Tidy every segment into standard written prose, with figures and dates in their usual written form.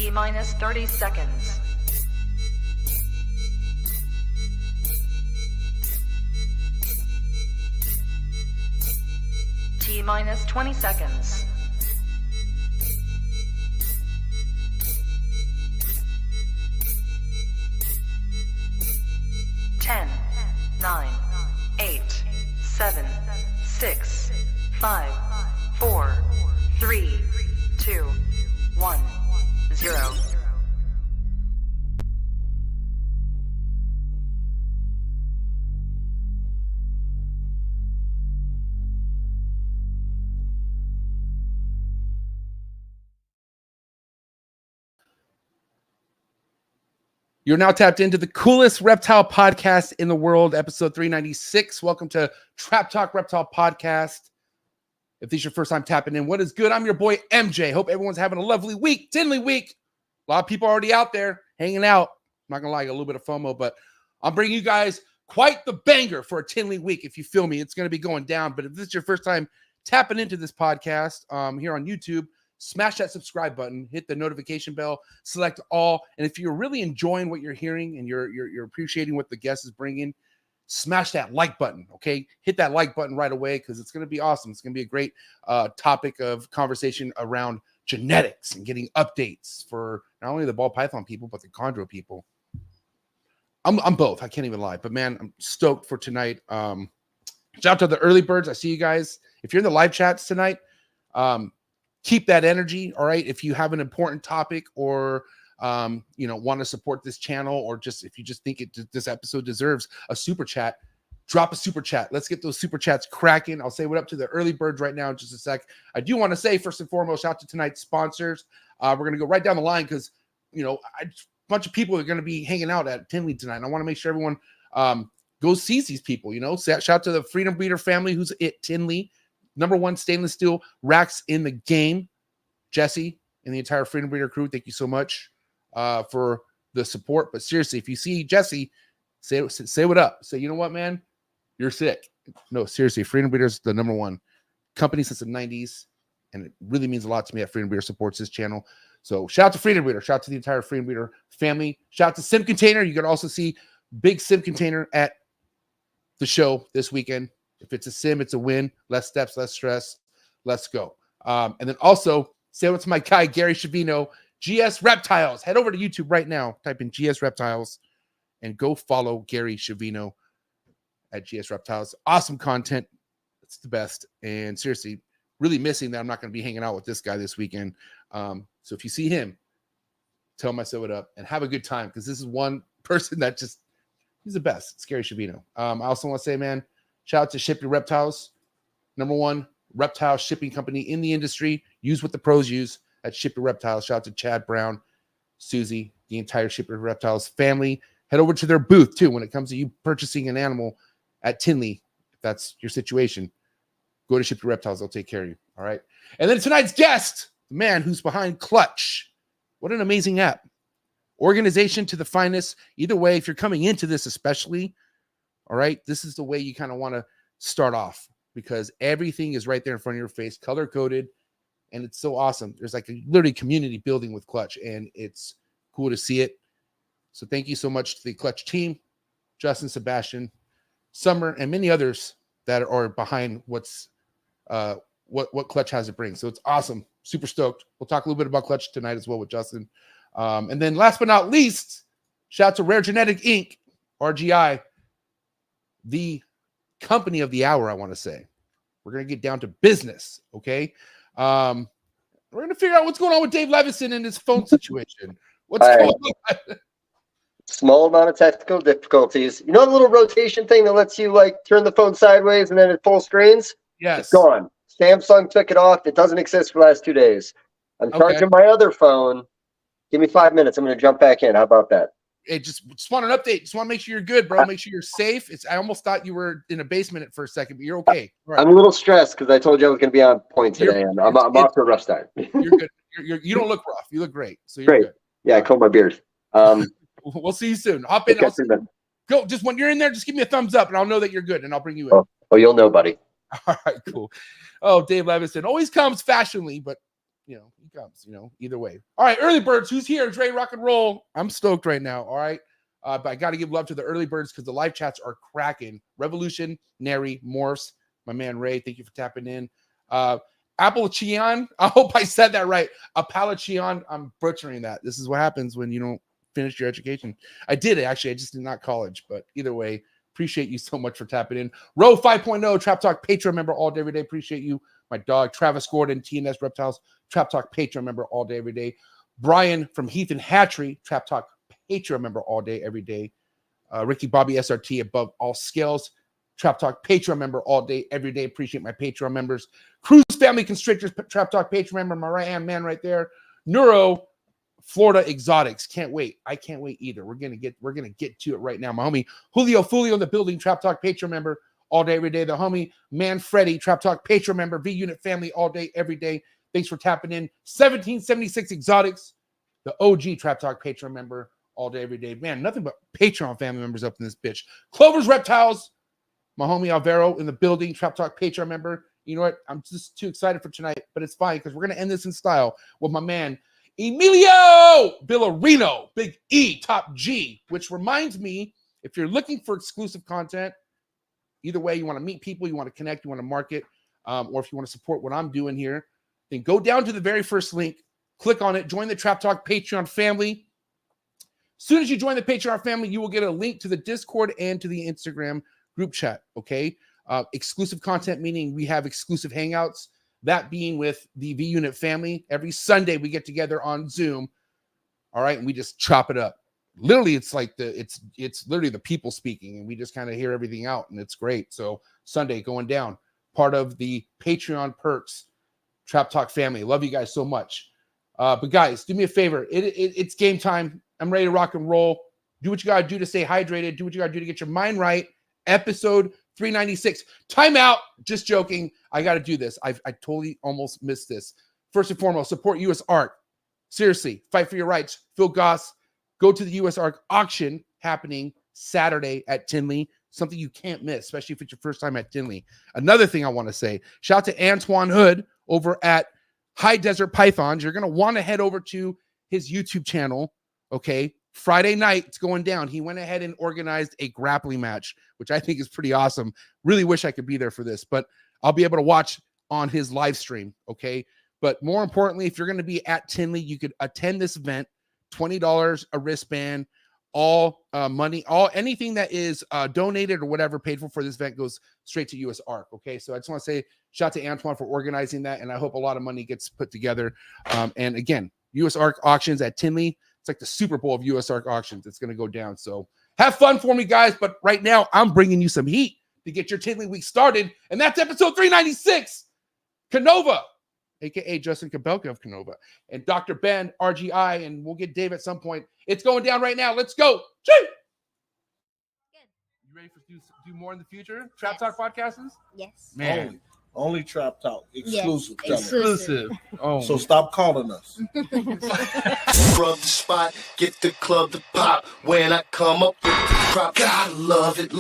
T-minus 30 seconds. T-minus 20 seconds. 10, 9, 8, 7, 6, 5, 4, 3, 2, 1, 0. You're now tapped into the coolest reptile podcast in the world, episode 396. Welcome to Trap Talk Reptile Podcast. If this is your first time tapping in, what is good? I'm your boy, MJ. Hope everyone's having a lovely week, Tinley week. A lot of people already out there hanging out. I'm not going to lie, a little bit of FOMO, but I'm bringing you guys quite the banger for a Tinley week. If you feel me, it's going to be going down. But if this is your first time tapping into this podcast here on YouTube, smash that subscribe button, hit the notification bell, select all. And if you're really enjoying what you're hearing and you're appreciating what the guest is bringing, smash that like button, okay? Hit that like button right away because it's going to be awesome. It's going to be a great topic of conversation around genetics and getting updates for not only the ball python people, but the chondro people. I'm both. I can't even lie. But, man, I'm stoked for tonight. Shout out to the early birds. I see you guys. If you're in the live chats tonight, keep that energy, all right? If you have an important topic or, want to support this channel, or just if you just think this episode deserves a super chat, drop a super chat. Let's get those super chats cracking. I'll say what up to the early birds right now in just a sec. I do want to say, first and foremost, shout out to tonight's sponsors. We're going to go right down the line because, a bunch of people are going to be hanging out at Tinley tonight. And I want to make sure everyone goes sees these people, Shout out to the Freedom Breeder family who's at Tinley. #1 stainless steel RHACS in the game. Jesse and the entire Freedom Breeder crew, thank you so much for the support. But seriously, if you see Jesse, say what up. Say, you know what, man? You're sick. No, seriously, Freedom Breeder's the #1 company since the 90s, and it really means a lot to me that Freedom Breeder supports this channel. So shout out to Freedom Breeder. Shout out to the entire Freedom Breeder family. Shout out to Sim Container. You can also see Big Sim Container at the show this weekend. If it's a sim, it's a win. Less steps, less stress. Let's go. And then also, say what's my guy, Gary Shavino, GS Reptiles. Head over to YouTube right now. Type in GS Reptiles and go follow Gary Shavino at GS Reptiles. Awesome content. It's the best. And seriously, really missing that I'm not going to be hanging out with this guy this weekend. So if you see him, tell him I said what up and have a good time, because this is one person that he's the best. It's Gary Shavino. I also want to say, man, shout out to Ship Your Reptiles, #1 reptile shipping company in the industry. Use what the pros use at Ship Your Reptiles. Shout out to Chad Brown, Susie, the entire Ship Your Reptiles family. Head over to their booth, too, when it comes to you purchasing an animal at Tinley. If that's your situation, go to Ship Your Reptiles. They'll take care of you, all right? And then tonight's guest, the man who's behind Clutch. What an amazing app. Organization to the finest. Either way, if you're coming into this especially, all right, this is the way you kind of want to start off, because everything is right there in front of your face, color-coded, and it's so awesome. There's like a literally community building with Clutch, and it's cool to see it. So thank you so much to the Clutch team, Justin, Sebastian, Summer, and many others that are behind what Clutch has to bring. So it's awesome. Super stoked. We'll talk a little bit about Clutch tonight as well with Justin. And then last but not least, shout out to Rare Genetic Inc., RGI, the company of the hour, I want to say. We're going to get down to business, okay? We're going to figure out what's going on with Dave Levison and his phone situation. What's going on? Small amount of technical difficulties. You know the little rotation thing that lets you turn the phone sideways and then it full screens? Yes. It's gone. Samsung took it off. It doesn't exist for the last 2 days. I'm charging my other phone. Give me 5 minutes. I'm going to jump back in. How about that? Hey, just want an update. Just want to make sure you're good, bro. Make sure you're safe. I almost thought you were in a basement for a second, but you're okay. Right. I'm a little stressed because I told you I was going to be on point today, and I'm off to a rough start. You're good. You don't look rough. You look great. So you're great. Good. Yeah, I combed my beard. We'll see you soon. Hop in. Go. Just when you're in there, just give me a thumbs up, and I'll know that you're good, and I'll bring you in. Oh, you'll know, buddy. All right, cool. Oh, Dave Levison always comes fashionably, but you know, he comes, you know, either way. All right, early birds, who's here? Dre, rock and roll. I'm stoked right now. All right. But I got to give love to the early birds because the live chats are cracking. Revolutionary Morphs, my man Ray, thank you for tapping in. Appalachian, I hope I said that right. Appalachian, I'm butchering that. This is what happens when you don't finish your education. I did it, actually. I just did not college. But either way, appreciate you so much for tapping in. Row 5.0, Trap Talk Patreon member all day, every day. Appreciate you. My dog, Travis Gordon, TNS Reptiles, Trap Talk Patreon member all day, every day. Brian from Heath and Hatchery, Trap Talk Patreon member all day, every day. Ricky Bobby SRT, above all scales. Trap Talk Patreon member all day, every day. Appreciate my Patreon members. Cruise Family Constrictors, Trap Talk Patreon member, my right-hand man right there. Neuro, Florida Exotics. Can't wait. I can't wait either. We're gonna get to it right now. My homie Julio Fulio in the building, Trap Talk Patreon member all day, every day. The homie Manfredi, Trap Talk Patreon member, V Unit family all day, every day. Thanks for tapping in. 1776 Exotics, the OG Trap Talk Patreon member all day, every day. Man, nothing but Patreon family members up in this bitch. Clover's Reptiles, my homie Alvaro in the building, Trap Talk Patreon member. You know what? I'm just too excited for tonight, but it's fine because we're going to end this in style with my man Emilio Villarino, Big E, Top G, which reminds me, if you're looking for exclusive content, either way, you want to meet people, you want to connect, you want to market, or if you want to support what I'm doing here, then go down to the very first link, click on it, join the Trap Talk Patreon family. As soon as you join the Patreon family, you will get a link to the Discord and to the Instagram group chat, okay? Exclusive content, meaning we have exclusive hangouts, that being with the V Unit family. Every Sunday we get together on Zoom, all right, and we just chop it up. Literally, it's like it's literally the people speaking, and we just kind of hear everything out, and it's great. So Sunday going down, part of the Patreon perks, Trap Talk family. Love you guys so much. But guys, do me a favor. It's game time. I'm ready to rock and roll. Do what you got to do to stay hydrated. Do what you got to do to get your mind right. Episode 396. Timeout. Just joking. I got to do this. I totally almost missed this. First and foremost, support U.S. ARC. Seriously, fight for your rights. Phil Goss. Go to the U.S. ARC auction happening Saturday at Tinley. Something you can't miss, especially if it's your first time at Tinley. Another thing I want to say, shout out to Antoine Hood over at High Desert Pythons. You're going to want to head over to his YouTube channel, okay? Friday night, it's going down. He went ahead and organized a grappling match, which I think is pretty awesome. Really wish I could be there for this, but I'll be able to watch on his live stream, okay? But more importantly, if you're going to be at Tinley, you could attend this event. $20 a wristband, all money, all anything that is donated or whatever paid for this event goes straight to US ARC. Okay, so I just want to say shout out to Antoine for organizing that, and I hope a lot of money gets put together. And again, US ARC auctions at Tinley, it's like the Super Bowl of US ARC auctions. It's going to go down. So have fun for me, guys. But right now, I'm bringing you some heat to get your Tinley week started, and that's episode 396. Kinova, aka Justin Kobylka of Kinova, and Dr. Ben, RGI, and we'll get Dave at some point. It's going down right now. Let's go. Choo! You ready for do more in the future? Trap Talk podcasts? Yes. Man. Only Trap Talk. Exclusive. Yes, Exclusive. Oh. So stop calling us. Rub the spot, get the club to pop. When I come up with the crop, gotta love it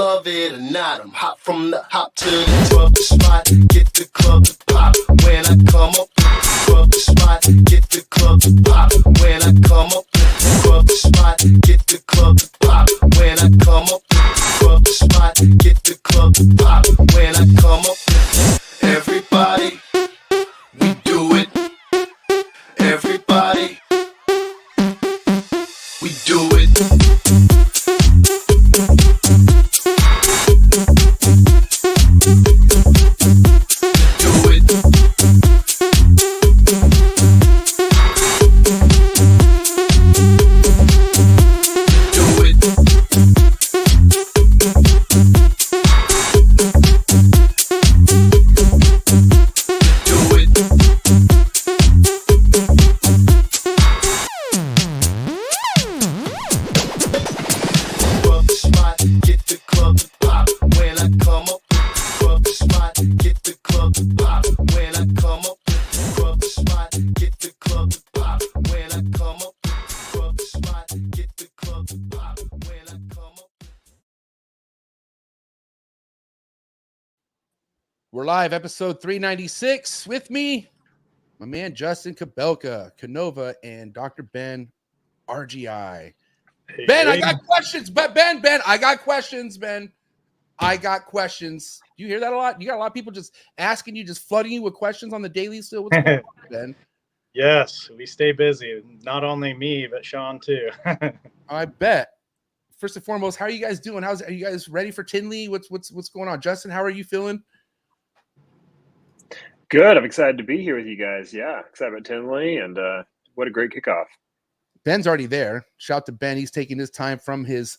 or not. I'm hot from the hop to the rub the spot, get the club to pop. When I come up with the rub the spot, get the club to pop. When I come up with the rub the spot, get the club to pop. When I come up with the rub the spot, get the club to pop. When I come up with everybody, we do it. Everybody, we do it. Do it. Do it. We're live, episode 396. With me, my man Justin, Kobylka, Kinova, and Dr. Ben, RGI. Hey, Ben, hey. I got questions. But Ben, I got questions, Ben. I got questions. You hear that a lot? You got a lot of people just asking you, just flooding you with questions on the daily still. What's going on, Ben? Yes, we stay busy. Not only me, but Sean too. I bet. First and foremost, how are you guys doing? Are you guys ready for Tinley? What's going on? Justin, how are you feeling? Good. I'm excited to be here with you guys. Yeah, excited about Tinley, and what a great kickoff. Ben's already there. Shout out to Ben. He's taking his time from his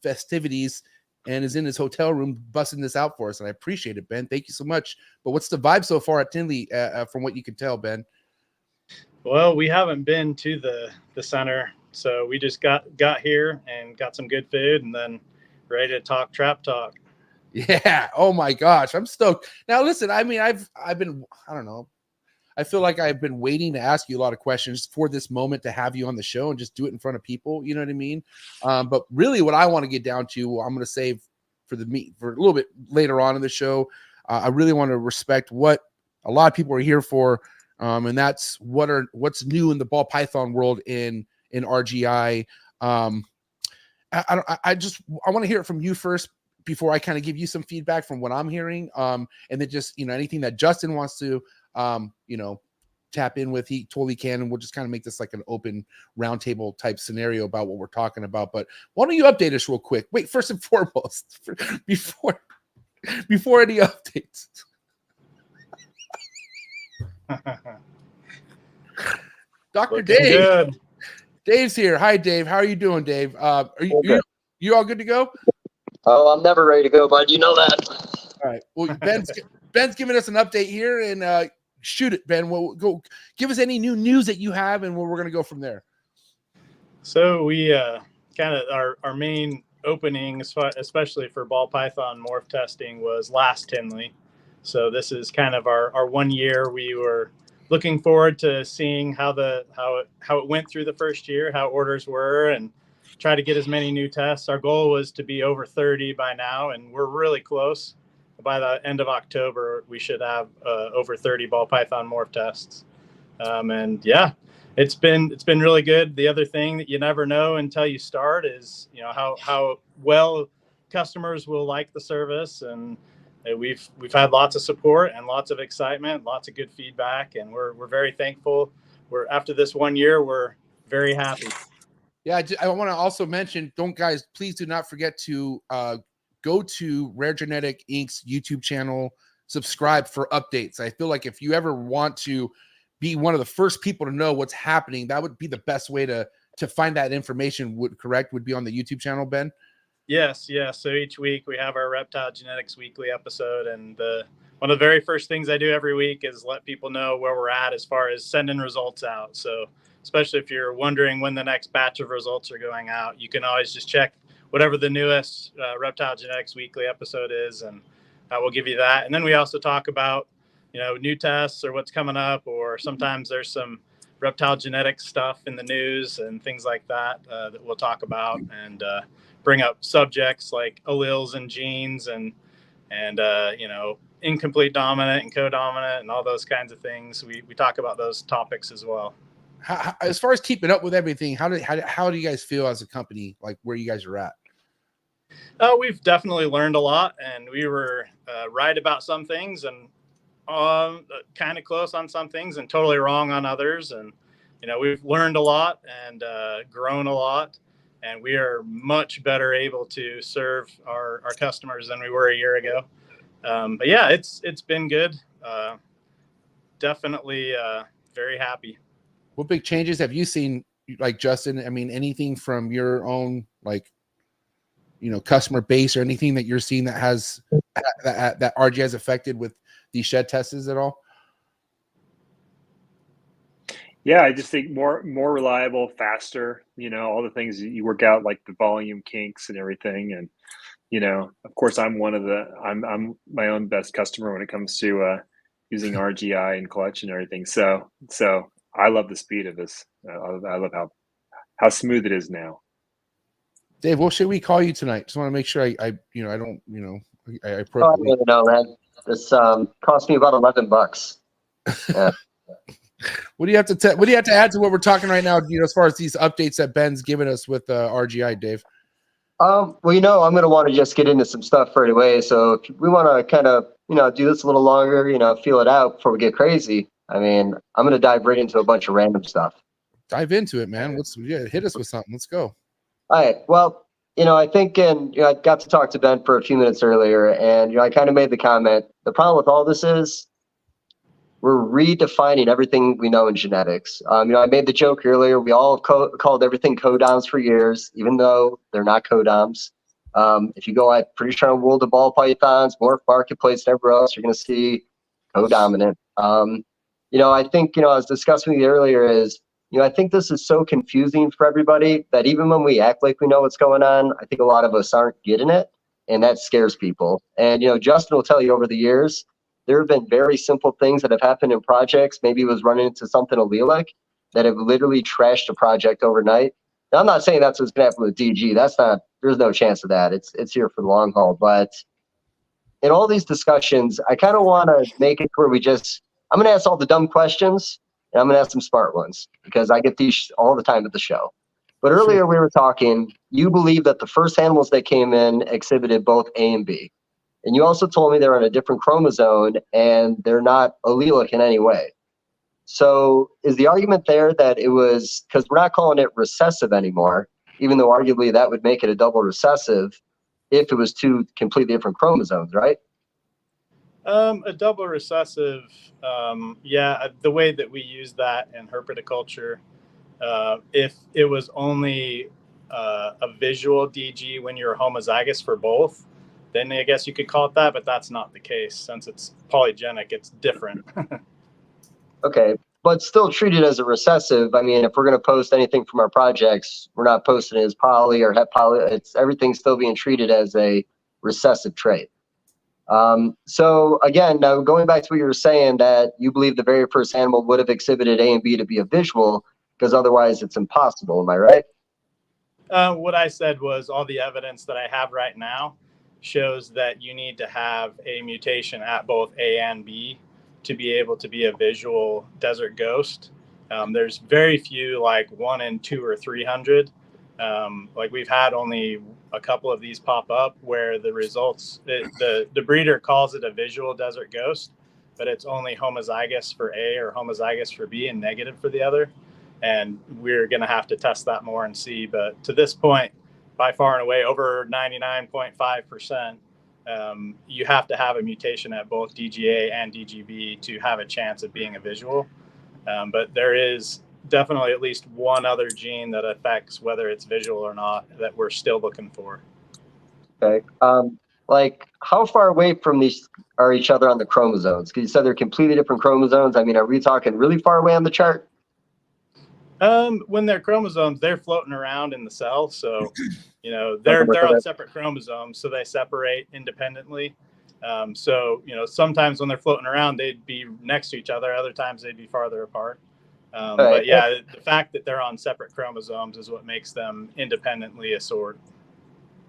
festivities and is in his hotel room busting this out for us. And I appreciate it, Ben. Thank you so much. But what's the vibe so far at Tinley from what you can tell, Ben? Well, we haven't been to the center, so we just got here and got some good food and then ready to talk trap talk. Yeah. Oh my gosh. I'm stoked. Now listen, I mean, I've been, I don't know. I feel like I've been waiting to ask you a lot of questions for this moment to have you on the show and just do it in front of people. You know what I mean? But really what I want to get down to, I'm going to save for a little bit later on in the show. I really want to respect what a lot of people are here for. And that's what's new in the ball python world in RGI. I want to hear it from you first before I kind of give you some feedback from what I'm hearing. And then just, anything that Justin wants to, tap in with, he totally can. And we'll just kind of make this like an open roundtable type scenario about what we're talking about. But why don't you update us real quick? Wait, first and foremost, before any updates. Dr. Dave. Good. Dave's here. Hi, Dave. How are you doing, Dave? Are you all good to go? Oh, I'm never ready to go, bud. You know that. All right. Well, Ben's giving us an update here, and shoot it, Ben. We'll go. Give us any new news that you have, and we're going to go from there. So we kind of our main opening, especially for ball python morph testing, was last Tinley. So this is kind of our 1 year. We were looking forward to seeing how it went through the first year, how orders were, and try to get as many new tests. Our goal was to be over 30 by now, and we're really close. By the end of October, we should have over 30 ball python morph tests. And yeah, it's been really good. The other thing that you never know until you start is, how well customers will like the service. And we've had lots of support and lots of excitement, lots of good feedback, and we're very thankful. After this 1 year, we're very happy. Yeah, I want to also mention, please do not forget to go to Rare Genetic Inc.'s YouTube channel, subscribe for updates. I feel like if you ever want to be one of the first people to know what's happening, that would be the best way to find that information. Would be on the YouTube channel, Ben? Yes. So each week we have our Reptile Genetics Weekly episode, and one of the very first things I do every week is let people know where we're at as far as sending results out. So especially if you're wondering when the next batch of results are going out, you can always just check whatever the newest Reptile Genetics Weekly episode is, and that will give you that. And then we also talk about, new tests or what's coming up, or sometimes there's some reptile genetics stuff in the news and things like that that we'll talk about, and bring up subjects like alleles and genes and incomplete dominant and co-dominant and all those kinds of things. We talk about those topics as well. As far as keeping up with everything, how do you guys feel as a company, like where you guys are at? We've definitely learned a lot, and we were right about some things and kind of close on some things and totally wrong on others. And, we've learned a lot and grown a lot, and we are much better able to serve our customers than we were a year ago. But yeah, it's been good. Definitely very happy. What big changes have you seen, like Justin? I mean, anything from your own, customer base or anything that you're seeing that has that RG has affected with these shed tests at all? Yeah, I just think more reliable, faster, all the things that you work out, like the volume kinks and everything. And, of course, I'm my own best customer when it comes to using RGI and clutch and everything. So I love the speed of this. I love how smooth it is now. Dave, what should we call you tonight? Just want to make sure I don't, I appropriately. I don't know, man. This cost me about $11. Yeah. What do you have to add to what we're talking right now? As far as these updates that Ben's given us with RGI, Dave. Well, I'm going to want to just get into some stuff right away. So if we want to kind of, do this a little longer, feel it out before we get crazy. I mean, I'm going to dive right into a bunch of random stuff. Dive into it, man. Hit us with something. Let's go. All right. Well, I think, and I got to talk to Ben for a few minutes earlier, and I kind of made the comment. The problem with all this is we're redefining everything we know in genetics. I made the joke earlier. We all have called everything codoms for years, even though they're not codoms. If you go, I'm pretty sure on World of Ball Pythons, Morph Marketplace, and everywhere else, you're going to see codominant. I think, I was discussing with you earlier is, I think this is so confusing for everybody that even when we act like we know what's going on, I think a lot of us aren't getting it, and that scares people. And, Justin will tell you over the years, there have been very simple things that have happened in projects. Maybe it was running into something allelic that have literally trashed a project overnight. Now, I'm not saying that's what's going to happen with DG. There's no chance of that. It's here for the long haul. But in all these discussions, I kind of want to make it where I'm going to ask all the dumb questions, and I'm going to ask some smart ones, because I get these all the time at the show. But earlier we were talking, you believe that the first animals that came in exhibited both A and B. And you also told me they're on a different chromosome and they're not allelic in any way. So is the argument there that it was, because we're not calling it recessive anymore, even though arguably that would make it a double recessive if it was two completely different chromosomes, right? A double recessive, the way that we use that in herpetoculture, if it was only a visual DG when you're homozygous for both, then I guess you could call it that, but that's not the case. Since it's polygenic, it's different. Okay, but still treated as a recessive. I mean, if we're going to post anything from our projects, we're not posting it as poly or het poly. It's everything's still being treated as a recessive trait. So again, now going back to what you were saying, that you believe the very first animal would have exhibited A and B to be a visual, because otherwise it's impossible. Am I right? What I said was all the evidence that I have right now shows that you need to have a mutation at both A and B to be able to be a visual desert ghost. There's very few, like 1 in 2 or 300. Like we've had only a couple of these pop up where the results, the breeder calls it a visual desert ghost, but it's only homozygous for A or homozygous for B and negative for the other. And we're going to have to test that more and see. But to this point, by far and away, over 99.5%, you have to have a mutation at both DGA and DGB to have a chance of being a visual. But there is definitely at least one other gene that affects whether it's visual or not that we're still looking for. Okay. Like, how far away from these are each other on the chromosomes? Because you said they're completely different chromosomes. I mean, are we talking really far away on the chart? When they're chromosomes, they're floating around in the cell. So, they're on separate chromosomes, so they separate independently. So, sometimes when they're floating around, they'd be next to each other. Other times they'd be farther apart. But yeah, the fact that they're on separate chromosomes is what makes them independently assorted.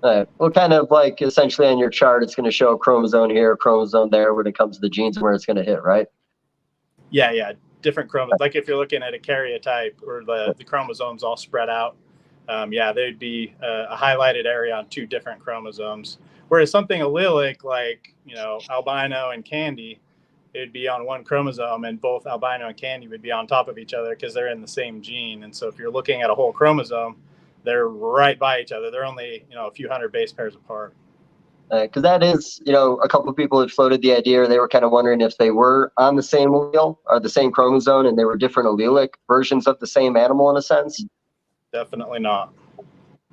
Well, kind of like essentially on your chart, it's going to show a chromosome here, a chromosome there when it comes to the genes and where it's going to hit, right? Yeah. Different chromosomes. Like if you're looking at a karyotype or the chromosomes all spread out, there'd be a highlighted area on 2 different chromosomes. Whereas something allelic like, albino and candy, it'd be on 1 chromosome, and both albino and candy would be on top of each other because they're in the same gene. And so if you're looking at a whole chromosome, they're right by each other. They're only, a few hundred base pairs apart. Because that is, a couple of people had floated the idea, or they were kind of wondering if they were on the same allele or the same chromosome and they were different allelic versions of the same animal in a sense. Definitely not.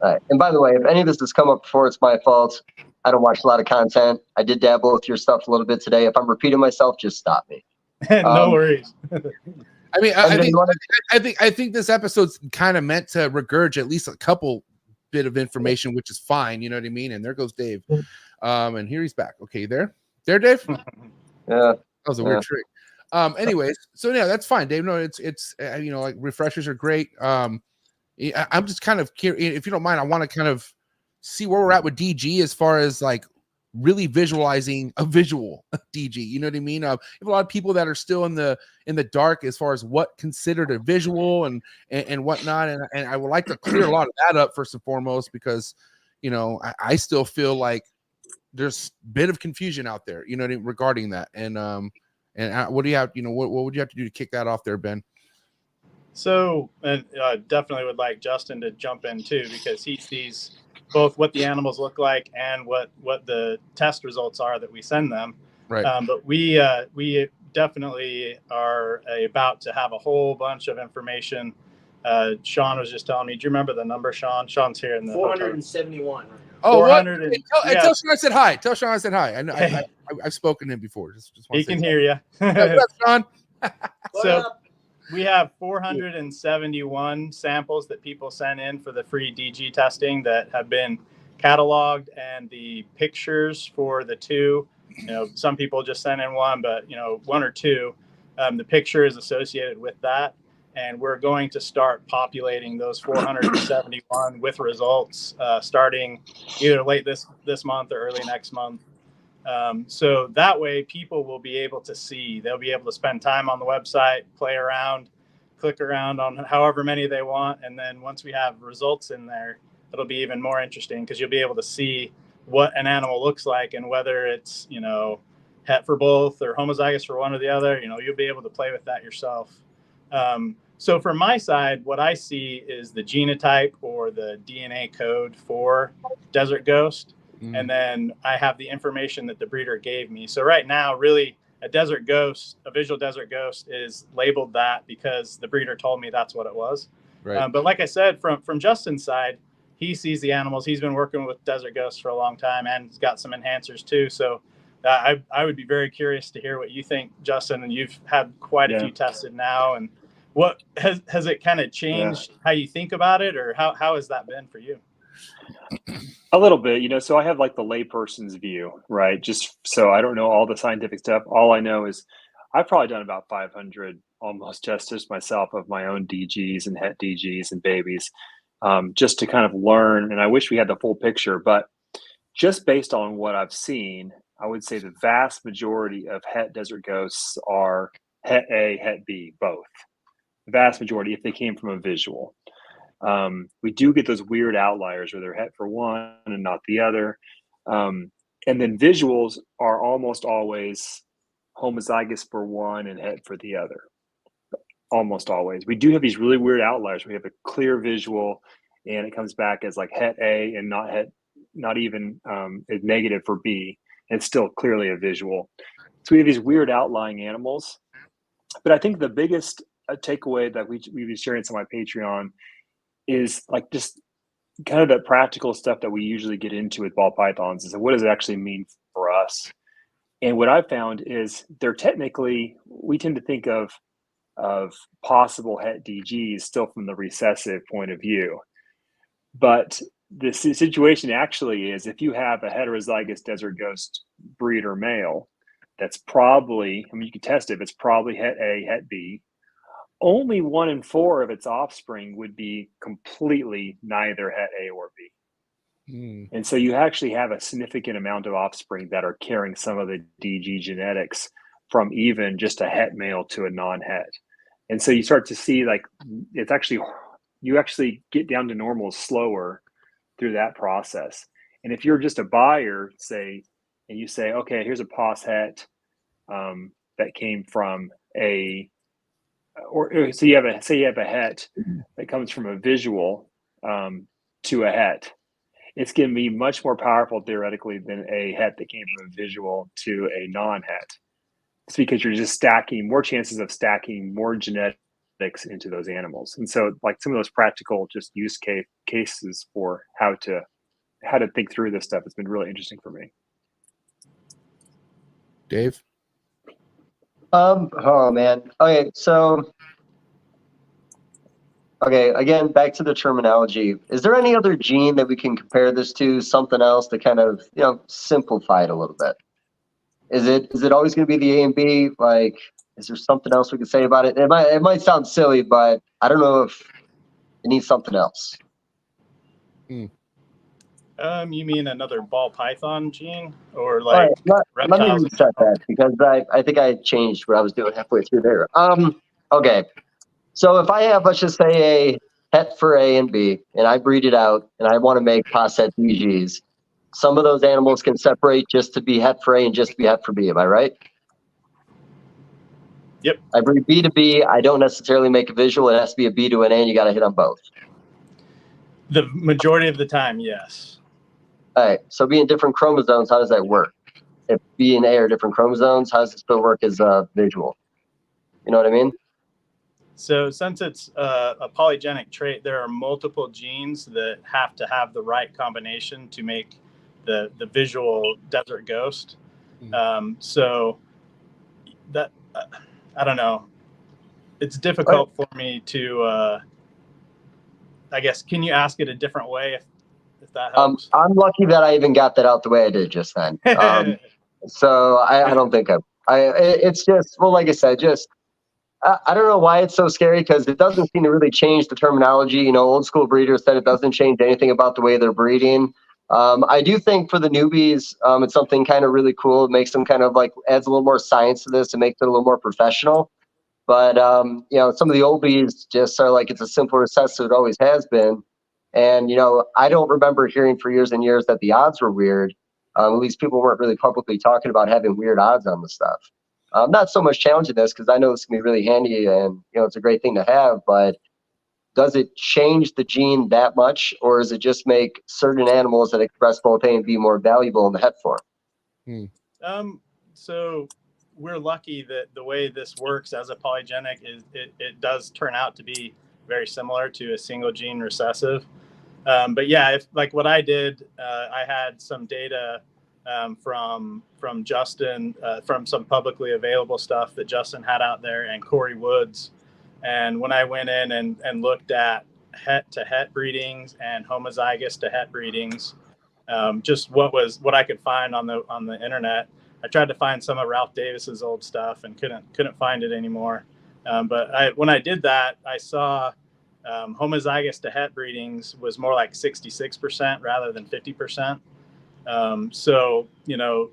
And by the way, if any of this has come up before, it's my fault. I don't watch a lot of content. I did dabble with your stuff a little bit today. If I'm repeating myself, just stop me. No worries. I mean, I think this episode's kind of meant to regurgitate at least a couple bit of information, which is fine. You know what I mean? And there goes Dave. And here he's back. Okay, there, Dave. Yeah, that was a weird trick. Anyways, so yeah, that's fine, Dave. No, it's like refreshers are great. I'm just kind of curious, if you don't mind. I want to kind of see where we're at with DG as far as like really visualizing a visual DG. You know what I mean? You have a lot of people that are still in the dark as far as what considered a visual and whatnot. And I would like to clear a lot of that up first and foremost, because, you know, I still feel like there's a bit of confusion out there, you know, regarding that. And what do you have, you know, what would you have to do to kick that off there, Ben? So, and definitely would like Justin to jump in too, because he sees both what the animals look like and what the test results are that we send them. Right. But we definitely are about to have a whole bunch of information. Sean was just telling me, do you remember the number, Sean? Sean's here in the 471. Oh, what? 400 Tell Sean I said hi. Tell Sean I said hi. I know I've spoken to him before. Just he can hear you. What's up, Sean? So we have 471 samples that people sent in for the free DG testing that have been cataloged, and the pictures for the two, you know, some people just sent in one, but, you know, one or two, the picture is associated with that. And we're going to start populating those 471 with results starting either late this month or early next month. So that way people will be able to see, they'll be able to spend time on the website, play around, click around on however many they want. And then once we have results in there, it'll be even more interesting, because you'll be able to see what an animal looks like and whether it's, you know, het for both or homozygous for one or the other. You know, you'll be able to play with that yourself. So from my side, what I see is the genotype or the DNA code for Desert Ghost. And then I have the information that the breeder gave me. So right now, really, a Desert Ghost, a visual Desert Ghost, is labeled that because the breeder told me that's what it was. Right. But like I said, from Justin's side, he sees the animals. He's been working with Desert Ghosts for a long time, and he's got some enhancers too. So I would be very curious to hear what you think, Justin. And you've had quite a few tested now. And what has it kind of changed how you think about it, or how has that been for you? A little bit, you know, so I have like the layperson's view, right? Just so I don't know all the scientific stuff. All I know is I've probably done about 500 almost tests myself of my own DGs and het DGs and babies, just to kind of learn. And I wish we had the full picture, but just based on what I've seen, I would say the vast majority of het Desert Ghosts are het A, het B, both. The vast majority, if they came from a visual. We do get those weird outliers where they're het for one and not the other. And then visuals are almost always homozygous for one and het for the other. Almost always. We do have these really weird outliers. We have a clear visual and it comes back as like het A and not even negative for B. And it's still clearly a visual. So we have these weird outlying animals. But I think the biggest takeaway that we've been sharing on my Patreon is like just kind of the practical stuff that we usually get into with ball pythons, is what does it actually mean for us? And what I've found is they're technically, we tend to think of possible het DGs still from the recessive point of view. But the situation actually is, if you have a heterozygous Desert Ghost breeder male, that's probably, I mean, you can test it, but it's probably het A, het B. Only 1 in 4 of its offspring would be completely neither het A or B. And so you actually have a significant amount of offspring that are carrying some of the DG genetics from even just a het male to a non-het. And so you start to see like, it's actually, you actually get down to normal slower through that process. And if you're just a buyer, say, and you say, okay, here's a pos het that came from a, or so you have a, say you have a het that comes from a visual to a het. It's going to be much more powerful theoretically than a het that came from a visual to a non-het. It's because you're just stacking more chances of stacking more genetics into those animals. And so like some of those practical just use cases for how to think through this stuff, it's been really interesting for me. Dave? Oh man. Okay, so again, back to the terminology. Is there any other gene that we can compare this to, something else to kind of, you know, simplify it a little bit? Is it always going to be the A and B? Like, is there something else we can say about it? It might sound silly, but I don't know if it needs something else. You mean another ball python gene, or All right, like let me reptiles? reset that because I think I changed what I was doing halfway through there. Okay. So if I have, let's just say, a het for A and B, and I breed it out, and I want to make posset DGs, some of those animals can separate just to be het for A and just to be het for B. Am I right? Yep. I breed B to B. I don't necessarily make a visual. It has to be a B to an A, and you got to hit on both. The majority of the time, yes. All right. So being different chromosomes, how does that work? If B and A are different chromosomes, how does it still work as a visual? You know what I mean? So since it's a polygenic trait, there are multiple genes that have to have the right combination to make the visual desert ghost. So that I don't know. It's difficult for me to. I guess, can you ask it a different way if that helps? I'm lucky that I even got that out the way I did just then. So I don't think it's just, well, like I said, just, I don't know why it's so scary because it doesn't seem to really change the terminology. You know, old school breeders said it doesn't change anything about the way they're breeding. I do think for the newbies, it's something kind of really cool. It makes them kind of like adds a little more science to this and makes it a little more professional. But, you know, some of the oldies just are like, it's a simple recessive. It always has been. And, you know, I don't remember hearing for years and years that the odds were weird. At least people weren't really publicly talking about having weird odds on the stuff. I'm not so much challenging this because I know this can be really handy and, you know, it's a great thing to have. But does it change the gene that much, or does it just make certain animals that express both A and B more valuable in the het form? So we're lucky that the way this works as a polygenic is it does turn out to be very similar to a single gene recessive. But yeah, if like what I did, I had some data from Justin, from some publicly available stuff that Justin had out there, and Corey Woods. And when I went in and looked at het to het breedings and homozygous to het breedings, just what I could find on the internet. I tried to find some of Ralph Davis's old stuff and couldn't find it anymore. But when I did that, I saw homozygous to het breedings was more like 66% rather than 50%. So, you know,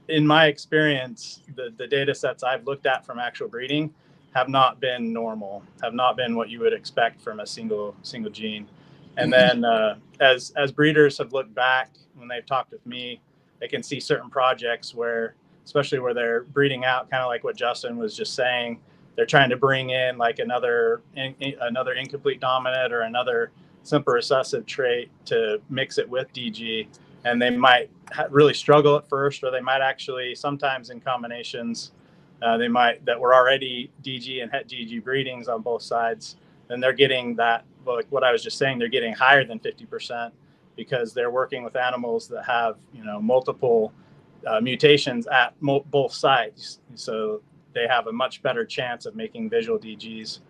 in my experience, the data sets I've looked at from actual breeding have not been normal, have not been what you would expect from a single gene. And then as breeders have looked back, when they've talked with me, they can see certain projects where, especially where they're breeding out, kind of like what Justin was just saying, they're trying to bring in like another incomplete dominant or another simple recessive trait to mix it with DG. And they might really struggle at first, or they might actually, sometimes in combinations, that were already DG and het DG breedings on both sides. Then they're getting that, like what I was just saying, they're getting higher than 50% because they're working with animals that have, you know, multiple mutations at both sides. So they have a much better chance of making visual DGs.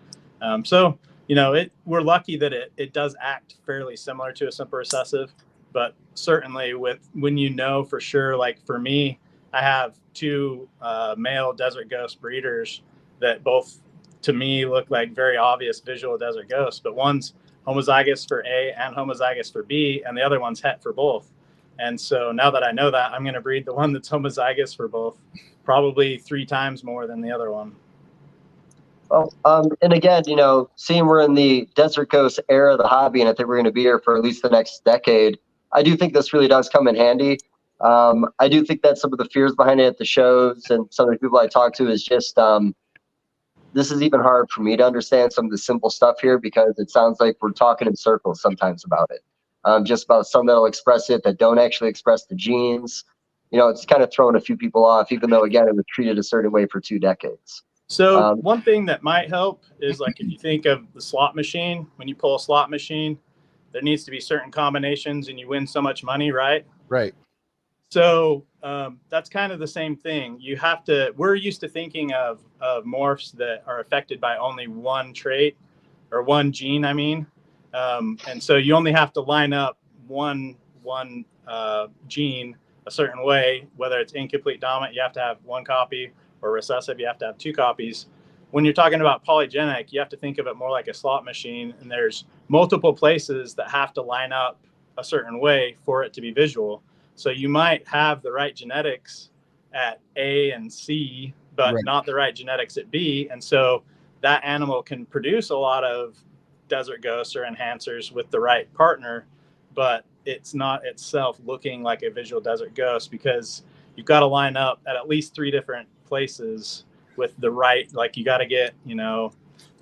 So, you know, we're lucky that it does act fairly similar to a simple recessive, but certainly when you know for sure, like for me, I have two male desert ghost breeders that both to me look like very obvious visual desert ghosts, but one's homozygous for A and homozygous for B, and the other one's het for both. And so now that I know that, I'm going to breed the one that's homozygous for both, probably 3 times more than the other one. Well, and again, you know, seeing we're in the desert ghost era of the hobby, and I think we're going to be here for at least the next decade, I do think this really does come in handy. I do think that some of the fears behind it at the shows and some of the people I talk to is just, this is even hard for me to understand some of the simple stuff here because it sounds like we're talking in circles sometimes about it. Just about some that'll express it that don't actually express the genes. You know, it's kind of throwing a few people off, even though, again, it was treated a certain way for 2 decades. So one thing that might help is like if you think of the slot machine, when you pull a slot machine, there needs to be certain combinations and you win so much money, right? Right. So that's kind of the same thing. We're used to thinking of morphs that are affected by only one trait or one gene, I mean. And so you only have to line up one gene a certain way, whether it's incomplete dominant, you have to have 1 copy, or recessive, you have to have 2 copies. When you're talking about polygenic, you have to think of it more like a slot machine, and there's multiple places that have to line up a certain way for it to be visual. So you might have the right genetics at A and C, but Right. not the right genetics at B. And so that animal can produce a lot of desert ghosts or enhancers with the right partner, but it's not itself looking like a visual desert ghost, because you've got to line up at least 3 different places with the right, like you got to get,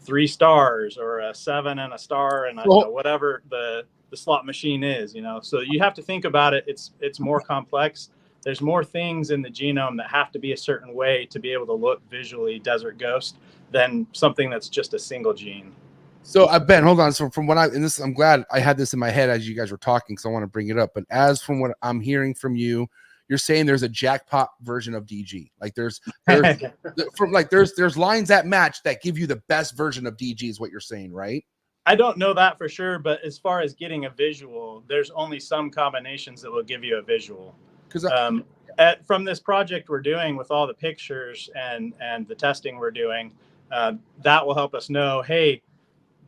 3 stars or a 7 and a star and whatever the slot machine is, so you have to think about it. It's more complex. There's more things in the genome that have to be a certain way to be able to look visually desert ghost than something that's just a single gene. So Ben, hold on. So from what I'm glad I had this in my head as you guys were talking, because I want to bring it up. But as from what I'm hearing from you, you're saying there's a jackpot version of DG. Like there's lines that match that give you the best version of DG is what you're saying, right? I don't know that for sure, but as far as getting a visual, there's only some combinations that will give you a visual. Because from this project we're doing with all the pictures and the testing we're doing, that will help us know, hey,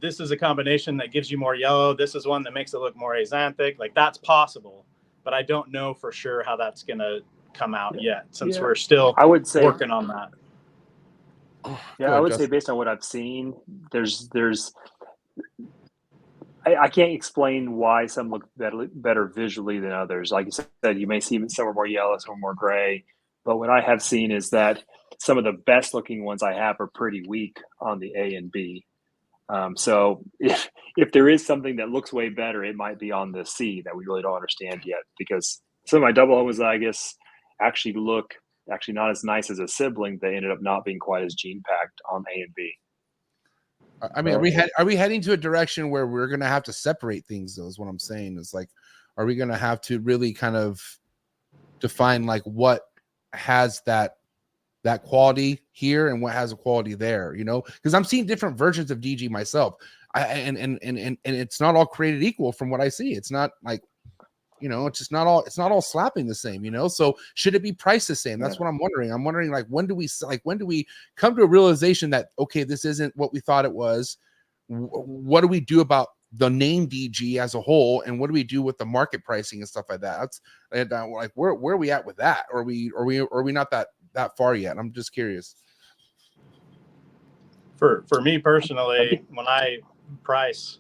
this is a combination that gives you more yellow. This is one that makes it look more axanthic. Like that's possible, but I don't know for sure how that's going to come out yet, since we're still working on that. Yeah, I would say based on what I've seen, I can't explain why some look better visually than others. Like you said, you may see some are more yellow, some are more gray. But what I have seen is that some of the best looking ones I have are pretty weak on the A and B. So if there is something that looks way better, it might be on the C that we really don't understand yet, because some of my double homozygous actually look not as nice as a sibling. They ended up not being quite as gene packed on A and B. I mean, are we heading to a direction where we're going to have to separate things, though, is what I'm saying. Is like, are we going to have to really kind of define like what has that quality here and what has a quality there, because I'm seeing different versions of DG myself. And it's not all created equal from what I see. It's not like, it's not all slapping the same, so should it be priced the same? That's what I'm wondering. I'm wondering, like, when do we come to a realization that, okay, this isn't what we thought it was? What do we do about the name DG as a whole, and what do we do with the market pricing and stuff like that? That's like, where are we at with that? Are we not that far yet? I'm just curious. For me personally, when I price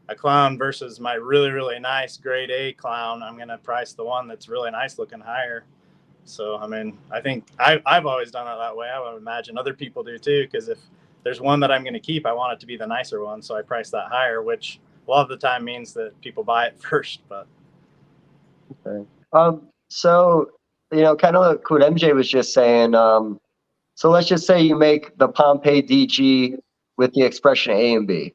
a clown versus my really, really nice grade A clown, I'm going to price the one that's really nice looking higher. So, I mean, I think I've always done it that way. I would imagine other people do too, because if there's one that I'm going to keep, I want it to be the nicer one. So I price that higher, which a lot of the time means that people buy it first. But okay. So, kind of like what MJ was just saying. So let's just say you make the Pompeii DG with the expression A and B.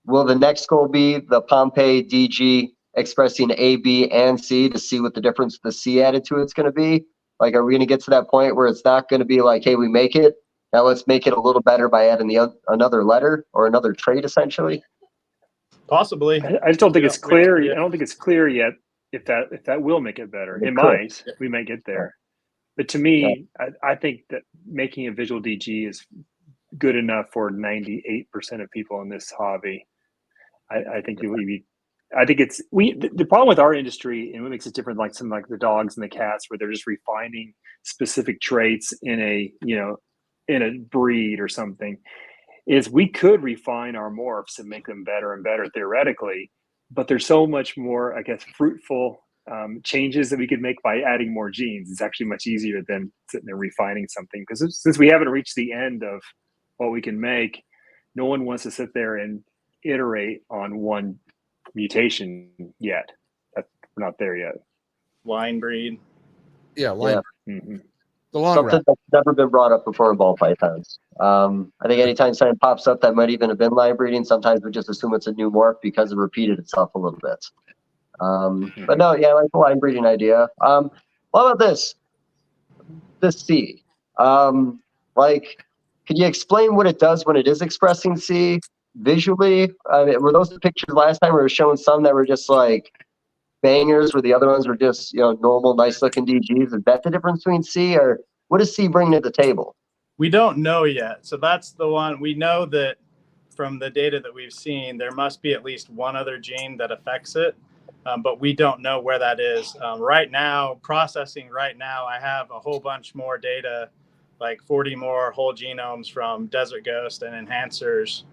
Will the next goal be the Pompeii DG expressing A, B, and C to see what the difference the C added to it's going to be? Like, are we going to get to that point where it's not going to be like, hey, we make it, now let's make it a little better by adding another letter or another trait, essentially? Possibly. I just don't think it's clear. I don't think it's clear yet if that will make it better. It might. We may get there. But to me, I think that making a visual DG is good enough for 98% of people in this hobby. I think the problem with our industry, and what makes it different, like some like the dogs and the cats, where they're just refining specific traits in a breed or something, is we could refine our morphs and make them better and better theoretically, but there's so much more, I guess, fruitful changes that we could make by adding more genes. It's actually much easier than sitting there refining something, because since we haven't reached the end of what we can make, no one wants to sit there and iterate on one mutation yet. We're not there yet. Line breed. Yeah, line. Yeah. Mm-hmm. The long Something that's never been brought up before in ball pythons. I think anytime something pops up that might even have been line breeding, sometimes we just assume it's a new morph because it repeated itself a little bit. But no, yeah, like the line breeding idea. What about this C? Like, could you explain what it does when it is expressing C visually? Were those the pictures last time? We were showing some that were just like bangers, where the other ones were just normal, nice looking DGs. Is that the difference between C, or what does C bring to the table? We don't know yet. So that's the one. We know that from the data that we've seen, there must be at least one other gene that affects it. but we don't know where that is. Right now, processing right now, I have a whole bunch more data, like 40 more whole genomes from desert ghost and enhancers.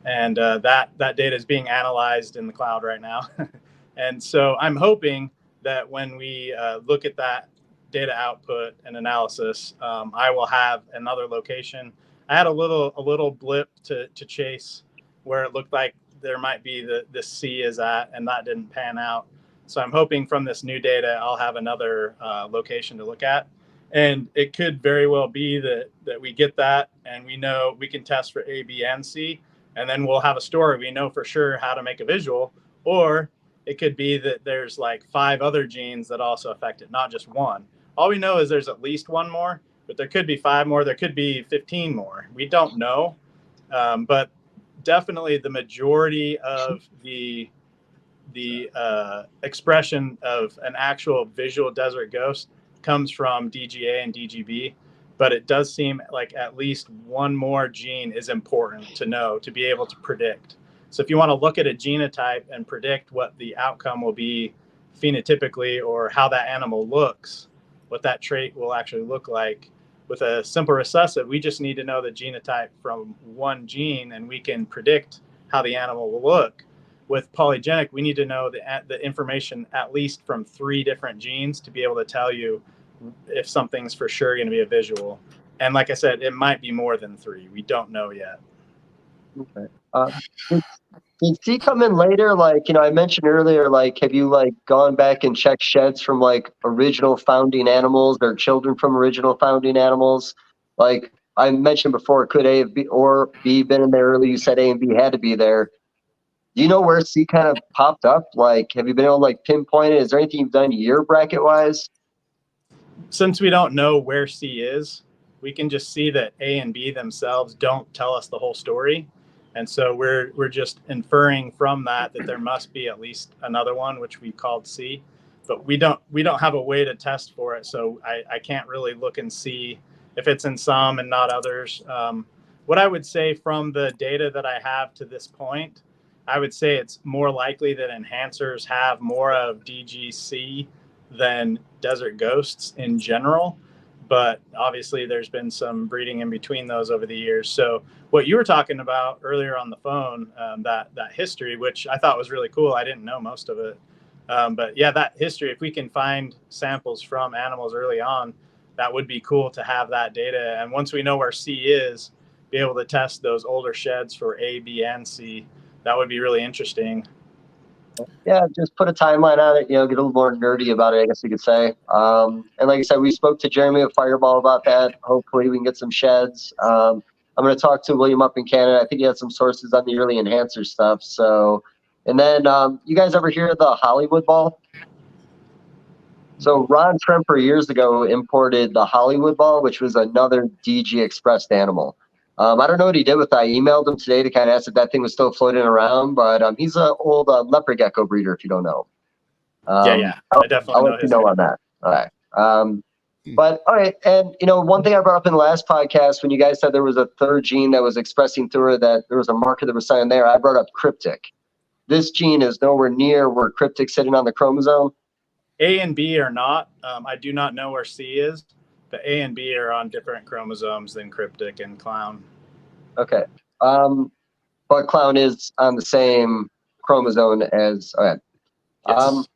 And that data is being analyzed in the cloud right now. And so I'm hoping that when we look at that data output and analysis, I will have another location. I had a little blip to chase where it looked like there might be the C is at, and that didn't pan out. So I'm hoping from this new data, I'll have another location to look at. And it could very well be that we get that and we know we can test for A, B, and C, and then we'll have a story. We know for sure how to make a visual, or it could be that there's like 5 other genes that also affect it, not just one. All we know is there's at least one more, but there could be 5 more. There could be 15 more. We don't know. But definitely the majority of the expression of an actual visual desert ghost comes from DGA and DGB, but it does seem like at least one more gene is important to know to be able to predict. So if you want to look at a genotype and predict what the outcome will be phenotypically, or how that animal looks, what that trait will actually look like, with a simple recessive, we just need to know the genotype from one gene and we can predict how the animal will look. With polygenic, we need to know the information at least from 3 different genes to be able to tell you if something's for sure going to be a visual. And like I said, it might be more than 3. We don't know yet. Okay. Did C come in later? Like, I mentioned earlier, like, have you like gone back and checked sheds from like original founding animals or children from original founding animals? Like I mentioned before, could A or B been in there early? You said A and B had to be there. Do you know where C kind of popped up? Like, have you been able to like pinpoint it? Is there anything you've done year bracket wise? Since we don't know where C is, we can just see that A and B themselves don't tell us the whole story. And so we're just inferring from that there must be at least another one, which we called C, but we don't have a way to test for it. So I can't really look and see if it's in some and not others. What I would say from the data that I have to this point, I would say it's more likely that enhancers have more of DGC than desert ghosts in general. But obviously there's been some breeding in between those over the years. So what you were talking about earlier on the phone, that history, which I thought was really cool. I didn't know most of it. But yeah, that history, if we can find samples from animals early on, that would be cool to have that data. And once we know where C is, be able to test those older sheds for A, B, and C. That would be really interesting. Yeah, just put a timeline on it, get a little more nerdy about it, I guess you could say. And like I said, we spoke to Jeremy of Fireball about that. Hopefully we can get some sheds. I'm going to talk to William up in Canada. I think he had some sources on the early enhancer stuff. So, and then you guys ever hear of the Hollywood ball? So Ron Tremper years ago imported the Hollywood ball, which was another DG expressed animal. I don't know what he did with that. I emailed him today to kind of ask if that thing was still floating around, but he's an old leopard gecko breeder, if you don't know. Yeah. I definitely I'll let you know on that. All right. But all right. And, one thing I brought up in the last podcast, when you guys said there was a third gene that was expressing through it, that there was a marker that was signed there, I brought up cryptic. This gene is nowhere near where cryptic's sitting on the chromosome. A and B are not. I do not know where C is. But A and B are on different chromosomes than cryptic and clown. Okay. But clown is on the same chromosome as, okay. Yes.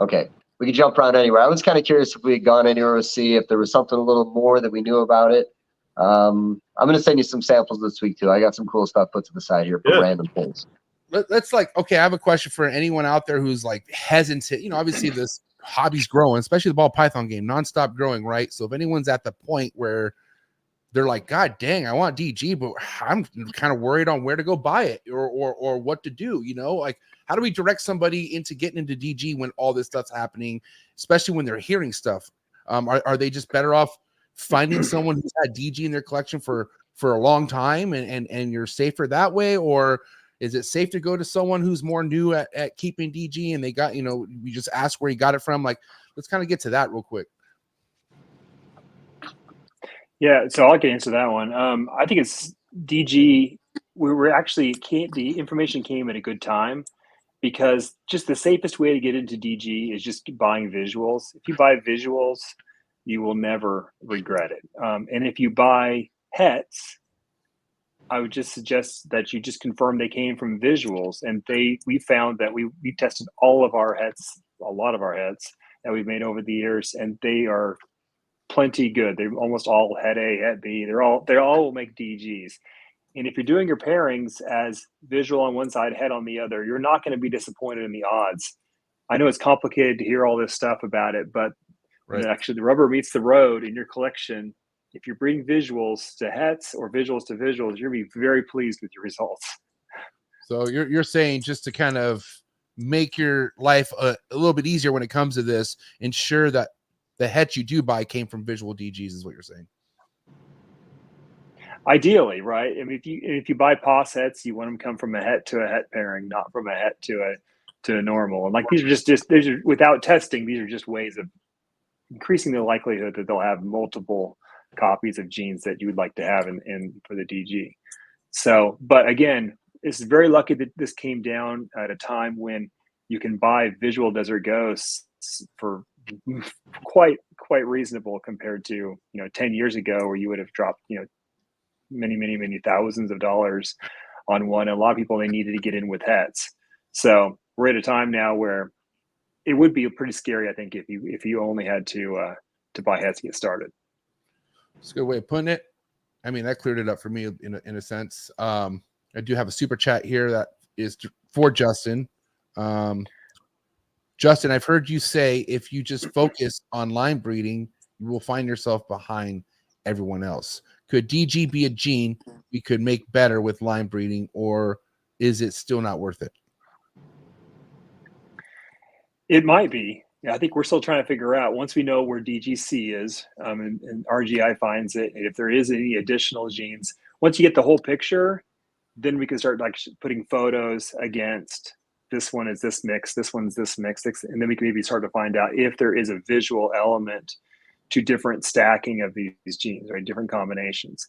Okay. We could jump around anywhere. I was kind of curious if we had gone anywhere to see if there was something a little more that we knew about it. I'm going to send you some samples this week too. I got some cool stuff put to the side here for random things. Let's okay, I have a question for anyone out there who's like hesitant. Obviously this hobby's growing, especially the ball python game, nonstop growing, right? So if anyone's at the point where they're like, God dang, I want DG, but I'm kind of worried on where to go buy it or what to do, like how do we direct somebody into getting into DG when all this stuff's happening, especially when they're hearing stuff? Are they just better off finding someone who's had DG in their collection for a long time and you're safer that way? Or is it safe to go to someone who's more new at keeping DG and they got, we just ask where he got it from? Like, let's kind of get to that real quick. Yeah, so I can answer that one. I think it's DG. We were actually the information came at a good time, because just the safest way to get into DG is just buying visuals. If you buy visuals, you will never regret it. And if you buy hets, I would just suggest that you just confirm they came from visuals. And we found that we tested all of our hets, a lot of our hets that we've made over the years, and they are plenty good. They're almost all het A, het B. They all will make DGs. And if you're doing your pairings as visual on one side, het on the other, you're not going to be disappointed in the odds. I know it's complicated to hear all this stuff about it, but when actually the rubber meets the road in your collection, if you're bringing visuals to hets or visuals to visuals, you're going to be very pleased with your results. So you're saying, just to kind of make your life a little bit easier when it comes to this, ensure that the hets you do buy came from visual DGs is what you're saying. Ideally, right? I mean, if you buy POS hets, you want them to come from a het to a het pairing, not from a het to a normal. And like, these are just without testing, these are just ways of increasing the likelihood that they'll have multiple copies of genes that you would like to have in for the DG. So, but again, it's very lucky that this came down at a time when you can buy visual desert ghosts for quite reasonable compared to 10 years ago, where you would have dropped many thousands of dollars on one. And a lot of people, they needed to get in with hets. So we're at a time now where it would be pretty scary, I think, if you only had to buy hets to get started. It's a good way of putting it. I mean, that cleared it up for me in a sense. I do have a super chat here that is for Justin. Justin, I've heard you say if you just focus on line breeding, you will find yourself behind everyone else. Could DG be a gene we could make better with line breeding, or is it still not worth it? It might be. Yeah, I think we're still trying to figure out, once we know where DGC is, and RGI finds it, and if there is any additional genes, once you get the whole picture, then we can start like putting photos against this one is this mix, this one's this mix, and then we can maybe start to find out if there is a visual element to different stacking of these genes, right? Different combinations.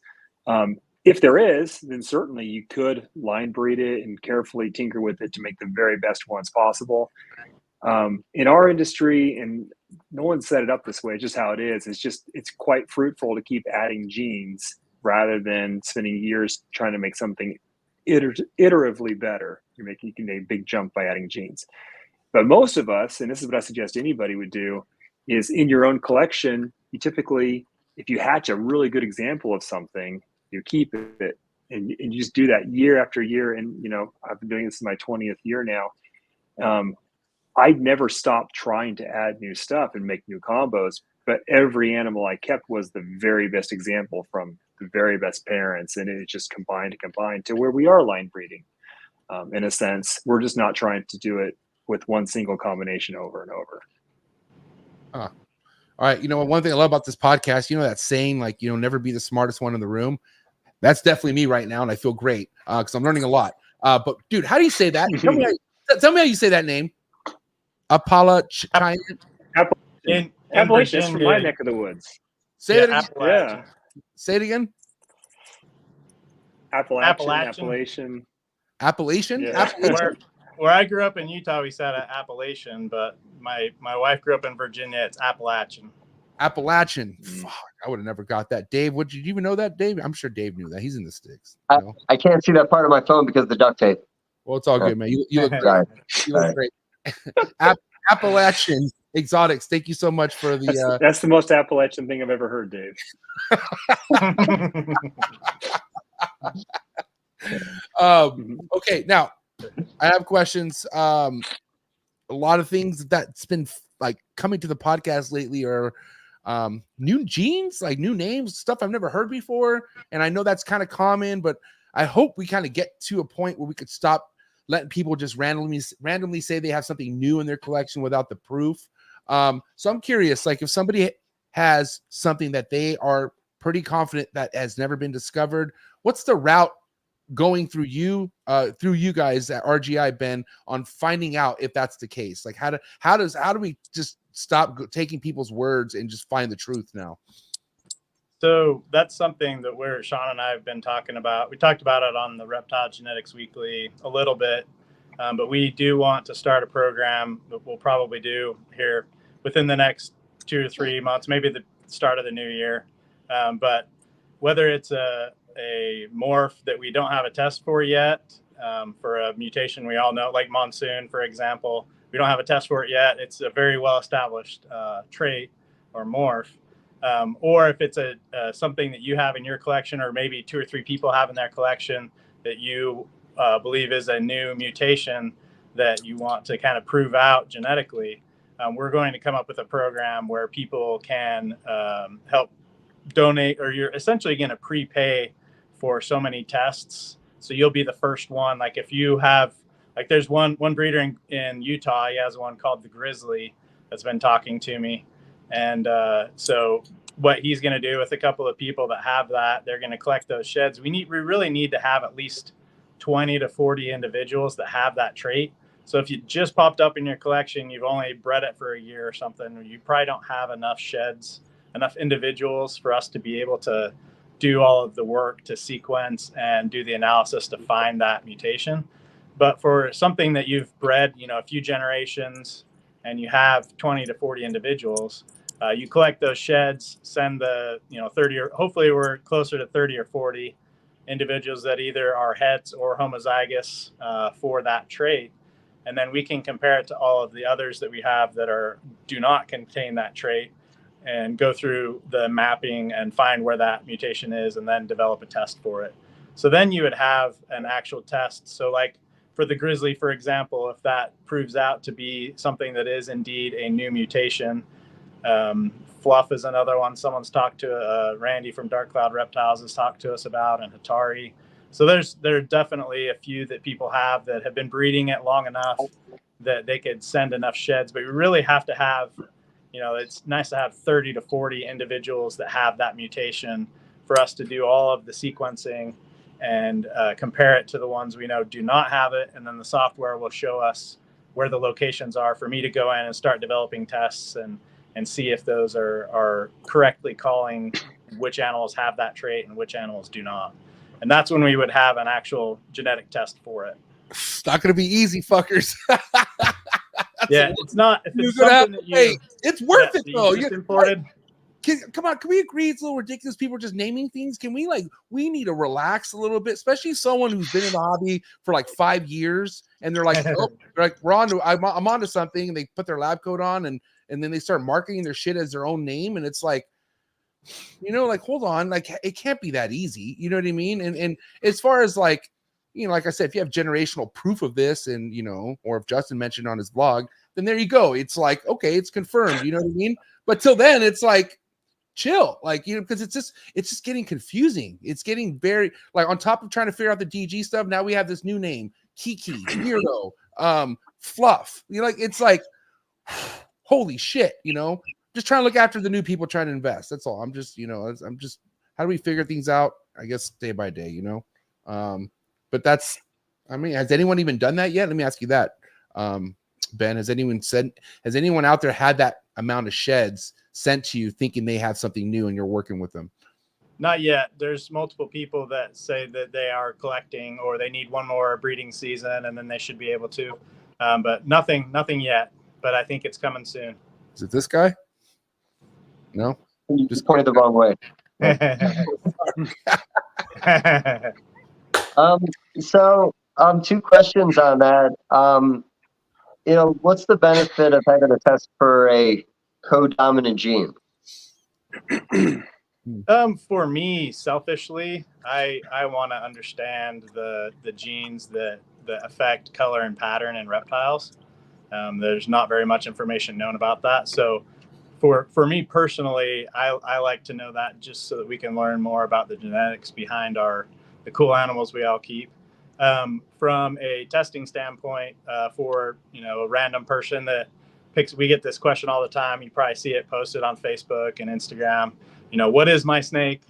If there is, then certainly you could line breed it and carefully tinker with it to make the very best ones possible. In our industry, and no one set it up this way, just how it is, it's quite fruitful to keep adding genes rather than spending years trying to make something iteratively better. You can make a big jump by adding genes. But most of us, and this is what I suggest anybody would do, is in your own collection, you typically, if you hatch a really good example of something, you keep it, and you just do that year after year. And I've been doing this in my 20th year now. I never stopped trying to add new stuff and make new combos, but every animal I kept was the very best example from the very best parents, and it just combined to where we are line breeding. In a sense, we're just not trying to do it with one single combination over and over. All right. One thing I love about this podcast, that saying, like, never be the smartest one in the room. That's definitely me right now, and I feel great because I'm learning a lot. But dude, how do you say that? Tell me how you say that name. Appalachian. Appalachian. That's from my neck of the woods. Say it again. Yeah. Say it again. Appalachian. Yeah. Where I grew up in Utah, we said Appalachian, but my wife grew up in Virginia. It's Appalachian. Fuck, I would have never got that. Dave, did you even know that, Dave? I'm sure Dave knew that. He's in the sticks. I can't see that part of my phone because of the duct tape. Well, it's all good, man. You look great. You look great. Appalachian Exotics, thank you so much for the. That's the most Appalachian thing I've ever heard, Dave. Okay, now I have questions. A lot of things that's been like coming to the podcast lately are new genes, like new names, stuff I've never heard before, and I know that's kind of common, but I hope we kind of get to a point where we could stop letting people just randomly say they have something new in their collection without the proof. So I'm curious, like, if somebody has something that they are pretty confident that has never been discovered, what's the route going through you guys at RGI, Ben, on finding out if that's the case? Like, how do we just stop taking people's words and just find the truth now? So that's something that Sean and I have been talking about. We talked about it on the Reptile Genetics Weekly a little bit. But we do want to start a program that we'll probably do here within the next 2 or 3 months, maybe the start of the new year. But whether it's a morph that we don't have a test for yet, for a mutation we all know, like Monsoon, for example, we don't have a test for it yet. It's a very well-established trait or morph. Or if it's something that you have in your collection, or maybe 2 or 3 people have in their collection that you believe is a new mutation that you want to kind of prove out genetically, we're going to come up with a program where people can help donate, or you're essentially going to prepay for so many tests. So you'll be the first one. Like if you have, like there's one breeder in Utah, he has one called the Grizzly that's been talking to me. And so what he's going to do with a couple of people that have that, they're going to collect those sheds. We really need to have at least 20 to 40 individuals that have that trait. So if you just popped up in your collection, you've only bred it for a year or something, you probably don't have enough sheds, enough individuals for us to be able to do all of the work to sequence and do the analysis to find that mutation. But for something that you've bred, a few generations, and you have 20 to 40 individuals, you collect those sheds, send the 30, or hopefully we're closer to 30 or 40 individuals that either are hets or homozygous for that trait. And then we can compare it to all of the others that we have that do not contain that trait, and go through the mapping and find where that mutation is, and then develop a test for it. So then you would have an actual test. So like for the Grizzly, for example, if that proves out to be something that is indeed a new mutation, Fluff is another one someone's talked to, Randy from Dark Cloud Reptiles has talked to us about, and Hatari. So there are definitely a few that people have that have been breeding it long enough that they could send enough sheds. But you really have to have, it's nice to have 30 to 40 individuals that have that mutation for us to do all of the sequencing and compare it to the ones we know do not have it. And then the software will show us where the locations are for me to go in and start developing tests and see if those are correctly calling which animals have that trait and which animals do not. And that's when we would have an actual genetic test for it. It's not going to be easy, fuckers. Yeah, it's not. If it's something that it's worth it though. You imported. Come on, can we agree it's a little ridiculous? People are just naming things. Can we we need to relax a little bit, especially someone who's been in the hobby for like 5 years, and they're like, I'm onto something, and they put their lab coat on, and then they start marketing their shit as their own name, and it's like, hold on, it can't be that easy. You know what I mean? And as far as like I said, if you have generational proof of this, and or if Justin mentioned on his blog, then there you go. It's like, okay, it's confirmed. You know what I mean? But till then, it's like, chill, because it's just getting confusing. It's getting very on top of trying to figure out the DG stuff. Now we have this new name, Kiki, Weirdo, Fluff. It's like, holy shit. Just trying to look after the new people trying to invest. That's all. I'm just how do we figure things out? I guess day by day. But that's, has anyone even done that yet? Let me ask you that, Ben. Has anyone out there had that amount of sheds sent to you thinking they have something new and you're working with them? Not yet. There's multiple people that say that they are collecting, or they need one more breeding season and then they should be able to. But nothing yet. But I think it's coming soon. Is it this guy? No, you just pointed the wrong way. So 2 questions on that. What's the benefit of having a test for a co-dominant gene? For me, selfishly, I want to understand the genes that affect color and pattern in reptiles. There's not very much information known about that. So for me personally, I like to know that, just so that we can learn more about the genetics behind the cool animals we all keep. From a testing standpoint, for a random person that we get this question all the time. You probably see it posted on Facebook and Instagram. What is my snake?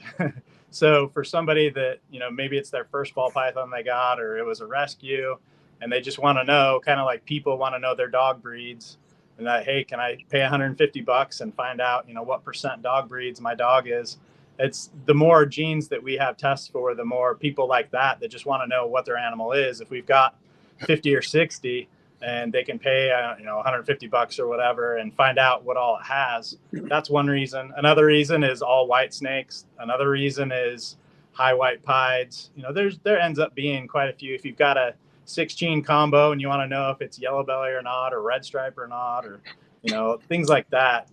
So for somebody that maybe it's their first ball python they got, or it was a rescue, and they just want to know, kind of like people want to know their dog breeds, and that, hey, can I pay $150 and find out what % dog breeds my dog is? It's the more genes that we have tests for, the more people like that just want to know what their animal is. If we've got 50 or 60, and they can pay $150 or whatever and find out what all it has. That's one reason. Another reason is all white snakes. Another reason is high white pieds. There ends up being quite a few. If you've got a 6-gene combo and you want to know if it's yellow belly or not, or red stripe or not, or things like that,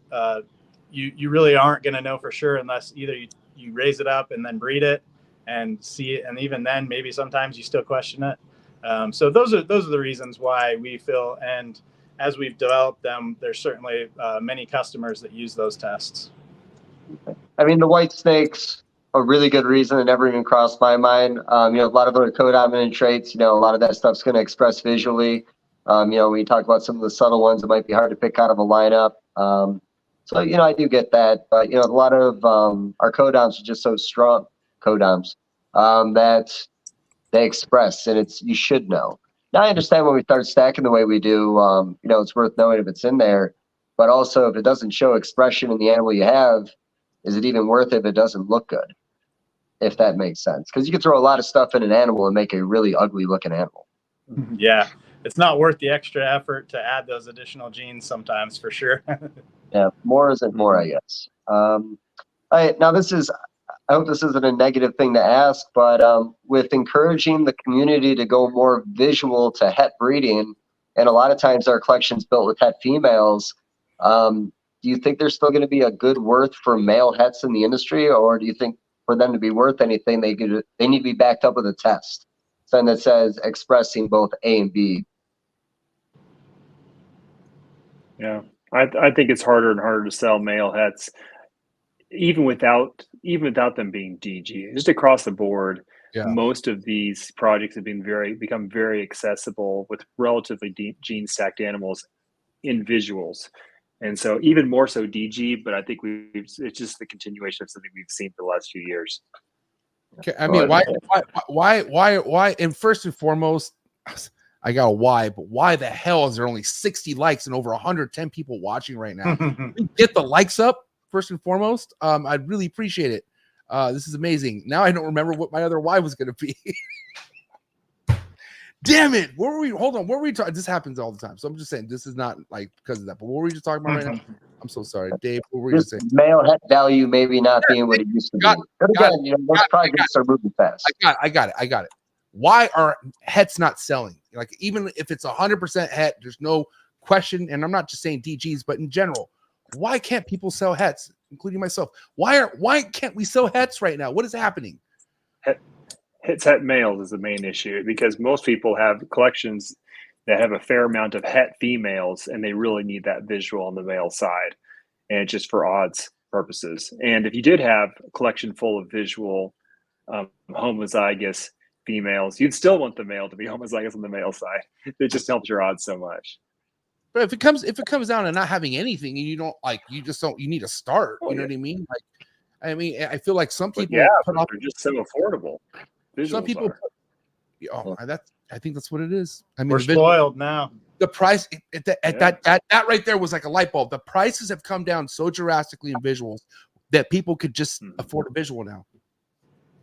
you really aren't going to know for sure unless either you raise it up and then breed it and see it, and even then maybe sometimes you still question it. So those are the reasons why we feel, and as we've developed them, there's certainly many customers that use those tests. I mean, the white snakes, a really good reason that never even crossed my mind. A lot of other co-dominant traits, a lot of that stuff's going to express visually. When you talk about some of the subtle ones, it might be hard to pick out of a lineup. So, I do get that. But, a lot of our co-doms are just so strong, co-doms, that they express, and you should know. Now, I understand when we start stacking the way we do, it's worth knowing if it's in there. But also, if it doesn't show expression in the animal you have, is it even worth it if it doesn't look good? If that makes sense. Because you can throw a lot of stuff in an animal and make a really ugly looking animal. Yeah. It's not worth the extra effort to add those additional genes sometimes, for sure. Yeah. More isn't more, I guess. Now I hope this isn't a negative thing to ask, but with encouraging the community to go more visual to het breeding, and a lot of times our collection's built with het females, do you think there's still going to be a good worth for male hets in the industry, or do you think for them to be worth anything, they need to be backed up with a test, something that says expressing both A and B? Yeah, I think it's harder and harder to sell male hets, even without them being DG. Just across the board, most of these projects have become very accessible with relatively gene stacked animals in visuals. And so even more so DG, but I think it's just the continuation of something we've seen for the last few years. Okay, I mean, why? And first and foremost, I got a why, but why the hell is there only 60 likes and over 110 people watching right now? Get the likes up first and foremost. I'd really appreciate it. This is amazing. Now I don't remember what my other why was going to be. Damn it. What were we? Hold on. What were we talking? This happens all the time. So I'm just saying this is not like because of that. But what were we just talking about right now? I'm so sorry, Dave. What were you saying? Male het value maybe not being what it used to be. But again, those projects are moving fast. I got it. Why are hets not selling? Like even if it's 100% het, there's no question. And I'm not just saying DGs, but in general, why can't people sell hets, including myself? Why can't we sell hets right now? What is happening? Het males is the main issue because most people have collections that have a fair amount of het females, and they really need that visual on the male side, and just for odds purposes. And if you did have a collection full of visual homozygous females, you'd still want the male to be homozygous on the male side. It just helps your odds so much. But if it comes down to not having anything, and you need to start. You know what I mean? I feel like some people put off, they're just so affordable. Some people, I think that's what it is. I mean, we're spoiled now. The price that right there was like a light bulb. The prices have come down so drastically in visuals that people could just afford a visual now.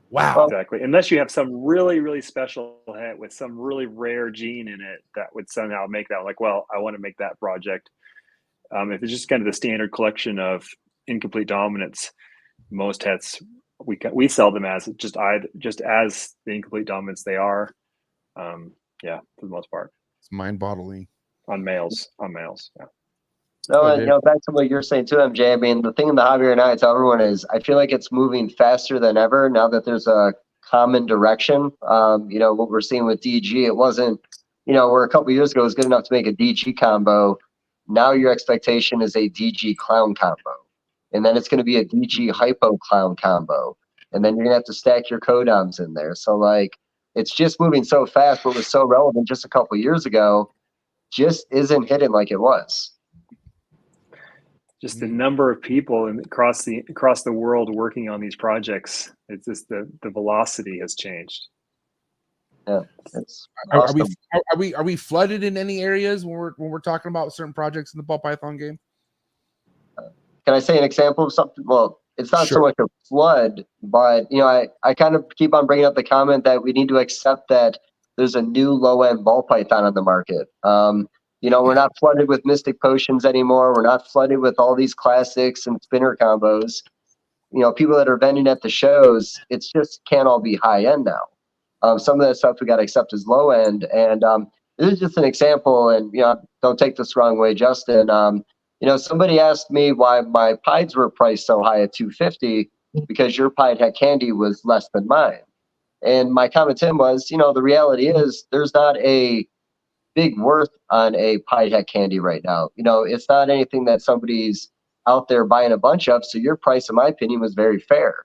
Wow, exactly. Unless you have some really, really special het with some really rare gene in it that would somehow make that like, well, I want to make that project. If it's just kind of the standard collection of incomplete dominance, most hets we sell them as just as the incomplete dominance they are. For the most part, it's mind-boggling on males. Yeah. No, and back to what you're saying too, MJ. I mean, the thing in the hobby right now, I tell everyone, is I feel like it's moving faster than ever now that there's a common direction. What we're seeing with DG, it wasn't, where a couple of years ago it was good enough to make a DG combo. Now your expectation is a DG clown combo. And then it's going to be a DG hypo clown combo. And then you're going to have to stack your codoms in there. So like, it's just moving so fast. What was so relevant just a couple of years ago just isn't hidden like it was. Just the number of people across the world working on these projects. It's just the velocity has changed. Yeah. It's awesome. Are we flooded in any areas when we're talking about certain projects in the ball python game? Can I say an example of something? Well, it's not so much a flood, but I kind of keep on bringing up the comment that we need to accept that there's a new low-end ball python on the market. You know, we're not flooded with mystic potions anymore. We're not flooded with all these classics and spinner combos. You know, people that are vending at the shows, it's just can't all be high end now. Some of that stuff we got to accept as low end. And this is just an example. And, you know, don't take this the wrong way, Justin. You know, somebody asked me why my pieds were priced so high at $250 because your pied head candy was less than mine. And my comment to him was, you know, the reality is there's not a big worth on a pied head candy right now. You know, it's not anything that somebody's out there buying a bunch of. So your price, in my opinion, was very fair.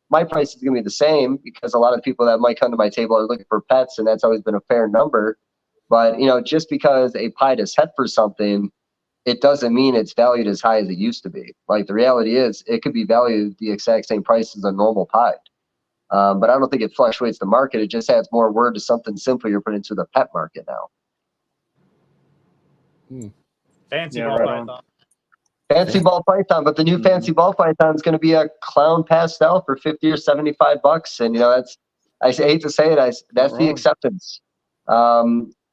My price is going to be the same because a lot of people that might come to my table are looking for pets, and that's always been a fair number. But, you know, just because a pied is set for something, it doesn't mean it's valued as high as it used to be. Like, the reality is it could be valued the exact same price as a normal pied. But I don't think it fluctuates the market. It just adds more word to something simple you're putting into the pet market now. Fancy ball python. Fancy ball python, but the new fancy ball python is going to be a clown pastel for $50 or $75. And, you know, that's, I hate to say it, that's the acceptance.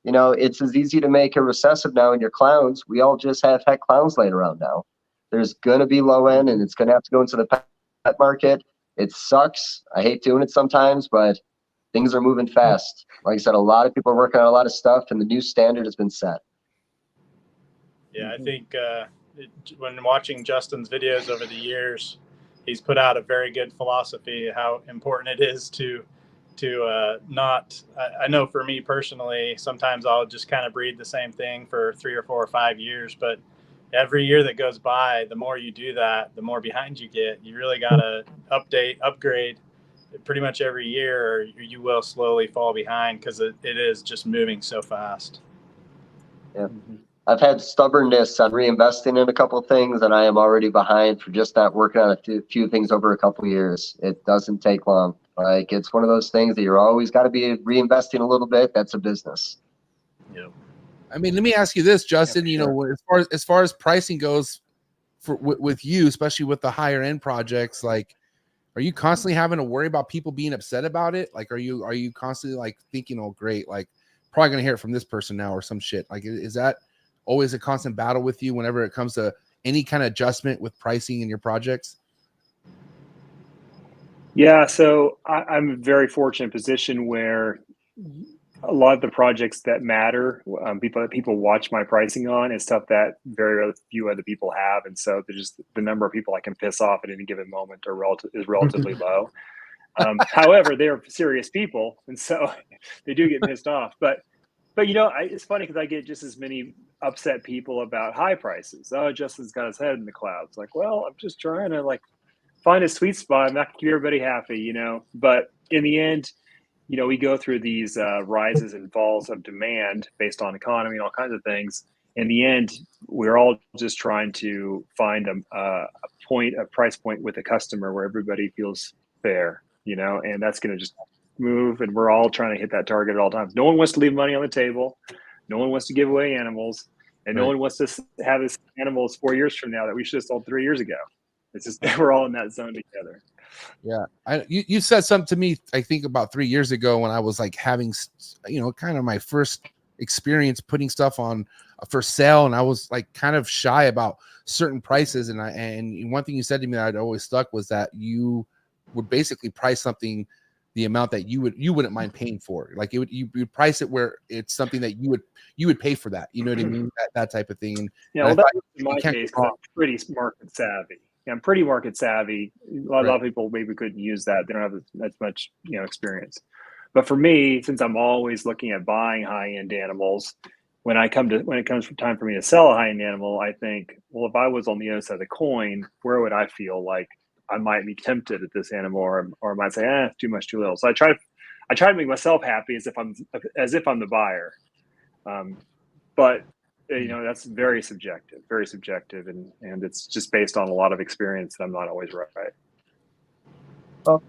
You know, it's as easy to make a recessive now in your clowns. We all just have het clowns laying around now. There's going to be low end, and it's going to have to go into the pet market. It sucks. I hate doing it sometimes, but things are moving fast. Like I said, a lot of people are working on a lot of stuff, and the new standard has been set. Yeah, I think when watching Justin's videos over the years, he's put out a very good philosophy how important it is to not. I know for me personally, sometimes I'll just kind of breed the same thing for 3 or 4 or 5 years, but every year that goes by, the more you do that, the more behind you get. You really got to upgrade pretty much every year, or you will slowly fall behind because it is just moving so fast. Yeah. I've had stubbornness on reinvesting in a couple of things, and I am already behind for just not working on a few things over a couple of years. It doesn't take long. Like, it's one of those things that you're always got to be reinvesting a little bit. That's a business. Yep. I mean, let me ask you this, Justin. Yeah, you know, as far as pricing goes, with you, especially with the higher end projects, like, are you constantly having to worry about people being upset about it? Like, are you constantly like thinking, oh, great, like probably gonna hear it from this person now or some shit? Like, is that always a constant battle with you whenever it comes to any kind of adjustment with pricing in your projects? Yeah, so I'm in a very fortunate position where a lot of the projects that matter, people watch my pricing on, is stuff that very few other people have, and so there's just the number of people I can piss off at any given moment is relatively low. However, they're serious people, and so they do get pissed off. But you know, it's funny because I get just as many upset people about high prices. Oh, Justin's got his head in the clouds. Like, well, I'm just trying to like find a sweet spot and not keep everybody happy, you know. But in the end, you know, we go through these rises and falls of demand based on economy and all kinds of things. In the end, we're all just trying to find a price point with a customer where everybody feels fair, you know, and that's going to just move. And we're all trying to hit that target at all times. No one wants to leave money on the table. No one wants to give away animals. And no one wants to have this animals 4 years from now that we should have sold 3 years ago. It's just, we're all in that zone together. Yeah. You said something to me, I think about 3 years ago, when I was like having, you know, kind of my first experience putting stuff on for sale. And I was like kind of shy about certain prices. And one thing you said to me that I'd always stuck was that you would basically price something the amount that you wouldn't mind paying for. Like, you would price it where it's something that you would pay for that. You know what I mean? That type of thing. And yeah, well, that's in my case, because I'm pretty market savvy. I'm pretty market savvy. A lot of people maybe couldn't use that. They don't have as much, you know, experience. But for me, since I'm always looking at buying high-end animals, when it comes time for me to sell a high-end animal, I think, well, if I was on the other side of the coin, where would I feel like I might be tempted at this animal, or I might say, too much, too little. So I try to make myself happy as if I'm the buyer. But you know, that's very subjective, and it's just based on a lot of experience that I'm not always right. Well,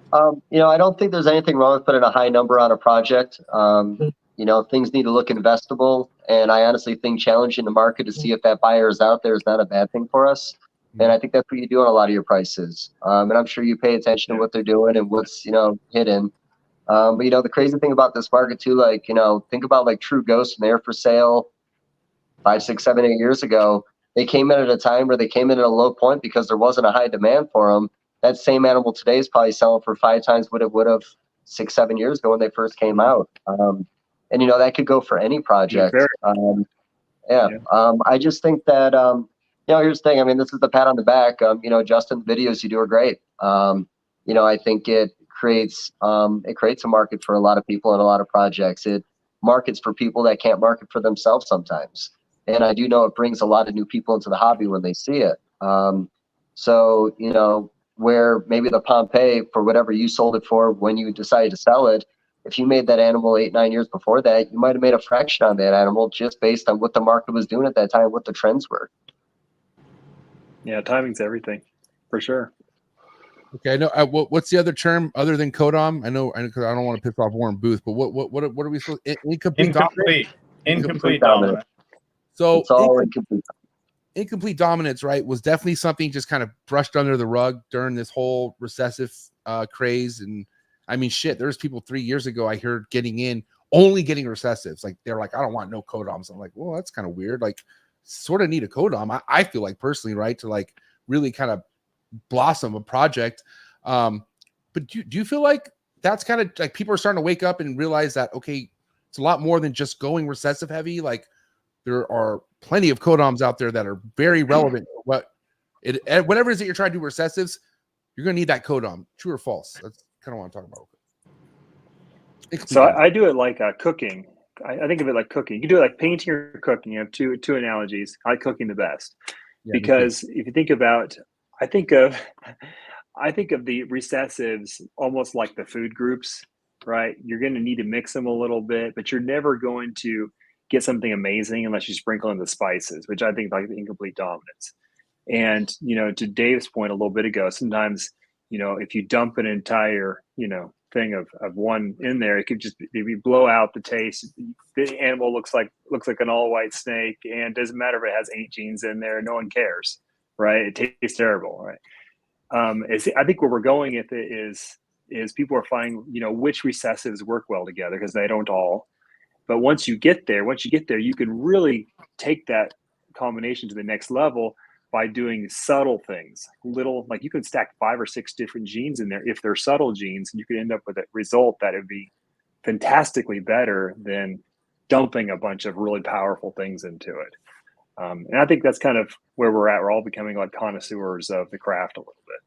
you know, I don't think there's anything wrong with putting a high number on a project. You know, things need to look investable, and I honestly think challenging the market to see if that buyer is out there is not a bad thing for us. And I think that's what you do on a lot of your prices. And I'm sure you pay attention to what they're doing and what's, you know, hidden. But the crazy thing about this market too, like, think about like True Ghost when they were for sale 5, 6, 7, 8 years ago. They came in at a time where they came in at a low point because there wasn't a high demand for them. That same animal today is probably selling for 5 times what it would have 6, 7 years ago when they first came out. And that could go for any project. I just think that here's the thing. I mean, this is the pat on the back. Justin, the videos you do are great. I think it creates a market for a lot of people and a lot of projects. It markets for people that can't market for themselves sometimes. And I do know it brings a lot of new people into the hobby when they see it. Where maybe the Pompeii, for whatever you sold it for when you decided to sell it, if you made that animal 8, 9 years before that, you might have made a fraction on that animal just based on what the market was doing at that time, what the trends were. Yeah, timing's everything, for sure. Okay, I know. What's the other term other than codom? I know, because I don't want to piss off Warren Booth, but what are we supposed? Incomplete dominant. So it's all incomplete. Incomplete dominance, right, was definitely something just kind of brushed under the rug during this whole recessive craze. And I mean, shit, there's people 3 years ago I heard only getting recessives. Like, they're like, I don't want no codoms. I'm like, well, that's kind of weird. Like, sort of need a codom. I feel like personally, right, to like really kind of blossom a project. But do you feel like that's kind of like people are starting to wake up and realize that, okay, it's a lot more than just going recessive heavy? Like, there are plenty of codoms out there that are very relevant. Whatever it is that you're trying to do recessives, you're going to need that codom. True or false? That's kind of what I'm talking about. So I do it like cooking. I think of it like cooking. You do it like painting or cooking. You have two analogies. I like cooking the best, because if you think about, I think of the recessives almost like the food groups, right? You're going to need to mix them a little bit, but you're never going to get something amazing unless you sprinkle in the spices, which I think like the incomplete dominance. And, to Dave's point a little bit ago, sometimes, if you dump an entire, thing of one in there, it could just maybe blow out the taste. The animal looks like an all white snake, and doesn't matter if it has 8 genes in there, no one cares, right? It tastes terrible, right? I think where we're going with it is people are finding, which recessives work well together, because they don't all. But once you get there, you can really take that combination to the next level by doing subtle things. Like you can stack 5 or 6 different genes in there if they're subtle genes, and you could end up with a result that would be fantastically better than dumping a bunch of really powerful things into it. And I think that's kind of where we're at. We're all becoming like connoisseurs of the craft a little bit.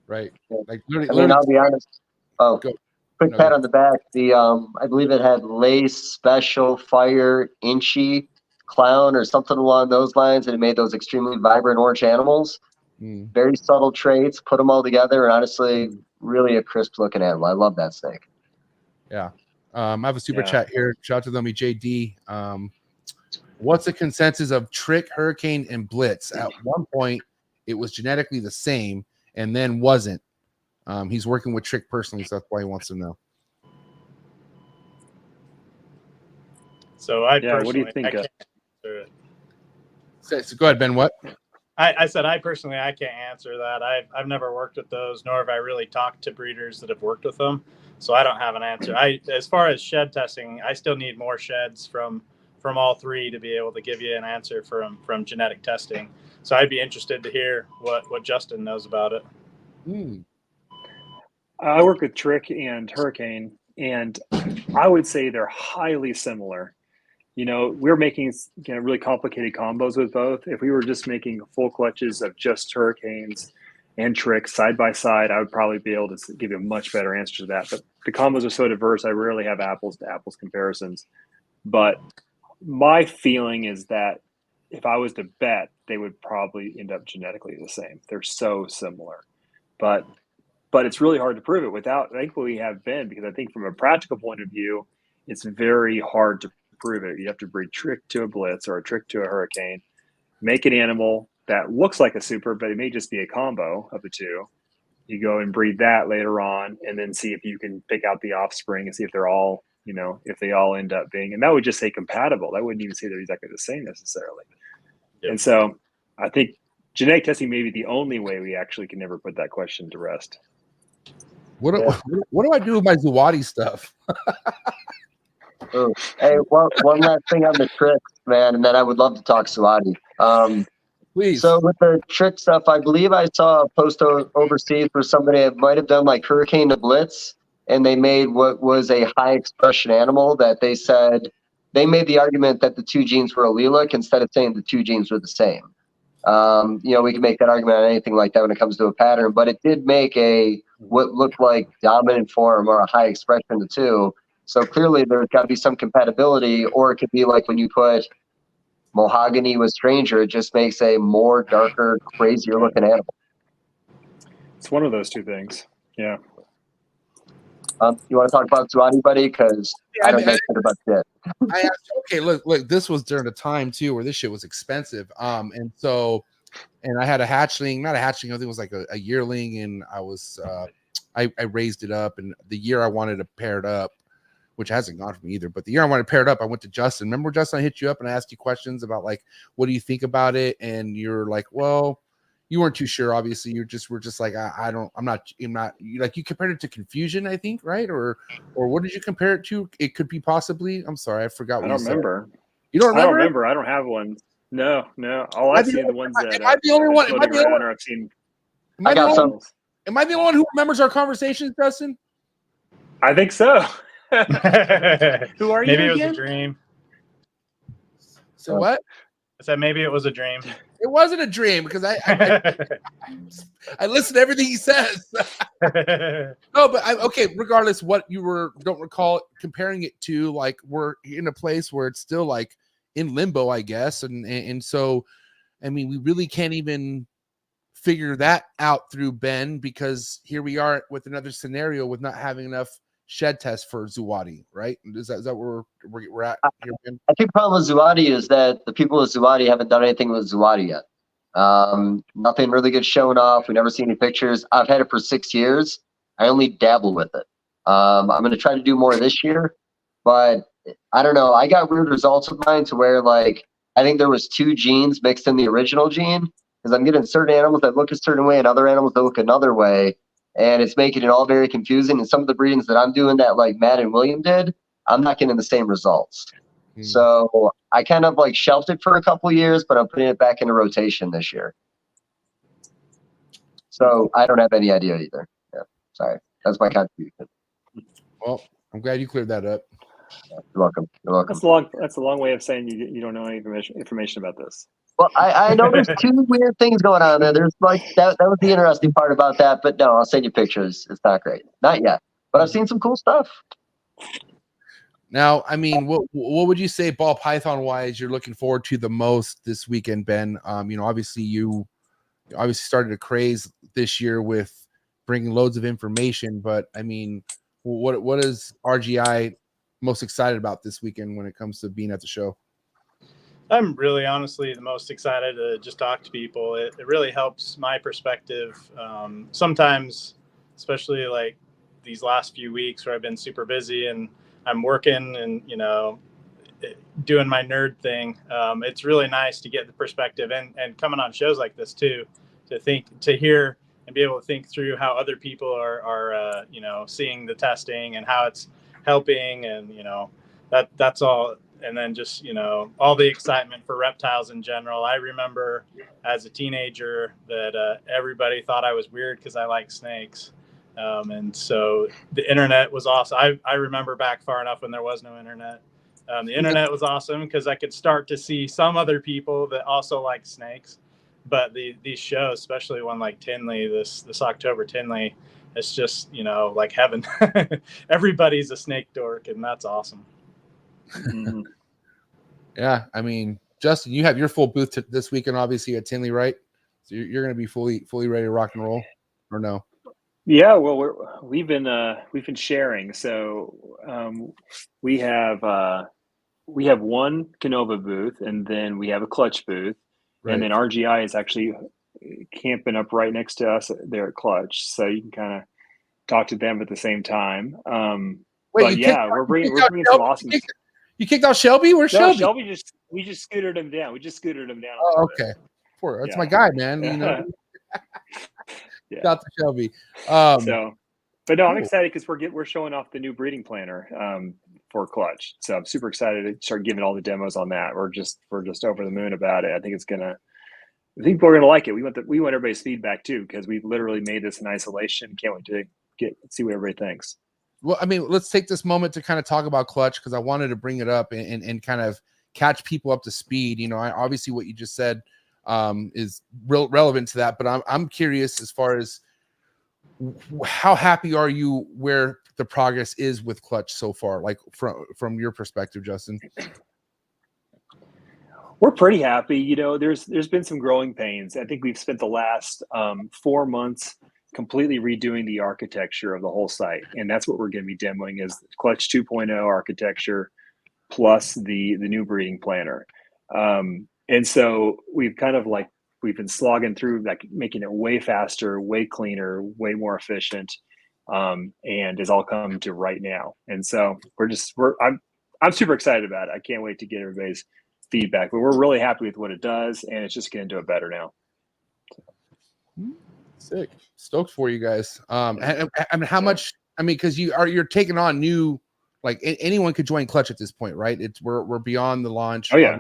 Right. Like I'll be honest. Quick pat on the back. I believe it had Lace, Special, Fire, Inchy, Clown, or something along those lines, and it made those extremely vibrant orange animals. Very subtle traits. Put them all together, and honestly, really a crisp looking animal. I love that snake. Yeah. I have a super chat here. Shout out to them, JD. What's the consensus of Trick, Hurricane, and Blitz? At one point, it was genetically the same, and then wasn't. He's working with Trick personally, so that's why he wants to know. So what do you think? I can't answer it. So go ahead, Ben. What? I said I can't answer that. I've never worked with those, nor have I really talked to breeders that have worked with them, so I don't have an answer. As far as shed testing, I still need more sheds from all 3 to be able to give you an answer from genetic testing. So I'd be interested to hear what Justin knows about it. I work with Trick and Hurricane, and I would say they're highly similar. We're making really complicated combos with both. If we were just making full clutches of just Hurricanes and Tricks side by side, I would probably be able to give you a much better answer to that. But the combos are so diverse, I rarely have apples to apples comparisons. But my feeling is that if I was to bet, they would probably end up genetically the same. They're so similar. But it's really hard to prove it without, thankfully we have Ben, because I think from a practical point of view, it's very hard to prove it. You have to breed Trick to a Blitz or a Trick to a Hurricane, make an animal that looks like a super, but it may just be a combo of the two. You go and breed that later on, and then see if you can pick out the offspring and see if they're all, if they all end up being, and that would just say compatible. That wouldn't even say they're exactly the same necessarily. Yep. And so I think genetic testing may be the only way we actually can never put that question to rest. What do I do with my Zuwadi stuff? Ooh. Hey, one last thing on the tricks, man, and then I would love to talk Swati. Please. So with the trick stuff, I believe I saw a post overseas where somebody might have done like Hurricane to Blitz, and they made what was a high expression animal that they said they made the argument that the two genes were allelic instead of saying the two genes were the same. We can make that argument on anything like that when it comes to a pattern, but it did make what looked like dominant form or a high expression of the two. So clearly there's got to be some compatibility, or it could be like when you put Mahogany with Stranger, it just makes a more darker, crazier looking animal. It's one of those two things. Yeah. You want to talk about Zuwadi, buddy? Because I don't know shit about shit. I asked, okay, look, this was during a time too where this shit was expensive. And I had a hatchling, not a hatchling, I think it was like a yearling, and I was I raised it up, and the year I wanted to pair it up, which hasn't gone for me either, but the year I wanted to pair it up, I went to Justin. Remember, Justin, I hit you up and I asked you questions about like, what do you think about it? And you're like, well, you weren't too sure. Obviously, were just like, I'm not. You compared it to Confusion, I think, right? Or what did you compare it to? It could be possibly. I'm sorry, I forgot. I don't remember. You don't remember? I don't remember. I don't have one. No. All I've seen the ones that. Am I the only one? I've seen. I got some. Am I the only one who remembers our conversations, Justin? I think so. Who are you? Maybe again? It was a dream. So what? I said maybe it was a dream. It wasn't a dream because I listen to everything he says. No, but okay. Regardless, what you don't recall comparing it to, like we're in a place where it's still like in limbo, I guess, and so, I mean, we really can't even figure that out through Ben, because here we are with another scenario with not having enough shed tests for Zuwadi, right? Is that where we're at here, Ben? I think the problem with Zuwadi is that the people with Zuwadi haven't done anything with Zuwadi yet. Nothing really good showing off. We never see any pictures. I've had it for 6 years. I only dabble with it. I'm going to try to do more this year, but I don't know. I got weird results with mine to where, like, I think there was 2 genes mixed in the original gene, because I'm getting certain animals that look a certain way and other animals that look another way. And it's making it all very confusing. And some of the breedings that I'm doing that like Matt and William did, I'm not getting the same results. So I kind of like shelved it for a couple years, but I'm putting it back into rotation this year. So I don't have any idea either. Yeah, sorry. That's my contribution. Well, I'm glad you cleared that up. You're welcome. You're welcome. That's a long way of saying you don't know any information about this. Well, I know there's 2 weird things going on there. There's like that was the interesting part about that, but no, I'll send you pictures. It's not great. Not yet. But I've seen some cool stuff. Now, I mean, what would you say ball python wise you're looking forward to the most this weekend, Ben? Obviously you started a craze this year with bringing loads of information, but I mean, what is RGI most excited about this weekend when it comes to being at the show? I'm really honestly the most excited to just talk to people. It really helps my perspective. Sometimes, especially like these last few weeks where I've been super busy and I'm working and, doing my nerd thing. It's really nice to get the perspective and coming on shows like this too, to hear and be able to think through how other people are seeing the testing and how it's helping, and, that's all. And then just, all the excitement for reptiles in general. I remember as a teenager that everybody thought I was weird because I like snakes. And so the internet was awesome. I remember back far enough when there was no internet. The internet was awesome because I could start to see some other people that also like snakes. But these shows, especially one like Tinley, this October Tinley, it's just, like heaven. Everybody's a snake dork, and that's awesome. Mm-hmm. Yeah, I mean, Justin, you have your full booth this weekend, obviously at Tinley, right? So you're going to be fully ready to rock and roll, or no? Yeah, well, we've been sharing. So we have one Kinova booth, and then we have a clutch booth, right. And then RGI is actually camping up right next to us there at Clutch, so you can kind of talk to them at the same time. But yeah, we're bringing some awesome. You kicked out Shelby? Where's Shelby? Shelby we just scooted him down. Oh, okay. Poor, that's my guy, man. Yeah. Yeah. Out to Shelby. But no, I'm Cool. excited because we're showing off the new breeding planner for Clutch. So I'm super excited to start giving all the demos on that. We're just over the moon about it. I think people are gonna like it. We want everybody's feedback too, because we literally made this in isolation. Can't wait to see what everybody thinks. Well, I mean, let's take this moment to kind of talk about Clutch, because I wanted to bring it up and kind of catch people up to speed. You know, obviously what you just said is relevant to that, but I'm curious as far as how happy are you where the progress is with Clutch so far, like from your perspective, Justin? We're pretty happy. You know, there's been some growing pains. I think we've spent the last 4 months completely redoing the architecture of the whole site, and that's what we're going to be demoing is Clutch 2.0 architecture plus the new breeding planner. And so we've kind of we've been slogging through making it way faster, way cleaner, way more efficient, and it's all come to right now. And so I'm super excited about it. I can't wait to get everybody's feedback, but we're really happy with what it does, and it's just going to do it better now. Sick, stoked for you guys. And how much? I mean, because you're taking on new, like anyone could join Clutch at this point, right? We're beyond the launch. Oh yeah.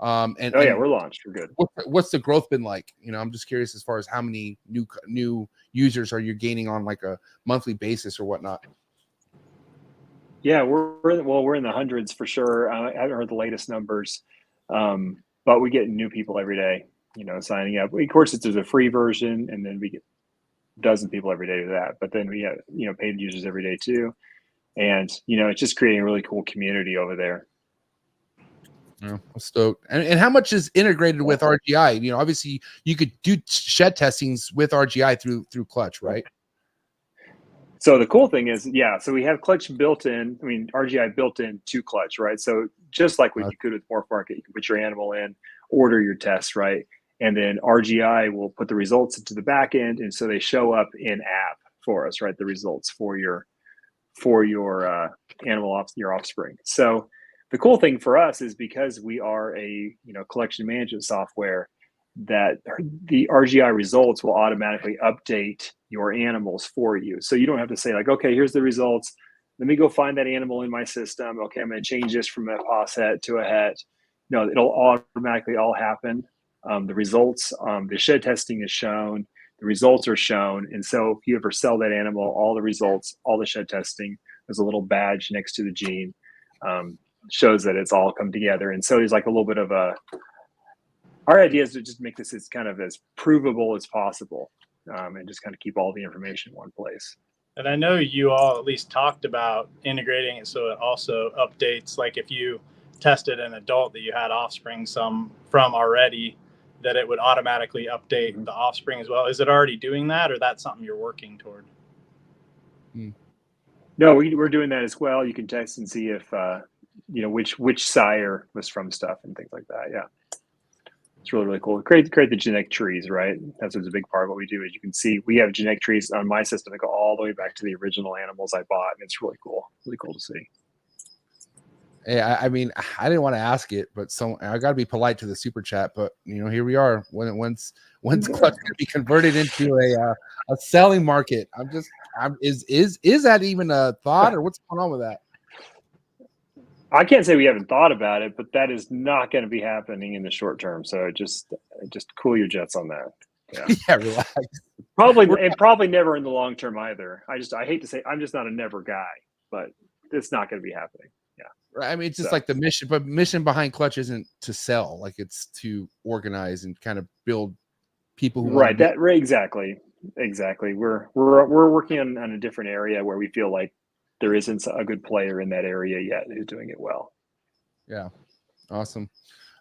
We're launched. We're good. What's the growth been like? You know, I'm just curious as far as how many new users are you gaining on like a monthly basis or whatnot. Yeah, we're in the hundreds for sure. I haven't heard the latest numbers, but we get new people every day. You know, signing up. Of course, there's a free version, and then we get a dozen people every day to that. But then we have paid users every day too, and it's just creating a really cool community over there. Yeah, I'm stoked. And how much is integrated with RGI? You know, obviously you could do shed testings with RGI through Clutch, right? So the cool thing is, so we have Clutch built in. I mean, RGI built in to Clutch, right? So just like what you could with MORPH Market, you can put your animal in, order your tests, right? And then RGI will put the results into the back end, and so they show up in app for us, right? The results for your animal your offspring. So the cool thing for us is because we are a collection management software, that the RGI results will automatically update your animals for you. So you don't have to say like, okay, here's the results. Let me go find that animal in my system. Okay, I'm going to change this from a pos het to a het. No, it'll automatically all happen. The results, the shed testing is shown, the results are shown. And so if you ever sell that animal, all the results, all the shed testing, there's a little badge next to the gene, shows that it's all come together. And so there's like a little bit of our idea is to just make this as kind of as provable as possible, and just kind of keep all the information in one place. And I know you all at least talked about integrating it so it also updates, like if you tested an adult that you had offspring from already, that it would automatically update the offspring as well. Is it already doing that, or that's something you're working toward? No, we're doing that as well. You can test and see if which sire was from stuff and things like that. Yeah. It's really, really cool. Create the genetic trees, right? That's a big part of what we do. Is you can see we have genetic trees on my system that go all the way back to the original animals I bought, and it's really cool to see. Yeah, I mean, I didn't want to ask it, but I got to be polite to the super chat. But here we are. When's Clutch going to be converted into a selling market? Is that even a thought, or what's going on with that? I can't say we haven't thought about it, but that is not going to be happening in the short term. So just cool your jets on that. Yeah, yeah, relax. Probably never in the long term either. I hate to say I'm just not a never guy, but it's not going to be happening. Yeah, right. I mean, it's just like the mission, but mission behind Clutch isn't to sell, like it's to organize and kind of build people who right. Exactly. We're working on a different area where we feel like there isn't a good player in that area yet who's doing it well. Yeah. Awesome.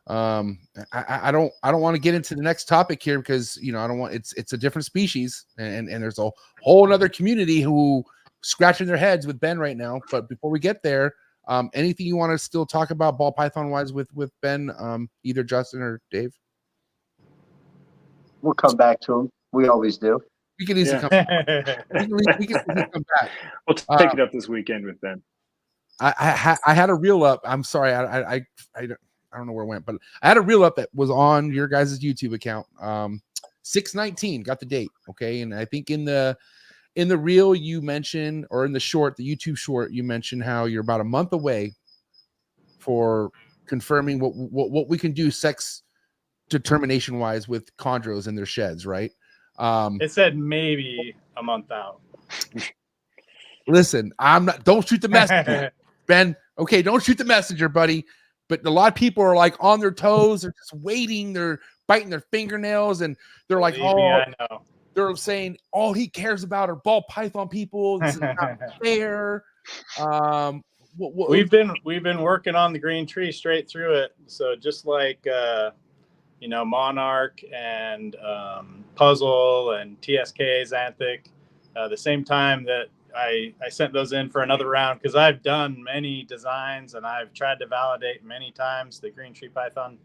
I don't want to get into the next topic here because, I don't want, it's a different species and there's a whole other community who scratching their heads with Ben right now. But before we get there, anything you want to still talk about ball python wise with Ben, either Justin or Dave? We'll come back to him. We always do. We can easily come back. We can come back. We'll take it up this weekend with Ben. I had a reel up. I'm sorry. I don't know where it went, but I had a reel up that was on your guys' YouTube account. 6/19 got the date. Okay. And I think in the in the reel you mentioned, or in the short, the YouTube short, you mentioned how you're about a month away for confirming what we can do sex determination wise with chondros in their sheds, right? It said maybe a month out. Listen, don't shoot the messenger, Ben. Okay, don't shoot the messenger, buddy. But a lot of people are like on their toes, they're just waiting, they're biting their fingernails, and they're like, Believe me, I know. They're saying all he cares about are ball python people. This is not fair. We've been working on the green tree straight through it. So just like Monarch and Puzzle and TSK Xanthic, the same time that I sent those in for another round, because I've done many designs and I've tried to validate many times the green tree python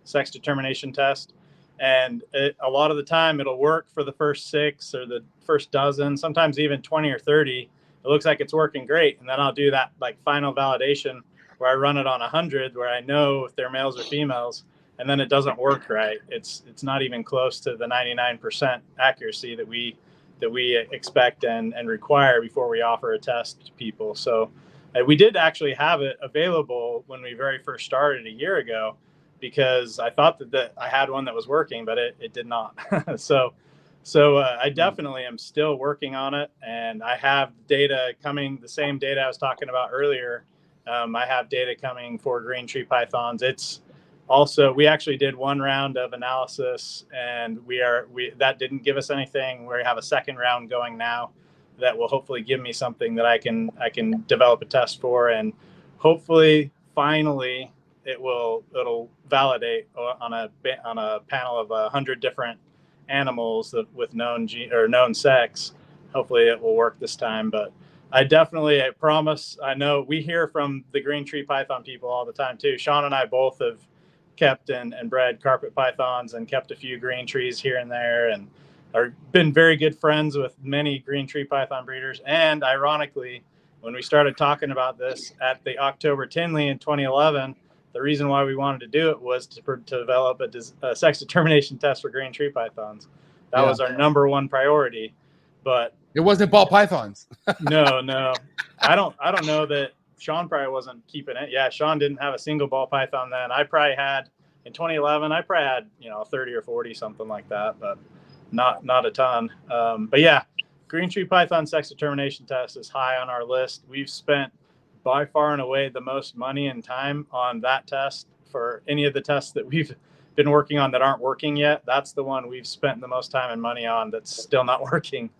sex determination test. And a lot of the time it'll work for the first 6 or the first dozen, sometimes even 20 or 30. It looks like it's working great. And then I'll do that like final validation where I run it on 100, where I know if they're males or females, and then it doesn't work right. It's not even close to the 99% accuracy that we expect and require before we offer a test to people. So we did actually have it available when we very first started a year ago, because I thought that I had one that was working, but it did not. So I definitely am still working on it, and I have data coming, the same data I was talking about earlier. I have data coming for green tree pythons. It's also, we actually did one round of analysis, and that didn't give us anything. We have a second round going now that will hopefully give me something that I can develop a test for, and hopefully finally it'll validate on a panel of 100 different animals with known sex. Hopefully it will work this time. But I promise. I know we hear from the green tree python people all the time too. Sean and I both have kept and bred carpet pythons and kept a few green trees here and there, and are been very good friends with many green tree python breeders. And ironically, when we started talking about this at the October Tinley in 2011, the reason why we wanted to do it was to develop a sex determination test for green tree pythons. That was our number one priority. But it wasn't ball pythons. No. I don't know that Sean probably wasn't keeping it. Yeah, Sean didn't have a single ball python then. I probably had, in 2011, 30 or 40, something like that, but not a ton. But yeah, green tree python sex determination test is high on our list. We've spent by far and away the most money and time on that test for any of the tests that we've been working on that aren't working yet. That's the one we've spent the most time and money on that's still not working.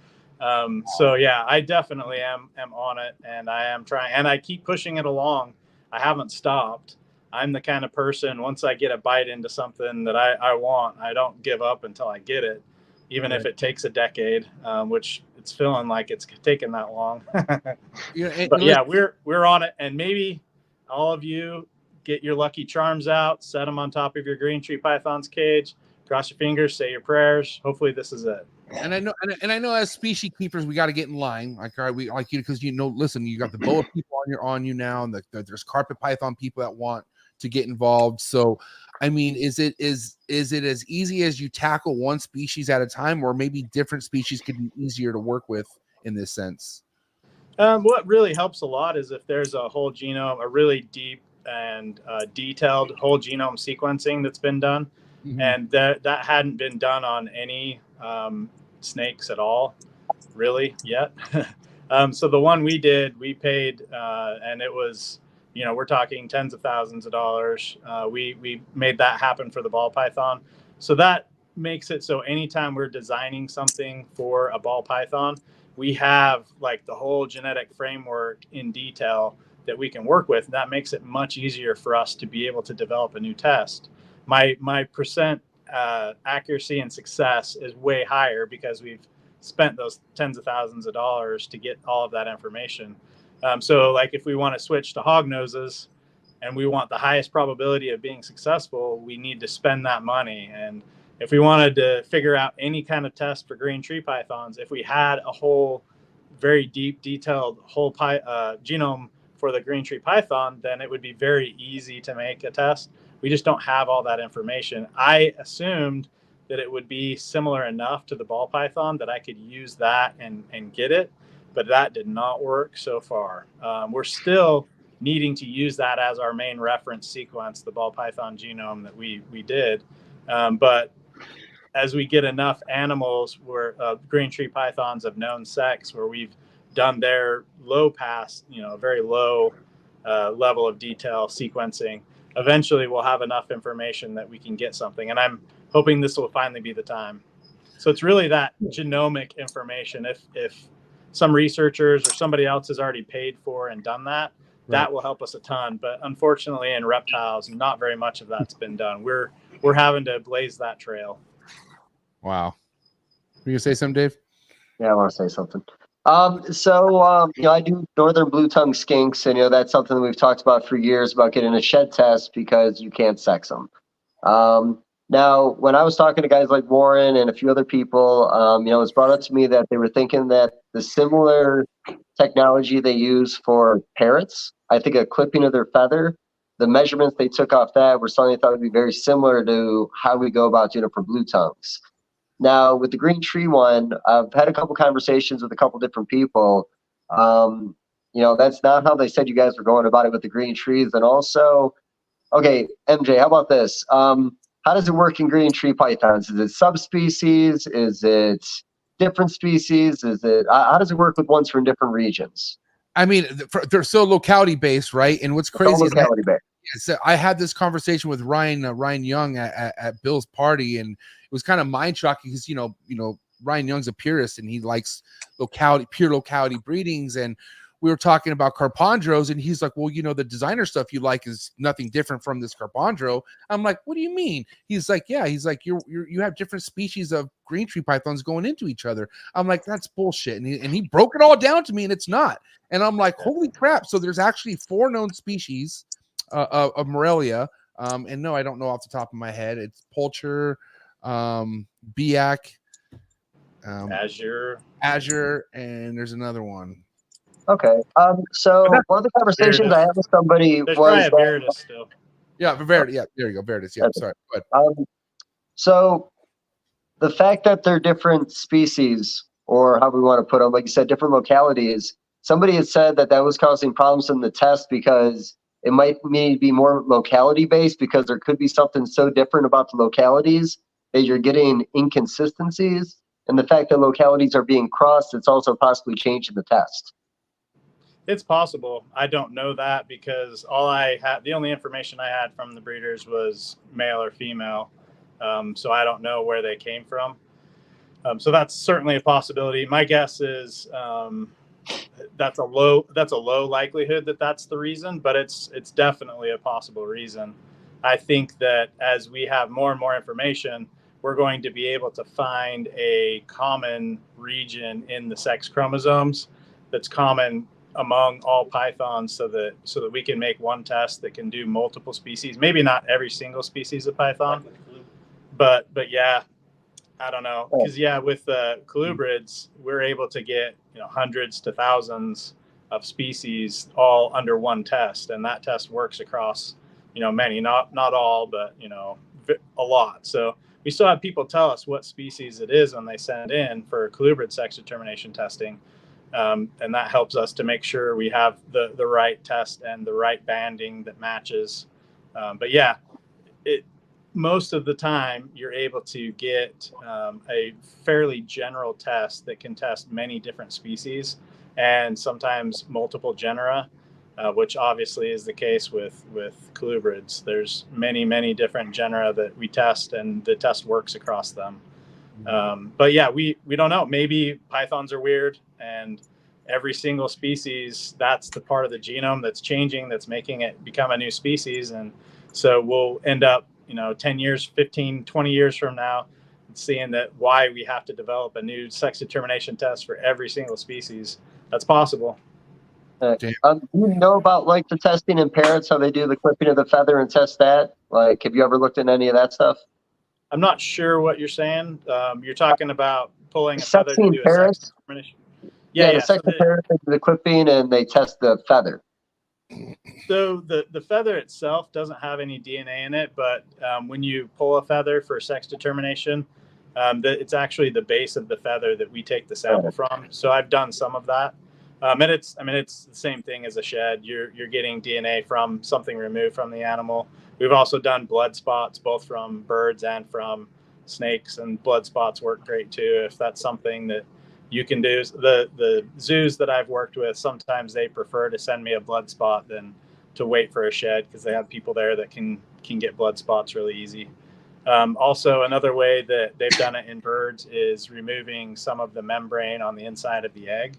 So yeah, I definitely am on it, and I am trying, and I keep pushing it along. I haven't stopped. I'm the kind of person, once I get a bite into something that I want, I don't give up until I get it, even if it takes a decade, which it's feeling like it's taken that long. But yeah, we're on it. And maybe all of you get your lucky charms out, set them on top of your green tree python's cage, cross your fingers, say your prayers. Hopefully this is it. And I know as species keepers, we got to get in line. Like, all right, we like you, because listen, you got the boa people on you now, and there's carpet python people that want to get involved. So, I mean, is it as easy as you tackle one species at a time, or maybe different species could be easier to work with in this sense? What really helps a lot is if there's a whole genome, a really deep and detailed whole genome sequencing that's been done. Mm-hmm. And that hadn't been done on any snakes at all, really, yet. So the one we did, we paid, and it was, we're talking tens of thousands of dollars. We made that happen for the ball python. So that makes it so anytime we're designing something for a ball python, we have like the whole genetic framework in detail that we can work with. That makes it much easier for us to be able to develop a new test. My percent accuracy and success is way higher because we've spent those tens of thousands of dollars to get all of that information. So like if we want to switch to hog noses and we want the highest probability of being successful, we need to spend that money. And if we wanted to figure out any kind of test for green tree pythons, if we had a whole very deep, detailed whole genome for the green tree python, then it would be very easy to make a test. We just don't have all that information. I assumed that it would be similar enough to the ball python that I could use that and get it, but that did not work so far. We're still needing to use that as our main reference sequence, the ball python genome that we did. But as we get enough animals where green tree pythons of known sex, where we've done their low pass, very low level of detail sequencing, eventually we'll have enough information that we can get something. And I'm hoping this will finally be the time. So it's really that genomic information. If some researchers or somebody else has already paid for and done that, that will help us a ton. But unfortunately, in reptiles, not very much of that's been done. We're having to blaze that trail. Wow. Were you gonna say something, Dave? Yeah, I want to say something. I do northern blue tongue skinks, and that's something that we've talked about for years about getting a shed test because you can't sex them. Now, when I was talking to guys like Warren and a few other people, it was brought up to me that they were thinking that the similar technology they use for parrots, I think a clipping of their feather, the measurements they took off that were something they thought would be very similar to how we go about doing it for blue tongues. Now, with the green tree one, I've had a couple conversations with a couple different people. That's not how they said you guys were going about it with the green trees. And also, okay, MJ, how about this? How does it work in green tree pythons? Is it subspecies? Is it different species? How does it work with ones from different regions? I mean, they're so locality based, right? And what's crazy is I had this conversation with Ryan Young at Bill's party, and it was kind of mind shocking because Ryan Young's a purist and he likes pure locality breedings, and we were talking about Carpondros, and he's like, well, the designer stuff you like is nothing different from this Carpondro. I'm like, what do you mean? He's like, yeah. He's like, you have different species of green tree pythons going into each other. I'm like, that's bullshit. And he broke it all down to me, and it's not. And I'm like, holy crap. So there's actually 4 known species of Morelia. And no, I don't know off the top of my head. It's Poulter, Biak, Azure, and there's another one. Okay. So one of the conversations I had with somebody was Veritas still. Yeah, Veritas. Yeah, there you go. Veritas. Yeah, sorry. Go ahead. So the fact that they're different species, or how we want to put them, like you said, different localities, somebody had said that was causing problems in the test because it might need to be more locality based, because there could be something so different about the localities that you're getting inconsistencies. And the fact that localities are being crossed, it's also possibly changing the test. It's possible. I don't know that because the only information I had from the breeders was male or female. So I don't know where they came from. So that's certainly a possibility. My guess is that's a low likelihood that that's the reason, but it's definitely a possible reason. I think that as we have more and more information, we're going to be able to find a common region in the sex chromosomes that's common among all pythons, so that we can make one test that can do multiple species. Maybe not every single species of python, but yeah, I don't know, because with colubrids we're able to get hundreds to thousands of species all under one test, and that test works across many, not all, but a lot. So we still have people tell us what species it is when they send in for colubrid sex determination testing. And that helps us to make sure we have the right test and the right banding that matches. But yeah, most of the time you're able to get a fairly general test that can test many different species and sometimes multiple genera, which obviously is the case with colubrids. There's many different genera that we test, and the test works across them. But yeah, we don't know. Maybe pythons are weird, and every single species, that's the part of the genome that's changing, that's making it become a new species. And so we'll end up, 10 years, 15, 20 years from now, seeing that why we have to develop a new sex determination test for every single species. That's possible. Do you know about the testing in parrots, how they do the clipping of the feather and test that? Have you ever looked at any of that stuff? I'm not sure what you're saying. You're talking about pulling a feather to do a sex determination. Yeah, the sex parrot, they do the clipping and they test the feather. So the feather itself doesn't have any DNA in it, but when you pull a feather for sex determination, it's actually the base of the feather that we take the sample from. So I've done some of that, and it's the same thing as a shed. You're getting DNA from something removed from the animal. We've also done blood spots, both from birds and from snakes, and blood spots work great too if that's something that you can do. The zoos that I've worked with, sometimes they prefer to send me a blood spot than to wait for a shed, because they have people there that can get blood spots really easy. Also, another way that they've done it in birds is removing some of the membrane on the inside of the egg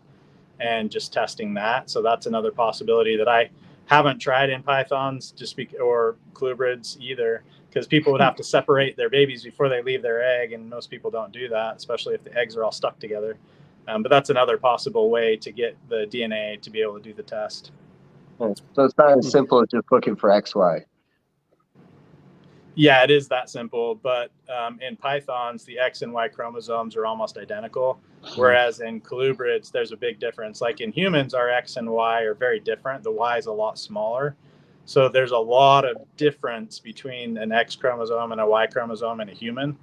and just testing that. So that's another possibility that I haven't tried in pythons or colubrids either, because people would have to separate their babies before they leave their egg, and most people don't do that, especially if the eggs are all stuck together. But that's another possible way to get the DNA to be able to do the test. So it's not as simple as just looking for XY. Yeah, it is that simple. But in pythons, the X and Y chromosomes are almost identical, whereas in colubrids, there's a big difference. Like in humans, our X and Y are very different. The Y is a lot smaller. So there's a lot of difference between an X chromosome and a Y chromosome in a human.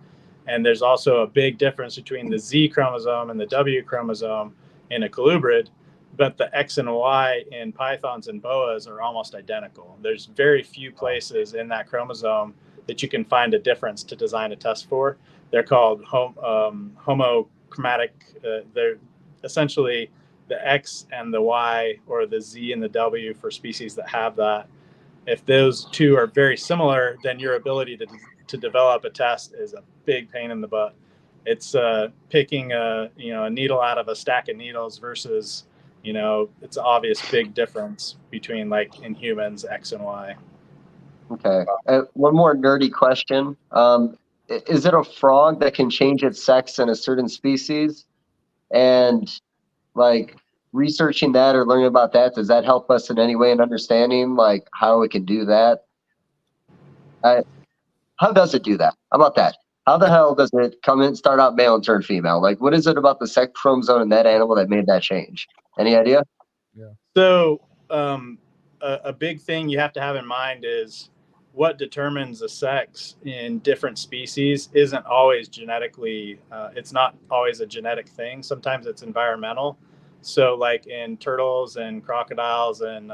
And there's also a big difference between the Z chromosome and the W chromosome in a colubrid. But the X and Y in pythons and boas are almost identical. There's very few places in that chromosome that you can find a difference to design a test for. They're called homochromatic. They're essentially the X and the Y, or the Z and the W for species that have that. If those two are very similar, then your ability to develop a test is a big pain in the butt. It's picking a needle out of a stack of needles versus, it's an obvious big difference between, like in humans, X and Y. Okay. One more nerdy question. Is it a frog that can change its sex in a certain species? And like researching that or learning about that, does that help us in any way in understanding like how it can do that? How does it do that? How about that? How the hell does it come in, start out male and turn female? Like, what is it about the sex chromosome in that animal that made that change? Any idea? Yeah. So a big thing you have to have in mind is what determines the sex in different species isn't always genetically, it's not always a genetic thing. Sometimes it's environmental. So like in turtles and crocodiles and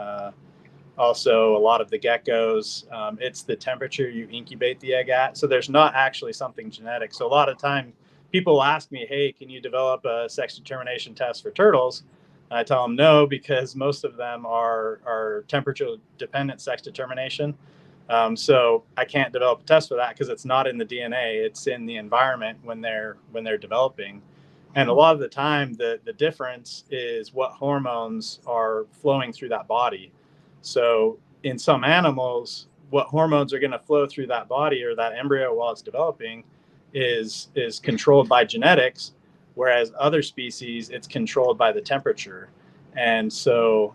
also a lot of the geckos, it's the temperature you incubate the egg at. So there's not actually something genetic. So a lot of time people ask me, hey, can you develop a sex determination test for turtles? I tell them no, because most of them are temperature dependent sex determination. So I can't develop a test for that because it's not in the DNA. It's in the environment when they're developing. And a lot of the time, the difference is what hormones are flowing through that body. So in some animals, what hormones are going to flow through that body or that embryo while it's developing is controlled by genetics, whereas other species, it's controlled by the temperature. And so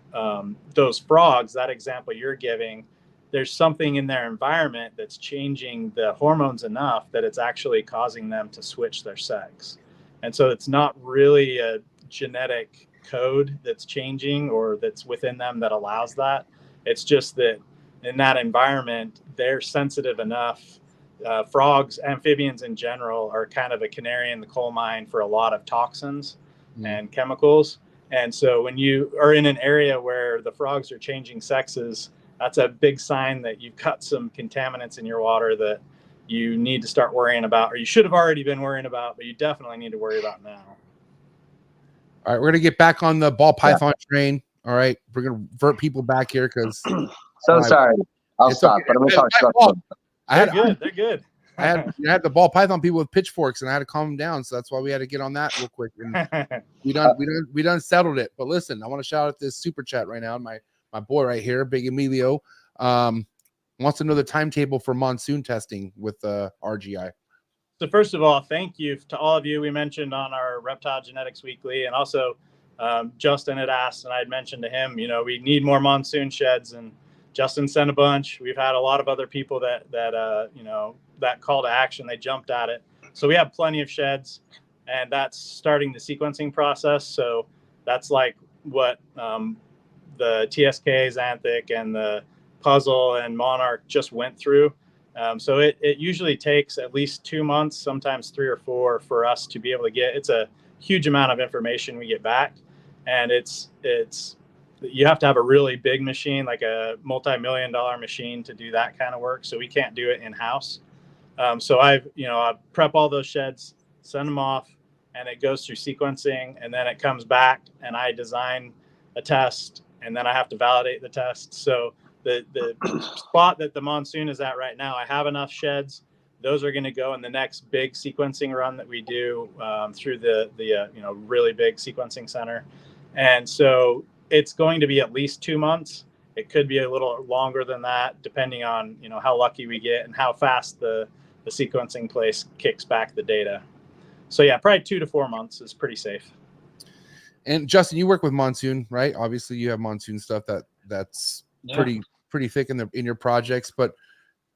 those frogs, that example you're giving, there's something in their environment that's changing the hormones enough that it's actually causing them to switch their sex. And so it's not really a genetic code that's changing or that's within them that allows that. It's just that in that environment, they're sensitive enough. Frogs, amphibians in general, are kind of a canary in the coal mine for a lot of toxins and chemicals. And so when you are in an area where the frogs are changing sexes, that's a big sign that you've got some contaminants in your water that you need to start worrying about, or you should have already been worrying about, but you definitely need to worry about now. All right, we're gonna get back on the ball python train. All right, we're gonna vert people back here because sorry. I'll stop. Okay. But I'm gonna talk about They're good. I had the ball python people with pitchforks, and I had to calm them down. So that's why we had to get on that real quick. And we done settled it. But listen, I want to shout out this super chat right now. My boy right here, Big Emilio, wants to know the timetable for monsoon testing with RGI. So first of all, thank you to all of you. We mentioned on our Reptile Genetics Weekly, and also Justin had asked, and I had mentioned to him, we need more monsoon sheds, and Justin sent a bunch. We've had a lot of other people that call to action. They jumped at it. So we have plenty of sheds, and that's starting the sequencing process. So that's like what the TSK, Xanthic, and the Puzzle and Monarch just went through. So it usually takes at least 2 months, sometimes 3 or 4, for us to be able to get. It's a huge amount of information we get back, and it's you have to have a really big machine, like a multi-million-dollar machine, to do that kind of work. So we can't do it in house. So I prep all those sheds, send them off, and it goes through sequencing, and then it comes back, and I design a test, and then I have to validate the test. So the spot that the Monsoon is at right now, I have enough sheds. Those are going to go in the next big sequencing run that we do through the really big sequencing center. And so it's going to be at least 2 months. It could be a little longer than that, depending on how lucky we get and how fast the sequencing place kicks back the data. So yeah, probably 2 to 4 months is pretty safe. And Justin, you work with Monsoon, right? Obviously, you have Monsoon stuff that's pretty thick in your projects. But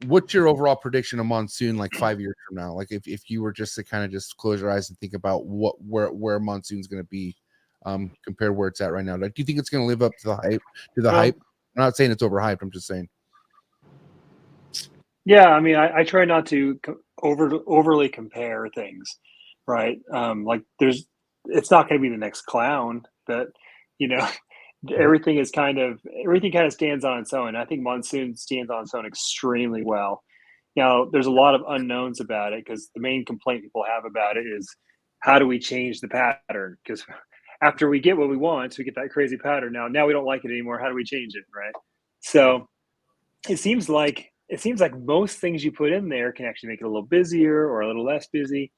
what's your overall prediction of Monsoon like 5 years from now? Like if you were just to kind of just close your eyes and think about where Monsoon's going to be compared to where it's at right now. Like, do you think it's going to live up to the hype? Hype? I'm not saying it's overhyped. I'm just saying. Yeah, I mean, I try not to overly compare things, right? Like it's not going to be the next clown, but everything kind of stands on its own. I think Monsoon stands on its own extremely well. Now, there's a lot of unknowns about it, because the main complaint people have about it is, how do we change the pattern? Because after we get what we want, we get that crazy pattern. Now we don't like it anymore. How do we change it, right? So it seems like most things you put in there can actually make it a little busier or a little less busy,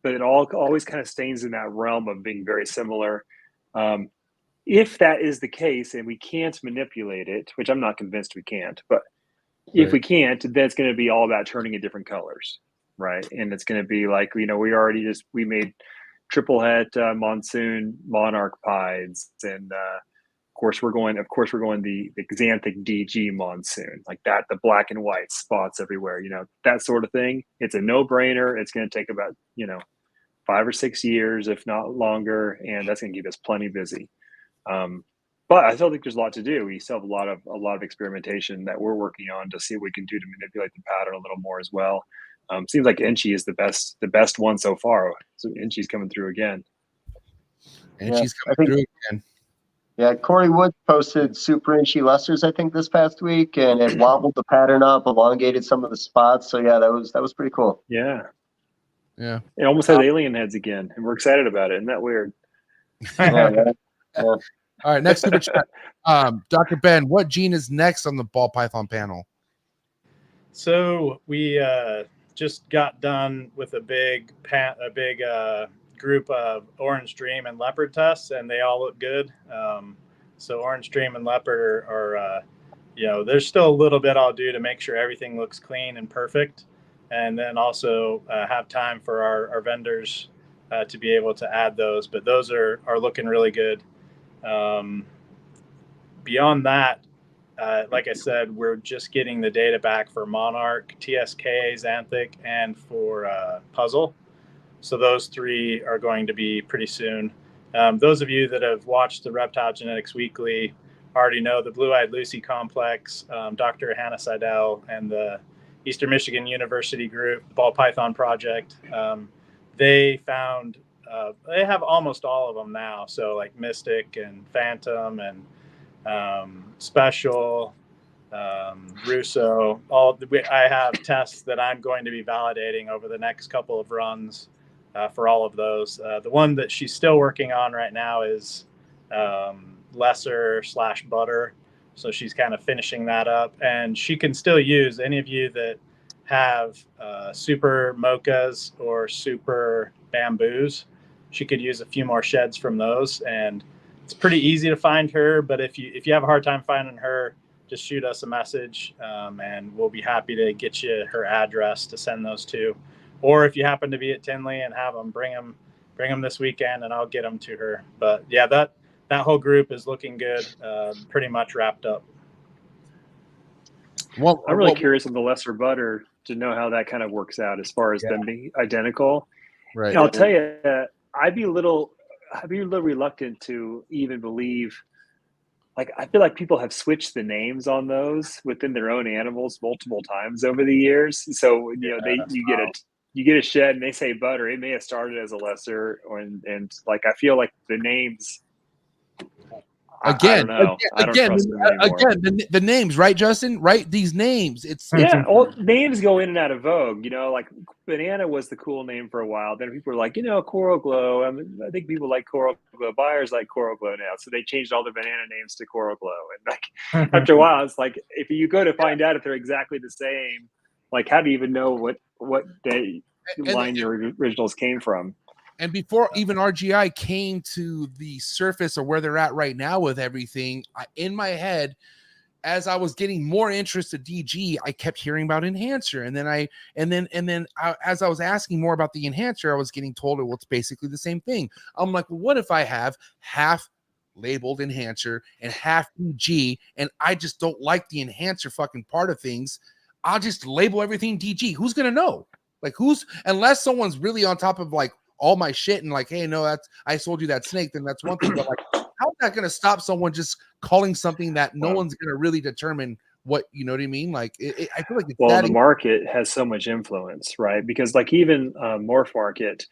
but it always kind of stays in that realm of being very similar. If that is the case and we can't manipulate it, which I'm not convinced we can't, but if we can't, then it's going to be all about turning in different colors, right? And it's going to be like, we made triple het Monsoon Monarch pieds, and of course we're going the Xanthic DG Monsoon, like that, the black and white spots everywhere, that sort of thing. It's a no-brainer. It's going to take about 5 or 6 years, if not longer, and that's going to keep us plenty busy. But I still think there's a lot to do. We still have a lot of experimentation that we're working on to see what we can do to manipulate the pattern a little more as well. Seems like Enchi is the best one so far. So Enchi's coming through again. Enchi's coming through again. Yeah, Corey Wood posted Super Enchi Lesters, I think, this past week, and it wobbled the pattern up, elongated some of the spots. So yeah, that was pretty cool. Yeah. Yeah. It almost has alien heads again, and we're excited about it. Isn't that weird? Yeah. All right, next super chat. Dr. Ben, what gene is next on the ball python panel? So we just got done with a big group of Orange Dream and Leopard tests, and they all look good. So Orange Dream and Leopard are there's still a little bit I'll do to make sure everything looks clean and perfect, and then also have time for our vendors to be able to add those. But those are looking really good. Beyond that, like I said, we're just getting the data back for Monarch, TSK, Xanthic, and for Puzzle. So those 3 are going to be pretty soon. Those of you that have watched the Reptile Genetics Weekly already know the Blue-Eyed Lucy Complex, Dr. Hannah Seidel, and the Eastern Michigan University group, the Ball Python Project. They found, they have almost all of them now. So like Mystic and Phantom and Special, Russo, I have tests that I'm going to be validating over the next couple of runs for all of those. The one that she's still working on right now is lesser/butter. So she's kind of finishing that up, and she can still use any of you that have super mochas or super bamboos. She could use a few more sheds from those, and it's pretty easy to find her. But if you have a hard time finding her, just shoot us a message, and we'll be happy to get you her address to send those to. Or if you happen to be at Tinley and have them, bring them this weekend, and I'll get them to her. But yeah, that whole group is looking good, pretty much wrapped up. Well, I'm really curious on the lesser butter to know how that kind of works out as far as them being identical. Right. And I'll tell you, I'd be a little reluctant to even believe like I feel like people have switched the names on those within their own animals multiple times over the years. So you get a shed and they say butter. It may have started as a lesser, and like I feel like the names. I don't know. I don't trust them anymore. The names, right, Justin? Right, these names. All names go in and out of vogue. You know, like banana was the cool name for a while. Then people were like, Coral Glow. I think people like Coral Glow. Buyers like Coral Glow now, so they changed all the banana names to Coral Glow. And like after a while, it's like if you go to find out if they're exactly the same, like how do you even know what line your originals came from? And before even RGI came to the surface or where they're at right now with everything, in my head, as I was getting more interest in DG, I kept hearing about enhancer, and then as I was asking more about the enhancer, I was getting told, well, it's basically the same thing. I'm like, well, what if I have half labeled enhancer and half DG, and I just don't like the enhancer fucking part of things? I'll just label everything DG. Who's gonna know? Like, unless someone's really on top of like all my shit and like, hey, no, I sold you that snake, then that's one thing. But like, how's that going to stop someone just calling something that no one's going to really determine what, you know what I mean? Like, I feel like the market has so much influence, right? Because like even MORPH market,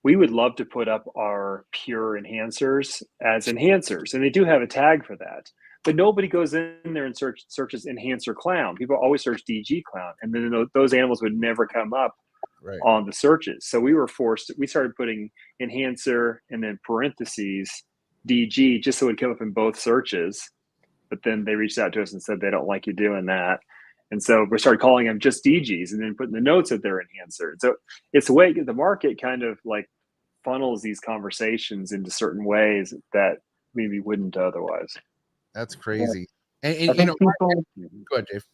we would love to put up our pure enhancers as enhancers, and they do have a tag for that. But nobody goes in there and searches enhancer clown. People always search DG clown, and then those animals would never come up on the searches. So we started putting enhancer and then parentheses DG just so it would come up in both searches. But then they reached out to us and said they don't like you doing that. And so we started calling them just DGs and then putting the notes that they're enhancer. So it's a way the market kind of like funnels these conversations into certain ways that maybe wouldn't otherwise. That's crazy. And people, go ahead, Dave.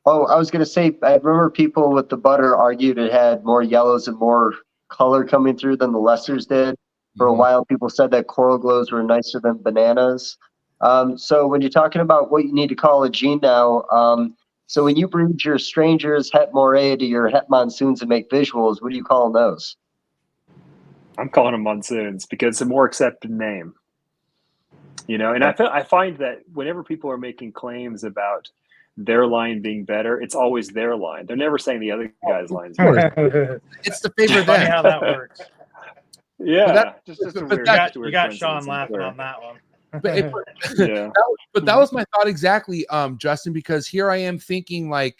Oh, I was going to say, I remember people with the butter argued it had more yellows and more color coming through than the lessers did. For a while, people said that Coral Glows were nicer than bananas. So when you're talking about what you need to call a gene now, so when you breed your strangers, Het Moray, to your Het Monsoons and make visuals, what do you call those? I'm calling them Monsoons because it's a more accepted name. And I find that whenever people are making claims about their line being better, it's always their line. They're never saying the other guy's line's better. It's the favorite. Funny how that works. Yeah, you got Sean laughing on that one. But that was my thought exactly, Justin, because here I am thinking like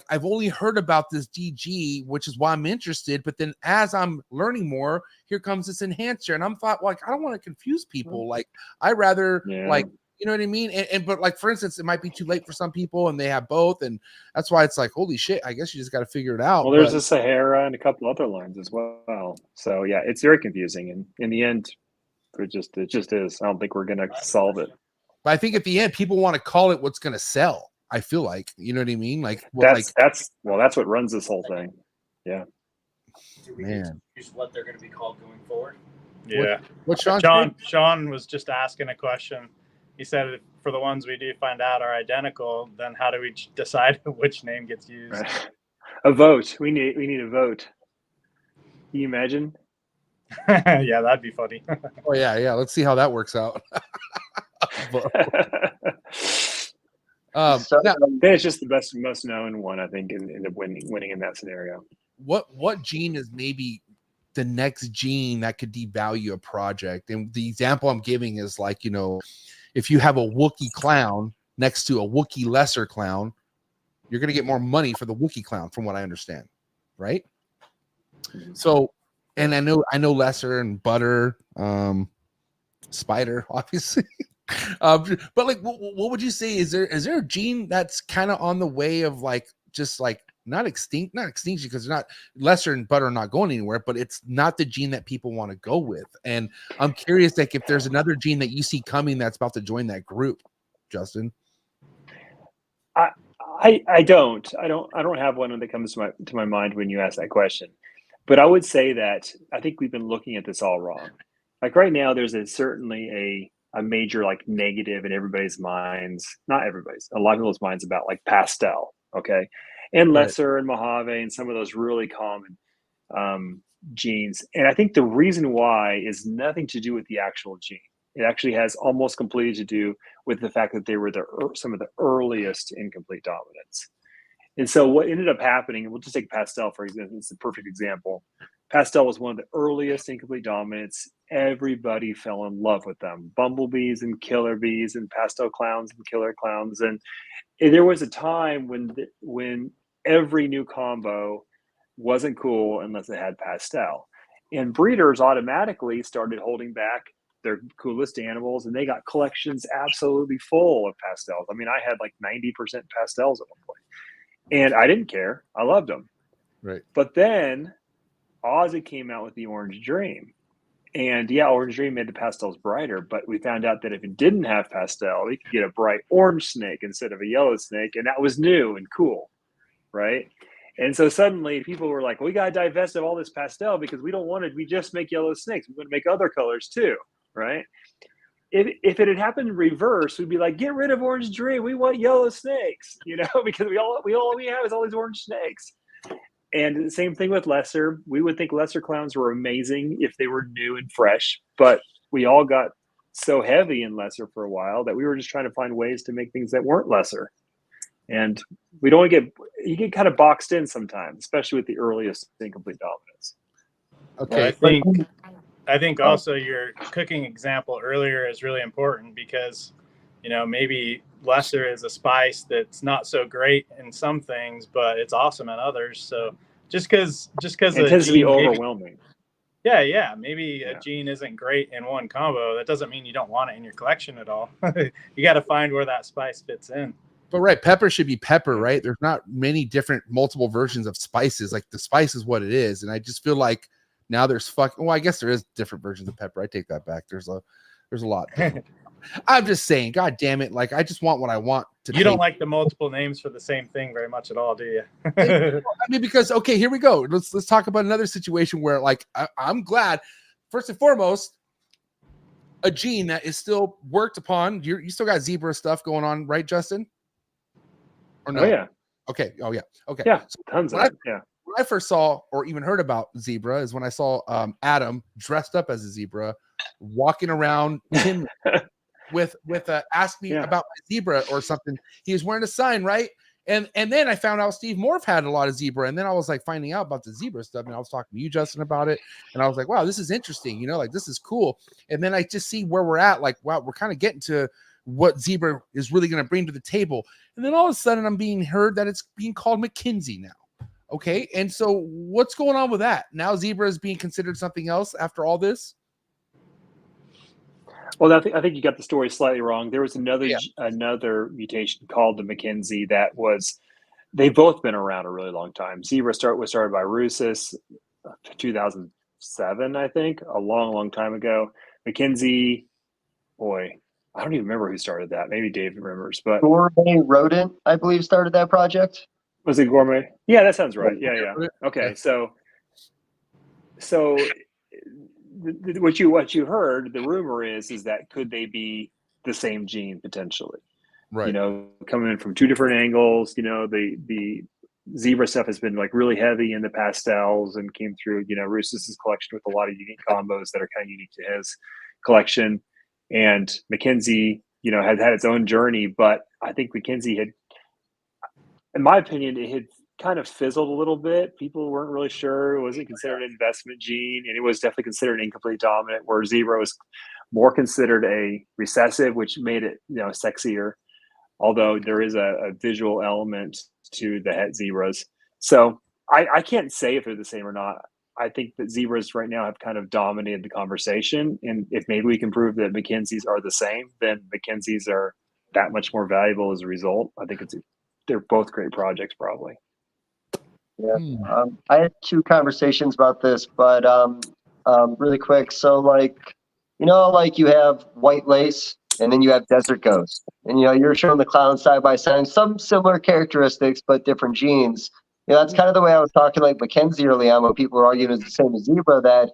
I've only heard about this DG, which is why I'm interested. But then as I'm learning more, here comes this enhancer, and I'm thought like I don't want to confuse people. Like I rather like. You know what I mean? But like, for instance, it might be too late for some people and they have both. And that's why it's like, holy shit, I guess you just got to figure it out. Well, there's a Sahara and a couple other lines as well. So yeah, it's very confusing. And in the end, it just is. I don't think we're going to solve it. But I think at the end, people want to call it what's going to sell. I feel like, you know what I mean? Like, that's what runs this whole thing. Yeah. Man. Use what they're going to be called going forward. Yeah. What Sean was just asking a question. He said, for the ones we do find out are identical, then how do we decide which name gets used? Right. A vote. We need a vote. Can you imagine? Yeah, that'd be funny. Oh yeah. Let's see how that works out. It's just the best, most known one, I think, in the winning in that scenario. What gene is maybe the next gene that could devalue a project? And the example I'm giving is like, if you have a Wookiee clown next to a Wookiee lesser clown, you're going to get more money for the Wookiee clown, from what I understand, right? So, and I know lesser and butter, spider, obviously. But like, what would you say? Is there a gene that's kind of on the way of like, just like not extinction, because they're not, lesser and butter are not going anywhere, but it's not the gene that people want to go with. And I'm curious, like, if there's another gene that you see coming that's about to join that group, Justin. I don't have one that comes to my mind when you ask that question. But I would say that I think we've been looking at this all wrong. Like right now, there's certainly a major like negative in everybody's minds, not everybody's, a lot of people's minds about like pastel, okay, and lesser and Mojave and some of those really common genes. And I think the reason why is nothing to do with the actual gene. It actually has almost completely to do with the fact that they were some of the earliest incomplete dominants. And so what ended up happening, and we'll just take pastel for example, it's a perfect example. Pastel was one of the earliest incomplete dominants. Everybody fell in love with them. Bumblebees and killer bees and pastel clowns and killer clowns. And there was a time when every new combo wasn't cool unless it had pastel. And breeders automatically started holding back their coolest animals, and they got collections absolutely full of pastels. I mean, I had like 90% pastels at one point. And I didn't care. I loved them. Right. But then Ozzy came out with the Orange Dream. And yeah, Orange Dream made the pastels brighter, but we found out that if it didn't have pastel, we could get a bright orange snake instead of a yellow snake. And that was new and cool, right? And so suddenly people were like, we got to divest of all this pastel because we just make yellow snakes. We want to make other colors too, right? If it had happened in reverse, we'd be like, get rid of Orange Dream. We want yellow snakes, because we have is all these orange snakes. And the same thing with lesser. We would think lesser clowns were amazing if they were new and fresh, but we all got so heavy in lesser for a while that we were just trying to find ways to make things that weren't lesser. And you get kind of boxed in sometimes, especially with the earliest incomplete dominants. Okay. I think also your cooking example earlier is really important because, maybe lesser is a spice that's not so great in some things, but it's awesome in others. So just because it tends to be overwhelming. Maybe a gene isn't great in one combo. That doesn't mean you don't want it in your collection at all. You got to find where that spice fits in. But right, pepper should be pepper, right? There's not many different multiple versions of spices. Like the spice is what it is, and I just feel like now there's I guess there is different versions of pepper. I take that back. There's a lot. I'm just saying, God damn it! Like I just want what I want to. You don't like the multiple names for the same thing very much at all, do you? I mean, because okay, here we go. Let's talk about another situation where, like, I'm glad. First and foremost, a gene that is still worked upon. You still got zebra stuff going on, right, Justin? Or no? Oh yeah. Okay. Oh yeah. Okay. Yeah. Tons of it. Yeah. When I first saw or even heard about zebra is when I saw Adam dressed up as a zebra, walking around with ask me about my zebra or something. He was wearing a sign, right? And then I found out Steve Morph had a lot of zebra, and then I was like finding out about the zebra stuff, and I was talking to you, Justin, about it, and I was like, wow, this is interesting, like this is cool. And then I just see where we're at, like, wow, we're kind of getting to what zebra is really going to bring to the table. And then all of a sudden I'm being heard that it's being called McKinsey now. Okay. And so what's going on with that? Now zebra is being considered something else after all this? Well, I think you got the story slightly wrong. There was another mutation called the McKinsey they've both been around a really long time. Zebra was started by RHACS 2007, I think, a long, long time ago. McKinsey, boy, I don't even remember who started that. Maybe Dave remembers, but Gourmet Rodent, I believe, started that project. Was it Gourmet? Yeah, that sounds right. Yeah. Okay, so what you heard, the rumor is that could they be the same gene potentially? Right. Coming in from two different angles. The zebra stuff has been like really heavy in the pastels and came through. Roos's collection with a lot of unique combos that are kind of unique to his collection. And McKinsey, had its own journey, but I think McKinsey had, in my opinion, it had kind of fizzled a little bit. People weren't really sure. It wasn't considered an investment gene, and it was definitely considered an incomplete dominant, where zebra was more considered a recessive, which made it, sexier. Although there is a visual element to the het zebras. So I can't say if they're the same or not. I think that zebras right now have kind of dominated the conversation. And if maybe we can prove that McKinseys are the same, then McKinseys are that much more valuable as a result. I think they're both great projects, probably. Yeah. I had two conversations about this, but really quick. So you have white lace and then you have desert ghost, and you're showing the clowns side by side, some similar characteristics, but different genes. That's kind of the way I was talking like Mackenzie early on, when people were arguing it's the same as zebra, that,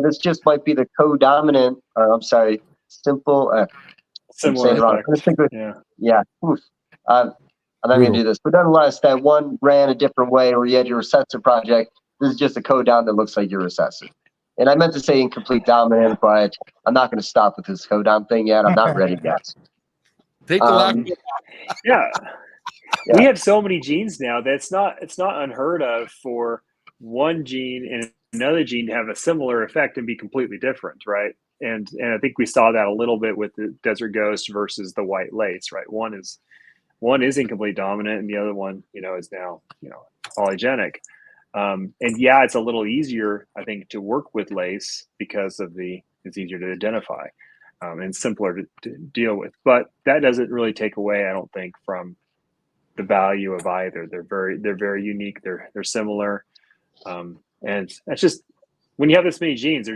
this just might be the co-dominant, similar effect. Yeah. Oof. I'm not going to do this, but nonetheless, that one ran a different way where you had your recessive project. This is just a code down that looks like your recessive. and I meant to say incomplete dominant, but I'm not going to stop with this codon thing yet. I'm not ready yet. Take the last. Yeah. Yeah. We have so many genes now that it's not unheard of for one gene and another gene to have a similar effect and be completely different, right? And I think we saw that a little bit with the desert ghost versus the white lace, right? One is incomplete dominant, and the other one, is now polygenic. And yeah, it's a little easier, I think, to work with lace because it's easier to identify and simpler to deal with. But that doesn't really take away, I don't think, from the value of either. They're very unique. They're similar, and that's just when you have this many genes.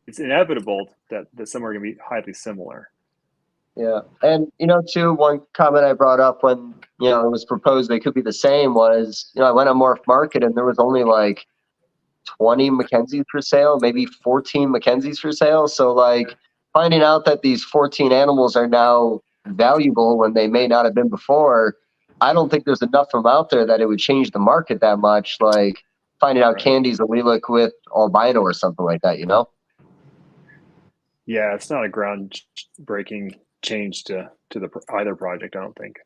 It's inevitable that some are going to be highly similar. Yeah, and too, one comment I brought up when it was proposed they could be the same was I went on Morph Market and there was only like 20 Mackenzies for sale, maybe 14 Mackenzies for sale. So like finding out that these 14 animals are now valuable when they may not have been before. I don't think there's enough of them out there that it would change the market that much. Like finding out Candy's allelic with albino or something like that, Yeah, it's not a groundbreaking change to either project, I don't think.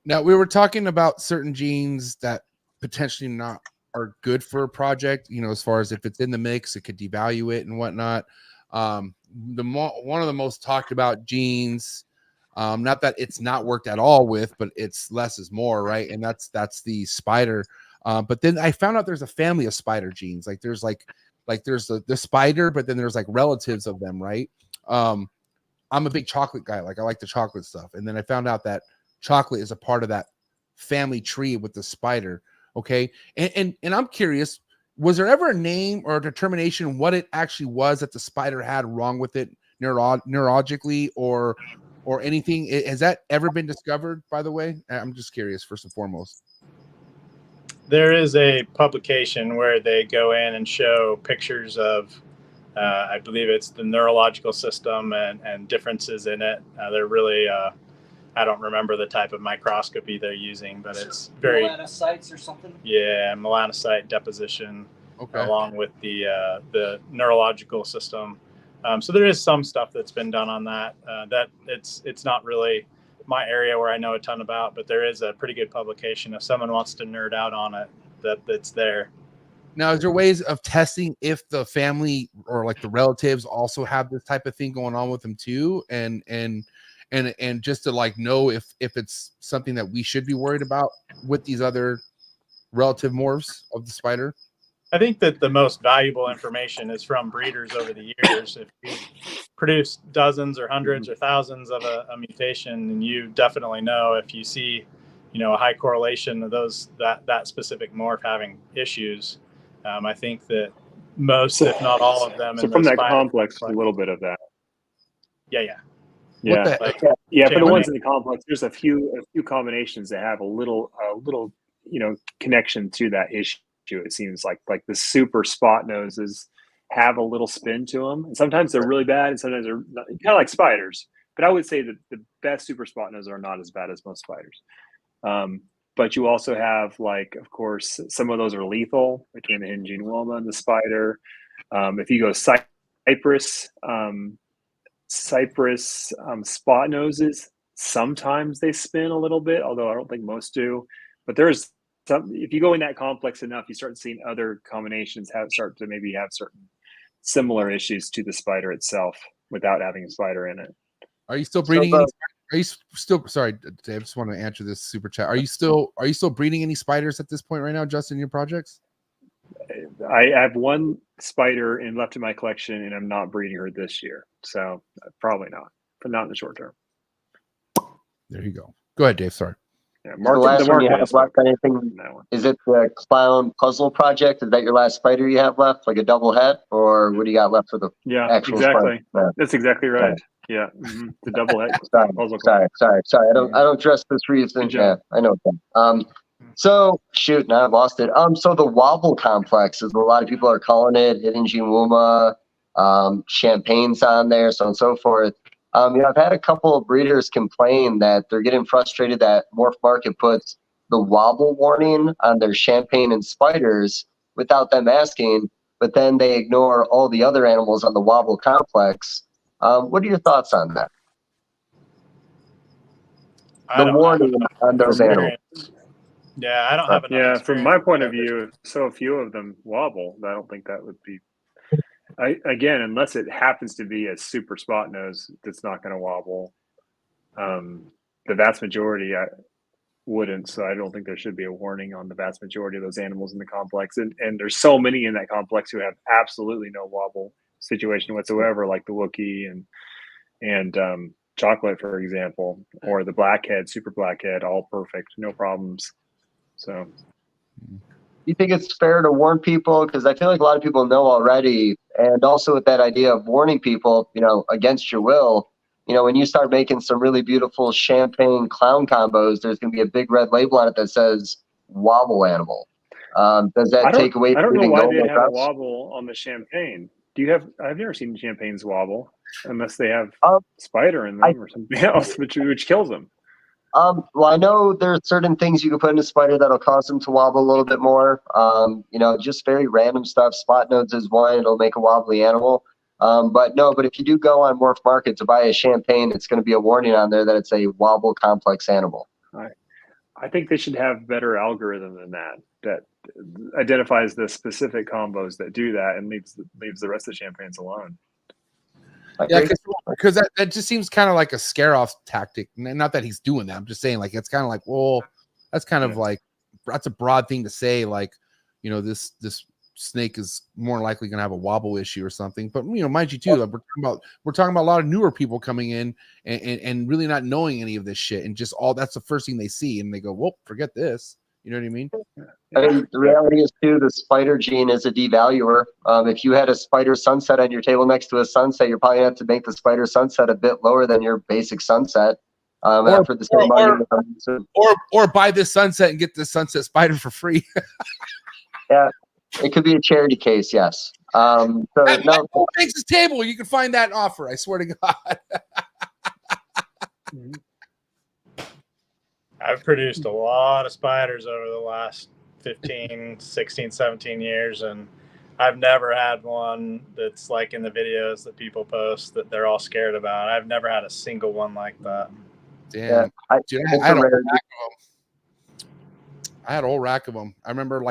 Now, we were talking about certain genes that potentially not are good for a project, as far as if it's in the mix, it could devalue it and whatnot. One of the most talked about genes, not that it's not worked at all with, but it's less is more, right? And that's the spider. But then I found out there's a family of spider genes. Like there's there's the spider, but then there's like relatives of them, right? I'm a big chocolate guy. Like I like the chocolate stuff. And then I found out that chocolate is a part of that family tree with the spider. Okay. And I'm curious, was there ever a name or a determination what it actually was that the spider had wrong with it neurologically or anything? Has that ever been discovered, by the way? I'm just curious, first and foremost. There is a publication where they go in and show pictures of, I believe it's the neurological system and differences in it. They're really, I don't remember the type of microscopy they're using, but it's very melanocytes or something. Yeah, melanocyte deposition, along with the neurological system. So there is some stuff that's been done on that. That it's not really my area where I know a ton about, but there is a pretty good publication if someone wants to nerd out on it. That's there. Now, is there ways of testing if the family or like the relatives also have this type of thing going on with them too, and just to like know if it's something that we should be worried about with these other relative morphs of the spider? I think that the most valuable information is from breeders over the years. If you produce dozens or hundreds or thousands of a mutation, and you definitely know if you see, a high correlation of that specific morph having issues. I think that most, if not all of them, so from that complex, a little bit of that. Yeah. For the ones in the complex, there's a few combinations that have a little connection to that issue. It seems like the super spot noses have a little spin to them, and sometimes they're really bad, and sometimes they're not, kind of like spiders. But I would say that the best super spot noses are not as bad as most spiders. But you also have, of course, some of those are lethal between the Ingenuoma and the spider. If you go cypress spot noses, sometimes they spin a little bit, although I don't think most do. But there's if you go in that complex enough, you start seeing other combinations start to maybe have certain similar issues to the spider itself without having a spider in it. Are you still breeding? Sorry, Dave, I just want to answer this super chat. Are you still breeding any spiders at this point right now, Justin, in your projects? I have one spider left in my collection, and I'm not breeding her this year, so probably not, but not in the short term. There you go. Go ahead, Dave. Sorry. Yeah, the last one you have left, anything? Is it the clown puzzle project? Is that your last spider you have left, like a double head, or what do you got left for the actual exactly? Spider? That's exactly right. Yeah, the double head puzzle. Sorry. I don't dress this reason. Yeah, I know. So shoot, now I've lost it. So the wobble complex is what a lot of people are calling it. Ingenuoma, champagne's on there, so on and so forth. I've had a couple of breeders complain that they're getting frustrated that Morph Market puts the wobble warning on their champagne and spiders without them asking, but then they ignore all the other animals on the wobble complex. What are your thoughts on that? The warning on those animals. Yeah, I don't have enough. Yeah, from my point of experience. view, so few of them wobble. I don't think that would be. Again, unless it happens to be a super spot nose that's not going to wobble. The vast majority wouldn't, so I don't think there should be a warning on the vast majority of those animals in the complex. And there's so many in that complex who have absolutely no wobble situation whatsoever, like the Wookiee and Chocolate, for example, or the Blackhead, Super Blackhead, all perfect, no problems. So, you think it's fair to warn people? Because I feel like a lot of people know already, and also with that idea of warning people, against your will. When you start making some really beautiful champagne clown combos, there's going to be a big red label on it that says wobble animal. Does that take away I from don't know even why going they'd have a across? wobble on the champagne. I've never seen champagnes wobble unless they have Um, spider in them or something else, which kills them. Well, I know there's certain things you can put in a spider that'll cause them to wobble a little bit more. Just very random stuff. Spot nodes is one; it'll make a wobbly animal. But if you do go on Morph Market to buy a champagne, it's going to be a warning on there that it's a wobble complex animal. I think they should have better algorithm than that identifies the specific combos that do that and leaves the rest of the champagnes alone. Yeah, because that just seems kind of like a scare off tactic. Not that he's doing that. I'm just saying, like, it's kind of like, well, that's kind of like, that's a broad thing to say. Like, this snake is more likely going to have a wobble issue or something. But mind you, too, like, we're talking about a lot of newer people coming in and really not knowing any of this shit, and just that's the first thing they see, and they go, well, forget this. You know what I mean? I mean, the reality is, too, the spider gene is a devaluer. If you had a spider sunset on your table next to a sunset, you're probably going to have to make the spider sunset a bit lower than your basic sunset after the ceremony. Or buy this sunset and get this sunset spider for free. Yeah, it could be a charity case, yes. Makes his table. You can find that offer. I swear to God. I've produced a lot of spiders over the last 15, 16, 17 years, and I've never had one that's like in the videos that people post that they're all scared about. I've never had a single one like that. Damn. I had a whole rack of them. I remember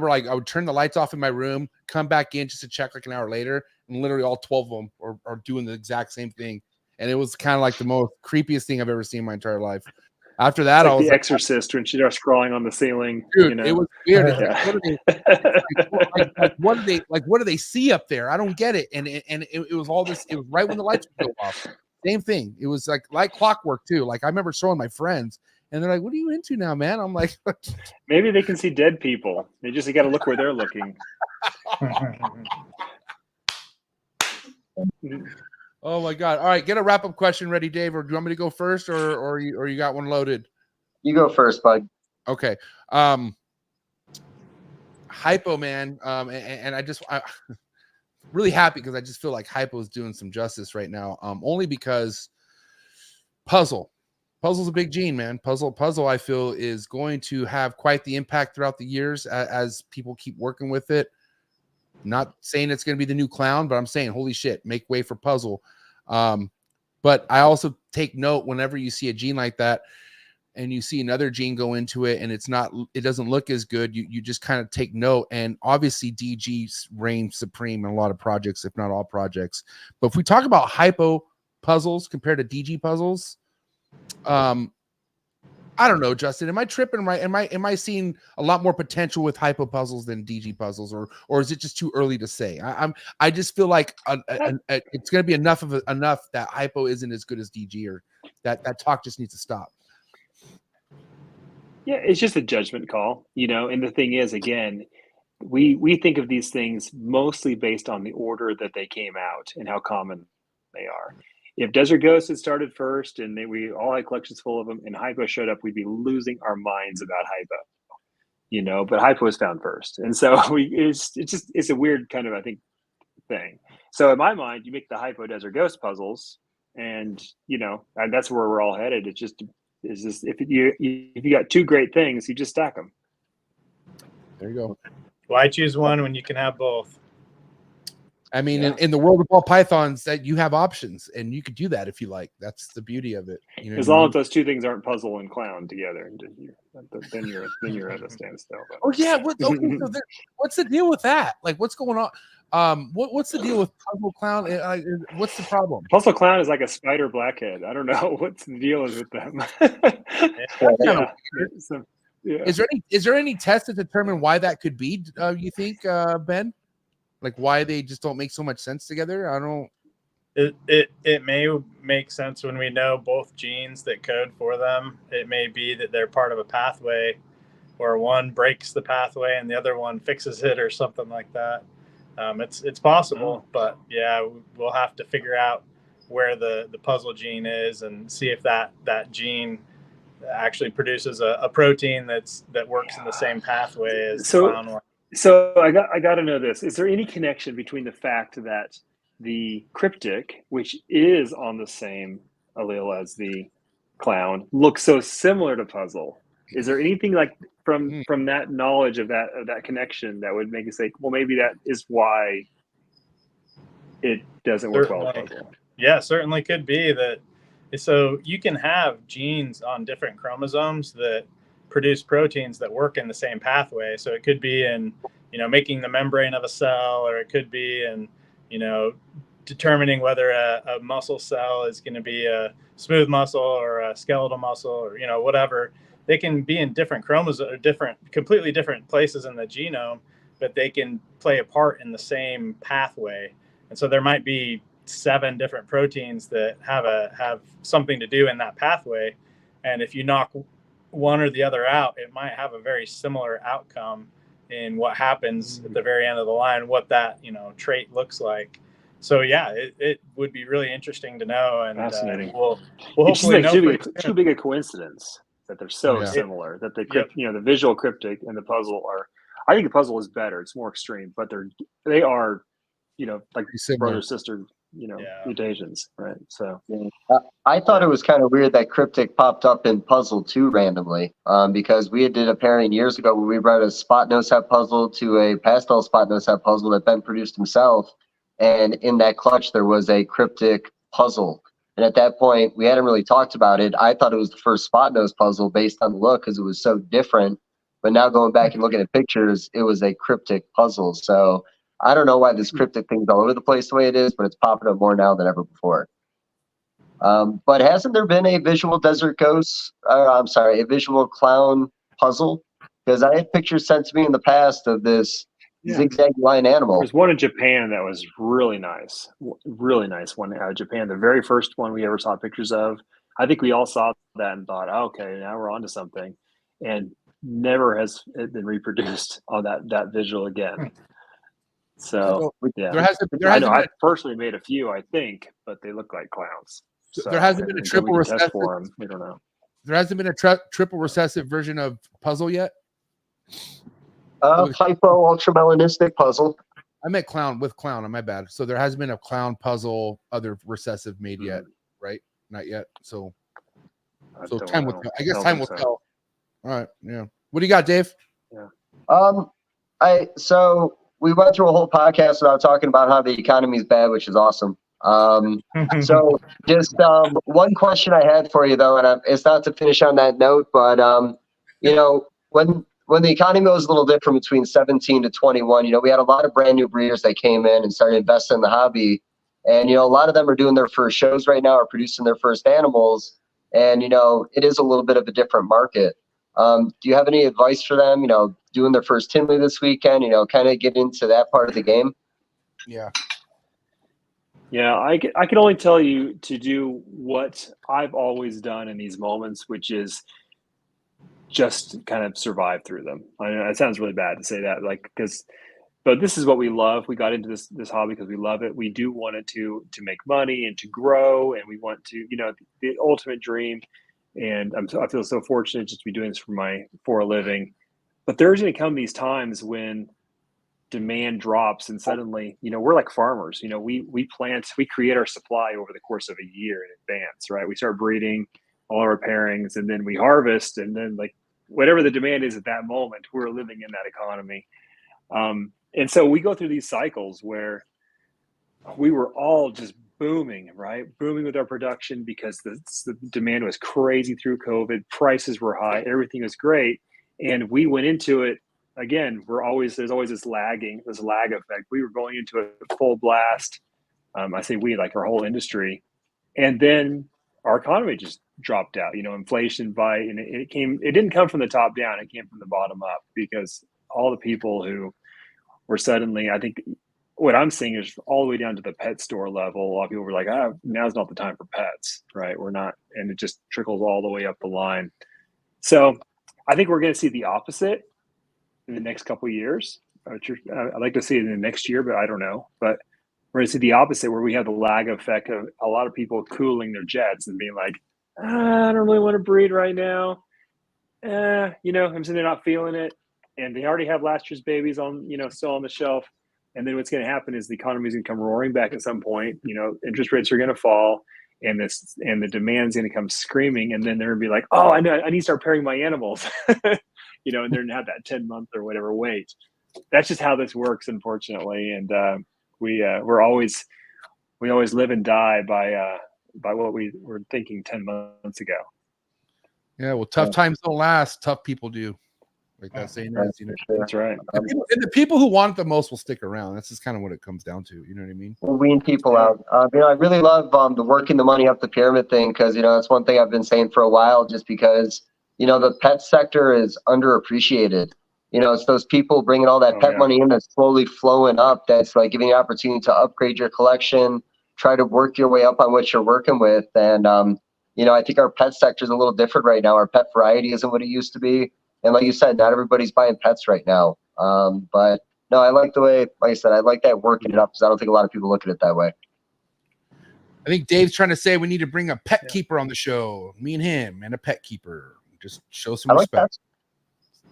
I would turn the lights off in my room, come back in just to check like an hour later, and literally all 12 of them are doing the exact same thing. And it was kind of like the most creepiest thing I've ever seen in my entire life. After that, I was The Exorcist when she starts crawling on the ceiling. Dude, it was weird. What do they see up there? I don't get it. And it was all this. It was right when the lights would go off. Same thing. It was like clockwork too. Like I remember showing my friends, and they're like, "What are you into now, man?" I'm like, maybe they can see dead people. They got to look where they're looking. Oh my God. All right. Get a wrap up question ready, Dave, or do you want me to go first or you got one loaded? You go first, bud. Okay. Hypo, man. And I'm really happy because I just feel like Hypo is doing some justice right now. Only because Puzzle's a big gene, man. Puzzle, I feel, is going to have quite the impact throughout the years as people keep working with it. Not saying it's going to be the new clown, but I'm saying, holy shit, make way for Puzzle. But I also take note whenever you see a gene like that and you see another gene go into it and it doesn't look as good, you just kind of take note. And obviously DG reigns supreme in a lot of projects, if not all projects. But if we talk about hypo puzzles compared to DG puzzles, I don't know, Justin. Am I tripping? Right? Am I seeing a lot more potential with hypo puzzles than DG puzzles, or is it just too early to say? I just feel like it's going to be enough that hypo isn't as good as DG, or that talk just needs to stop. Yeah, it's just a judgment call, And the thing is, again, we think of these things mostly based on the order that they came out and how common they are. If Desert Ghost had started first and we all had collections full of them and Hypo showed up, we'd be losing our minds about Hypo, but Hypo was found first. And so it's a weird kind of, I think, thing. So in my mind, you make the Hypo Desert Ghost puzzles and, and that's where we're all headed. It's just if you got two great things, you just stack them. There you go. Why choose one when you can have both? I mean, in the world of ball pythons, that you have options, and you could do that if you like. That's the beauty of it. You know, as long as those two things aren't puzzle and clown together, then you're at a standstill. But. Oh yeah, what's the deal with that? Like, what's going on? What's the deal with puzzle clown? What's the problem? Puzzle clown is like a spider blackhead. I don't know what's the deal is with them. Yeah. Is there any test to determine why that could be? You think, Ben? Like why they just don't make so much sense together? I don't. It may make sense when we know both genes that code for them. It may be that they're part of a pathway, or one breaks the pathway and the other one fixes it, or something like that. It's possible, but yeah, we'll have to figure out where the puzzle gene is and see if that gene actually produces a protein that works in the same pathway as the clown one. So I got to know this. Is there any connection between the fact that the cryptic, which is on the same allele as the clown, looks so similar to puzzle? Is there anything like from that knowledge of that connection that would make you say, well, maybe that is why it doesn't work well with puzzle? Yeah, certainly could be that. So you can have genes on different chromosomes that produce proteins that work in the same pathway. So it could be in, making the membrane of a cell, or it could be in, determining whether a muscle cell is going to be a smooth muscle or a skeletal muscle, or, whatever. They can be in different chromosomes, or completely different places in the genome, but they can play a part in the same pathway. And so there might be 7 different proteins that have something to do in that pathway. And if you knock one or the other out, it might have a very similar outcome in what happens at the very end of the line, what that trait looks like. So yeah, it would be really interesting to know, and fascinating. We'll hopefully know. Too big a coincidence that they're so similar that the the visual cryptic and the puzzle are. I think the puzzle is better; it's more extreme, but they are like brother sister mutations, right? So I thought it was kind of weird that cryptic popped up in puzzle too randomly, because we did a pairing years ago where we brought a spot nose hat puzzle to a pastel spot nose hat puzzle that Ben produced himself, and in that clutch there was a cryptic puzzle. And at that point, we hadn't really talked about it. I thought it was the first spot nose puzzle based on the look because it was so different. But now going back and looking at pictures, it was a cryptic puzzle. So I don't know why this cryptic thing's all over the place the way it is, but it's popping up more now than ever before. But hasn't there been a visual desert ghost? A visual clown puzzle? Because I had pictures sent to me in the past of this zigzag line animal. There's one in Japan that was really nice one out of Japan. The very first one we ever saw pictures of. I think we all saw that and thought, okay, now we're onto something, and never has it been reproduced on that visual again. So I personally made a few, I think, but they look like clowns. So, there hasn't been a triple recessive for them. We don't know. There hasn't been a triple recessive version of puzzle yet. Hypo ultramelanistic puzzle. I meant clown with clown. My bad. So there hasn't been a clown puzzle other recessive made yet, right? Not yet. So time will tell. I guess time will tell. All right. Yeah. What do you got, Dave? Yeah. So we went through a whole podcast about talking about how the economy is bad, which is awesome. So just one question I had for you, though, and it's not to finish on that note, but when the economy was a little different between 17 to 21, we had a lot of brand new breeders that came in and started investing in the hobby, and a lot of them are doing their first shows right now or producing their first animals, and it is a little bit of a different market. Do you have any advice for them? Doing their first Tinley this weekend, kind of get into that part of the game. Yeah. Yeah, I can only tell you to do what I've always done in these moments, which is just kind of survive through them. I know it sounds really bad to say that, but this is what we love. We got into this hobby because we love it. We do want it to make money and to grow, and we want to, the ultimate dream. And I feel so fortunate just to be doing this for a living. But there's going to come these times when demand drops and suddenly, we're like farmers. We create our supply over the course of a year in advance, right? We start breeding all our pairings, and then we harvest, and then whatever the demand is at that moment, we're living in that economy. And so we go through these cycles where we were all just booming, right? Booming with our production because the demand was crazy through COVID. Prices were high. Everything was great. And we went into it, again, there's always this lag effect. We were going into a full blast. I say we, like our whole industry. And then our economy just dropped out, inflation and it didn't come from the top down. It came from the bottom up because all the people who were suddenly, I think what I'm seeing is all the way down to the pet store level. A lot of people were like, now's not the time for pets, right? We're not, and it just trickles all the way up the line. So I think we're going to see the opposite in the next couple of years. I'd like to see it in the next year, but I don't know. But we're going to see the opposite where we have the lag effect of a lot of people cooling their jets and being like, I don't really want to breed right now. I'm sitting there not feeling it. And they already have last year's babies on, still on the shelf. And then what's going to happen is the economy is going to come roaring back at some point. Interest rates are going to fall, and the demand's going to come screaming. And then they're going to be like, oh, I know, I need to start pairing my animals, and they're going to have that 10-month or whatever wait. That's just how this works, unfortunately. And we always live and die by what we were thinking 10 months ago. Yeah, well, tough times don't last. Tough people do. Like that saying is, That's right. And the people who want it the most will stick around. That's just kind of what it comes down to. You know what I mean? We'll wean people out. I really love the working the money up the pyramid thing because, that's one thing I've been saying for a while just because, the pet sector is underappreciated. It's those people bringing all that pet money in that's slowly flowing up that's like giving you an opportunity to upgrade your collection, try to work your way up on what you're working with. And, I think our pet sector is a little different right now. Our pet variety isn't what it used to be. And like you said, not everybody's buying pets right now. But no, I like the way, like I said, I like that working it up because I don't think a lot of people look at it that way. I think Dave's trying to say we need to bring a pet keeper on the show. Me and him and a pet keeper. Just show some respect.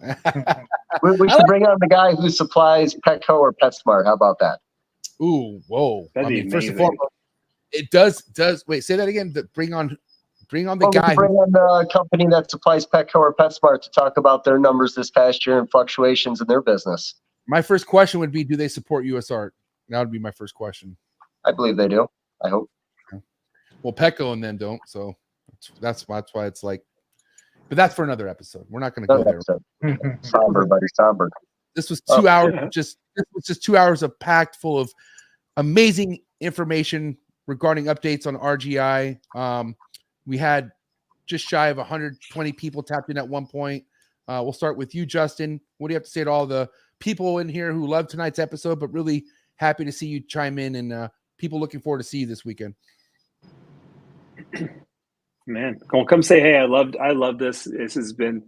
we should bring on the guy who supplies Petco or PetSmart. How about that? Ooh, whoa. That'd be first of amazing. all, it does. Wait, say that again. Bring on the guy. Bring on the company that supplies Petco or PetSmart to talk about their numbers this past year and fluctuations in their business. My first question would be, do they support U.S. art? That would be my first question. I believe they do. I hope. Well, Petco and them don't. So that's why it's like, but that's for another episode. We're not going to go there. Somber, buddy, somber. This was 2 hours. This was just 2 hours of packed full of amazing information regarding updates on RGI. We had just shy of 120 people tapped in at one point. We'll start with you, Justin. What do you have to say to all the people in here who love tonight's episode, but really happy to see you chime in and people looking forward to see you this weekend? Man, come say hey. I love this. This has been,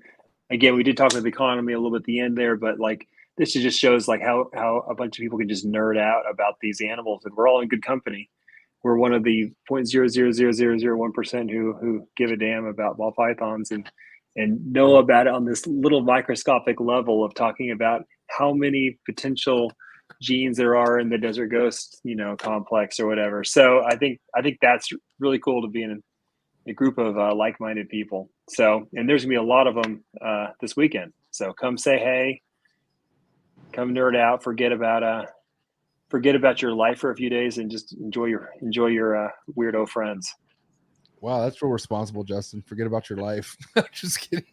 again, we did talk about the economy a little bit at the end there, but like this just shows like how a bunch of people can just nerd out about these animals, and we're all in good company. We're one of the 0.000001% who give a damn about ball pythons and know about it on this little microscopic level of talking about how many potential genes there are in the desert ghost, complex or whatever. So I think that's really cool to be in a group of like-minded people. So, and there's gonna be a lot of them this weekend. So come say hey, come nerd out, forget about your life for a few days and just enjoy your weirdo friends. Wow, that's real responsible, Justin. Forget about your life. Just kidding.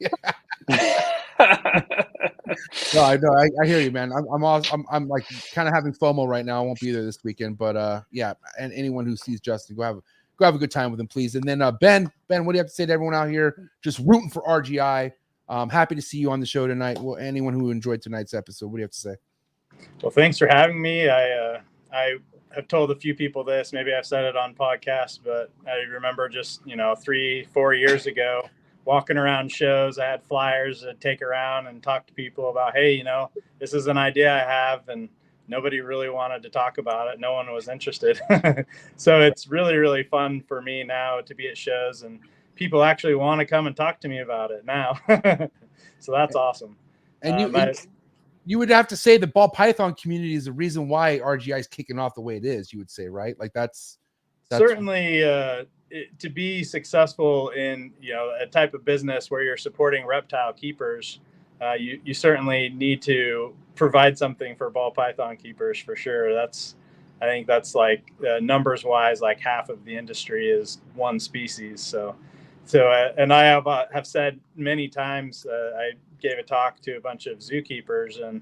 No, I know. I hear you, man. I'm like kind of having FOMO right now. I won't be there this weekend, but yeah. And anyone who sees Justin, go have a good time with him, please. And then Ben, what do you have to say to everyone out here just rooting for RGI? Happy to see you on the show tonight. Well, anyone who enjoyed tonight's episode, what do you have to say? Well, thanks for having me. I have told a few people this. Maybe I've said it on podcasts, but I remember just 3-4 years ago walking around shows. I had flyers to take around and talk to people about, hey, this is an idea I have, and nobody really wanted to talk about it. No one was interested. So it's really, really fun for me now to be at shows and people actually want to come and talk to me about it now. So that's awesome. And you would have to say the ball python community is the reason why RGI is kicking off the way it is, you would say, right? Like that's certainly to be successful in a type of business where you're supporting reptile keepers, you certainly need to provide something for ball python keepers for sure. That's I think that's like numbers wise, like half of the industry is one species. So and I have said many times, I gave a talk to a bunch of zookeepers, and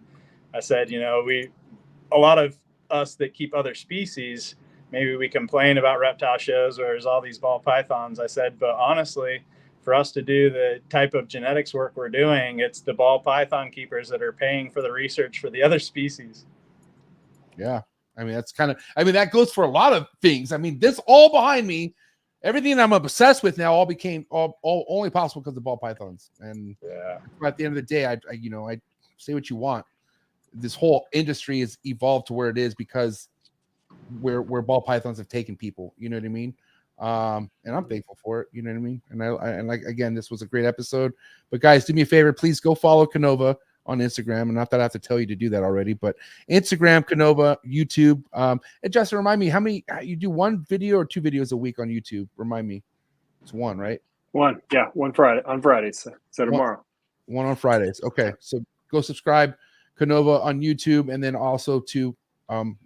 I said, a lot of us that keep other species, maybe we complain about reptile shows where there's all these ball pythons. I said, but honestly, for us to do the type of genetics work we're doing, it's the ball python keepers that are paying for the research for the other species. Yeah. I mean, that goes for a lot of things. I mean, this all behind me, everything that I'm obsessed with now all became only possible because of ball pythons. And at the end of the day, I say what you want. This whole industry has evolved to where it is because where ball pythons have taken people, you know what I mean? And I'm thankful for it, you know what I mean? And like, again, this was a great episode, but guys, do me a favor, please go follow Kinova on Instagram. And not that I have to tell you to do that already, but Instagram, Kinova, YouTube. And Justin, remind me, how many you do, one video or two videos a week on YouTube? Remind me. It's one, right? One. Yeah. One Friday on Fridays. So tomorrow. One on Fridays. Okay. So go subscribe Kinova on YouTube, and then also to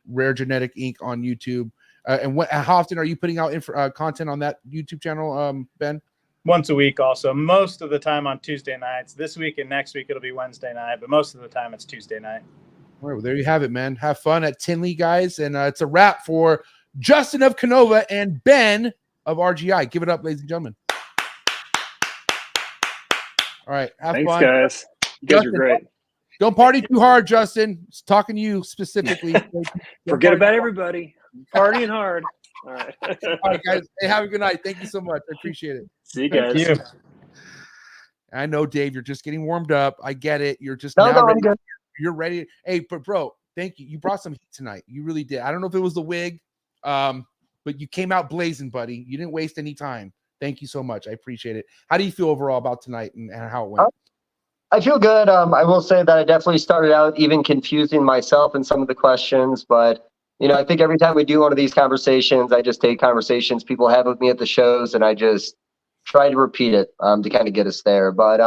Rare Genetic Inc. on YouTube. And how often are you putting out content on that YouTube channel, Ben? Once a week also. Most of the time on Tuesday nights. This week and next week it'll be Wednesday night, but most of the time it's Tuesday night. All right, well, there you have it, man. Have fun at Tinley, guys. And it's a wrap for Justin of Kinova and Ben of RGI. Give it up, ladies and gentlemen. All right, have Thanks, fun. guys. You guys are great. Don't party too hard, Justin. It's talking to you specifically. Forget about everybody. Partying hard. All right. All right, guys. Hey, have a good night. Thank you so much. I appreciate it. See you guys. Thank you. I know, Dave, you're just getting warmed up. I get it. You're just No, ready. I'm good. You're ready. Hey, but bro, thank you. You brought some heat tonight. You really did. I don't know if it was the wig, but you came out blazing, buddy. You didn't waste any time. Thank you so much. I appreciate it. How do you feel overall about tonight and how it went? I feel good. I will say that I definitely started out even confusing myself in some of the questions, but I think every time we do one of these conversations, I just take conversations people have with me at the shows, and I just try to repeat it to kind of get us there. But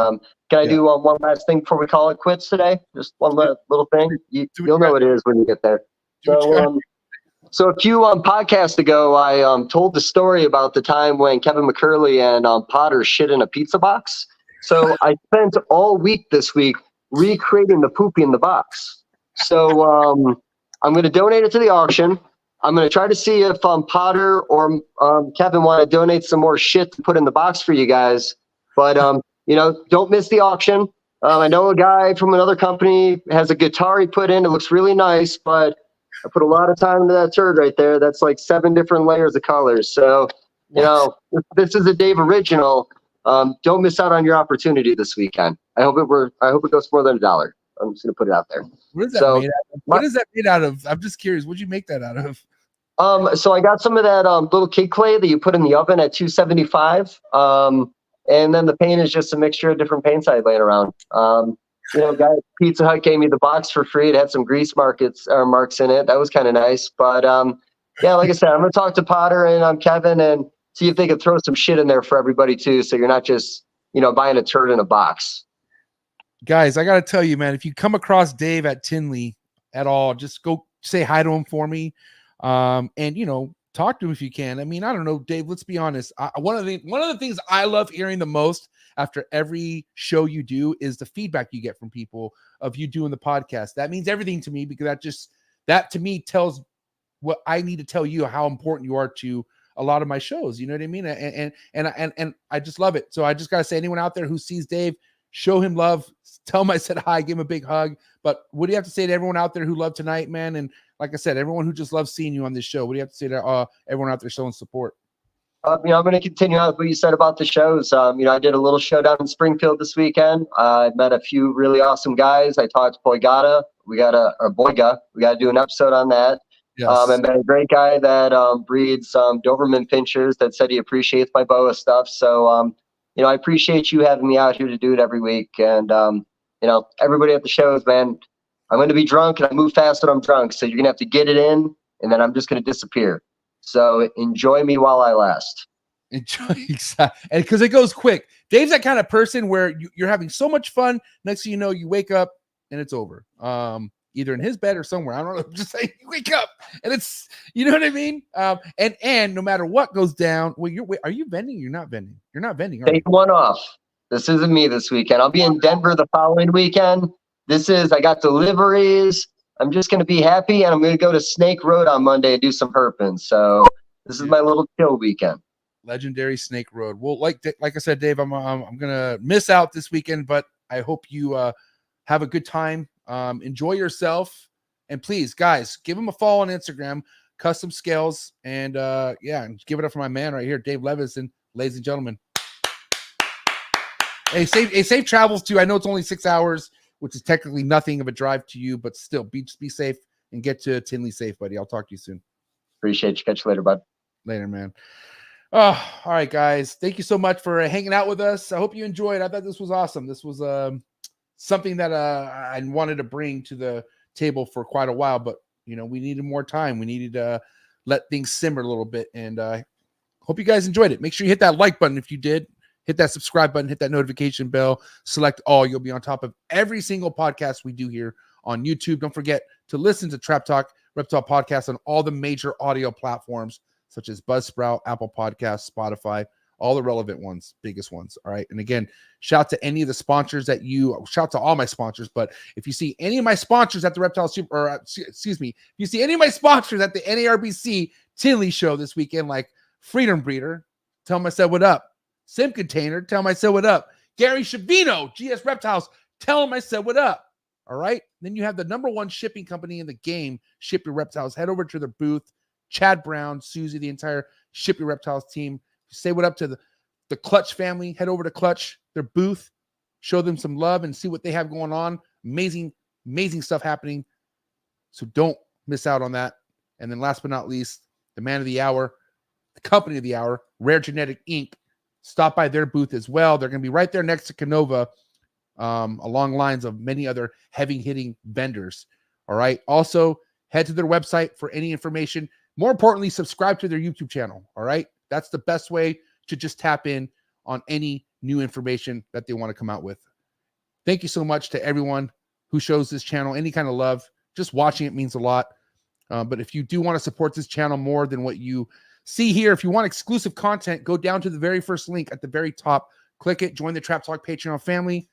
can I do one last thing before we call it quits today? Just one little thing. You'll know what it is when you get there. So a few podcasts ago, I told the story about the time when Kevin McCurley and Potter shit in a pizza box. So I spent all week this week recreating the poopy in the box. So I'm going to donate it to the auction. I'm going to try to see if Potter or Kevin want to donate some more shit to put in the box for you guys. But, don't miss the auction. I know a guy from another company has a guitar he put in. It looks really nice, but I put a lot of time into that turd right there. That's like 7 different layers of colors. So, this is a Dave original. Don't miss out on your opportunity this weekend. I hope it goes more than $1. I'm just going to put it out there. What is that made out of? What is that made out of? I'm just curious. What'd you make that out of? So I got some of that little kid clay that you put in the oven at 275. And then the paint is just a mixture of different paints I had laying around. Guy at Pizza Hut gave me the box for free. It had some grease marks in it. That was kind of nice. But like I said, I'm going to talk to Potter and Kevin and see if they could throw some shit in there for everybody too. So you're not just, buying a turd in a box. Guys, I got to tell you, man, if you come across Dave at Tinley at all, just go say hi to him for me. And, talk to him if you can. I mean, I don't know, Dave, let's be honest. One of the things I love hearing the most after every show you do is the feedback you get from people of you doing the podcast. That means everything to me, because that to me tells what I need to tell you, how important you are to a lot of my shows. You know what I mean? And I just love it. So I just got to say, anyone out there who sees Dave, show him love, tell him I said hi, give him a big hug. But what do you have to say to everyone out there who loved tonight, man? And like I said, everyone who just loves seeing you on this show, what do you have to say to everyone out there showing support? I'm going to continue on with what you said about the shows. I did a little show down in Springfield this weekend. I met a few really awesome guys. I talked to Polygata. We got to do an episode on that. Yes. I met a great guy that breeds Doberman Pinschers that said he appreciates my boa stuff. So, I appreciate you having me out here to do it every week. And, everybody at the shows, man, I'm going to be drunk and I move fast when I'm drunk. So you're going to have to get it in, and then I'm just going to disappear. So enjoy me while I last. Enjoy, exactly. And because it goes quick. Dave's that kind of person where you're having so much fun. Next thing you know, you wake up and it's over. Either in his bed or somewhere. I don't know. Just say you wake up And it's, you know what I mean? And no matter what goes down, well, are you vending? You're not vending. You're not vending. Are you? Take one off. This isn't me this weekend. I'll be in Denver the following weekend. I got deliveries. I'm just going to be happy, and I'm going to go to Snake Road on Monday and do some herping. So this is my little chill weekend. Legendary Snake Road. Well, like I said, Dave, I'm gonna miss out this weekend, but I hope you have a good time. Enjoy yourself, and please, guys, give him a follow on Instagram, Custom Scales, and and give it up for my man right here, Dave Levison, ladies and gentlemen. Hey, safe travels too. I know it's only 6 hours, which is technically nothing of a drive to you, but still, be safe and get to Tinley safe, buddy. I'll talk to you soon. Appreciate you. Catch you later, bud. Later, man. Oh, all right, guys. Thank you so much for hanging out with us. I hope you enjoyed. I thought this was awesome. This was something that I wanted to bring to the table for quite a while, but we needed more time. We needed to let things simmer a little bit, and hope you guys enjoyed it. Make sure you hit that like button if you did. Hit that subscribe button. Hit that notification bell. Select all. You'll be on top of every single podcast we do here on YouTube. Don't forget to listen to Trap Talk Reptile Podcast on all the major audio platforms, such as Buzzsprout, Apple Podcasts, Spotify, all the relevant ones, biggest ones. All right. And again, shout to any of the sponsors shout to all my sponsors. But if you see any of my sponsors at the Reptile if you see any of my sponsors at the NARBC Tinley show this weekend, like Freedom Breeder, tell them I said what up. Sim Container, tell them I said what up. Gary Shavino, GS Reptiles, tell them I said what up. All right. Then you have the #1 shipping company in the game, Ship Your Reptiles. Head over to their booth. Chad Brown, Susie, the entire Ship Your Reptiles team. Say what up to the Clutch family. Head over to Clutch, their booth. Show them some love and see what they have going on. Amazing, amazing stuff happening. So don't miss out on that. And then last but not least, the man of the hour, the company of the hour, Rare Genetic Inc. Stop by their booth as well. They're going to be right there next to Kinova, along lines of many other heavy-hitting vendors. All right. Also, head to their website for any information. More importantly, subscribe to their YouTube channel. All right. That's the best way to just tap in on any new information that they want to come out with. Thank you so much to everyone who shows this channel any kind of love. Just watching it means a lot. But if you do want to support this channel more than what you see here, if you want exclusive content, go down to the very first link at the very top. Click it. Join the Trap Talk Patreon family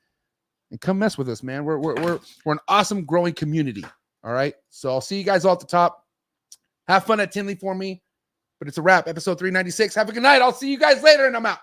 and come mess with us, man. We're an awesome growing community. All right. So I'll see you guys all at the top. Have fun at Tinley for me. But it's a wrap. Episode 396. Have a good night. I'll see you guys later, and I'm out.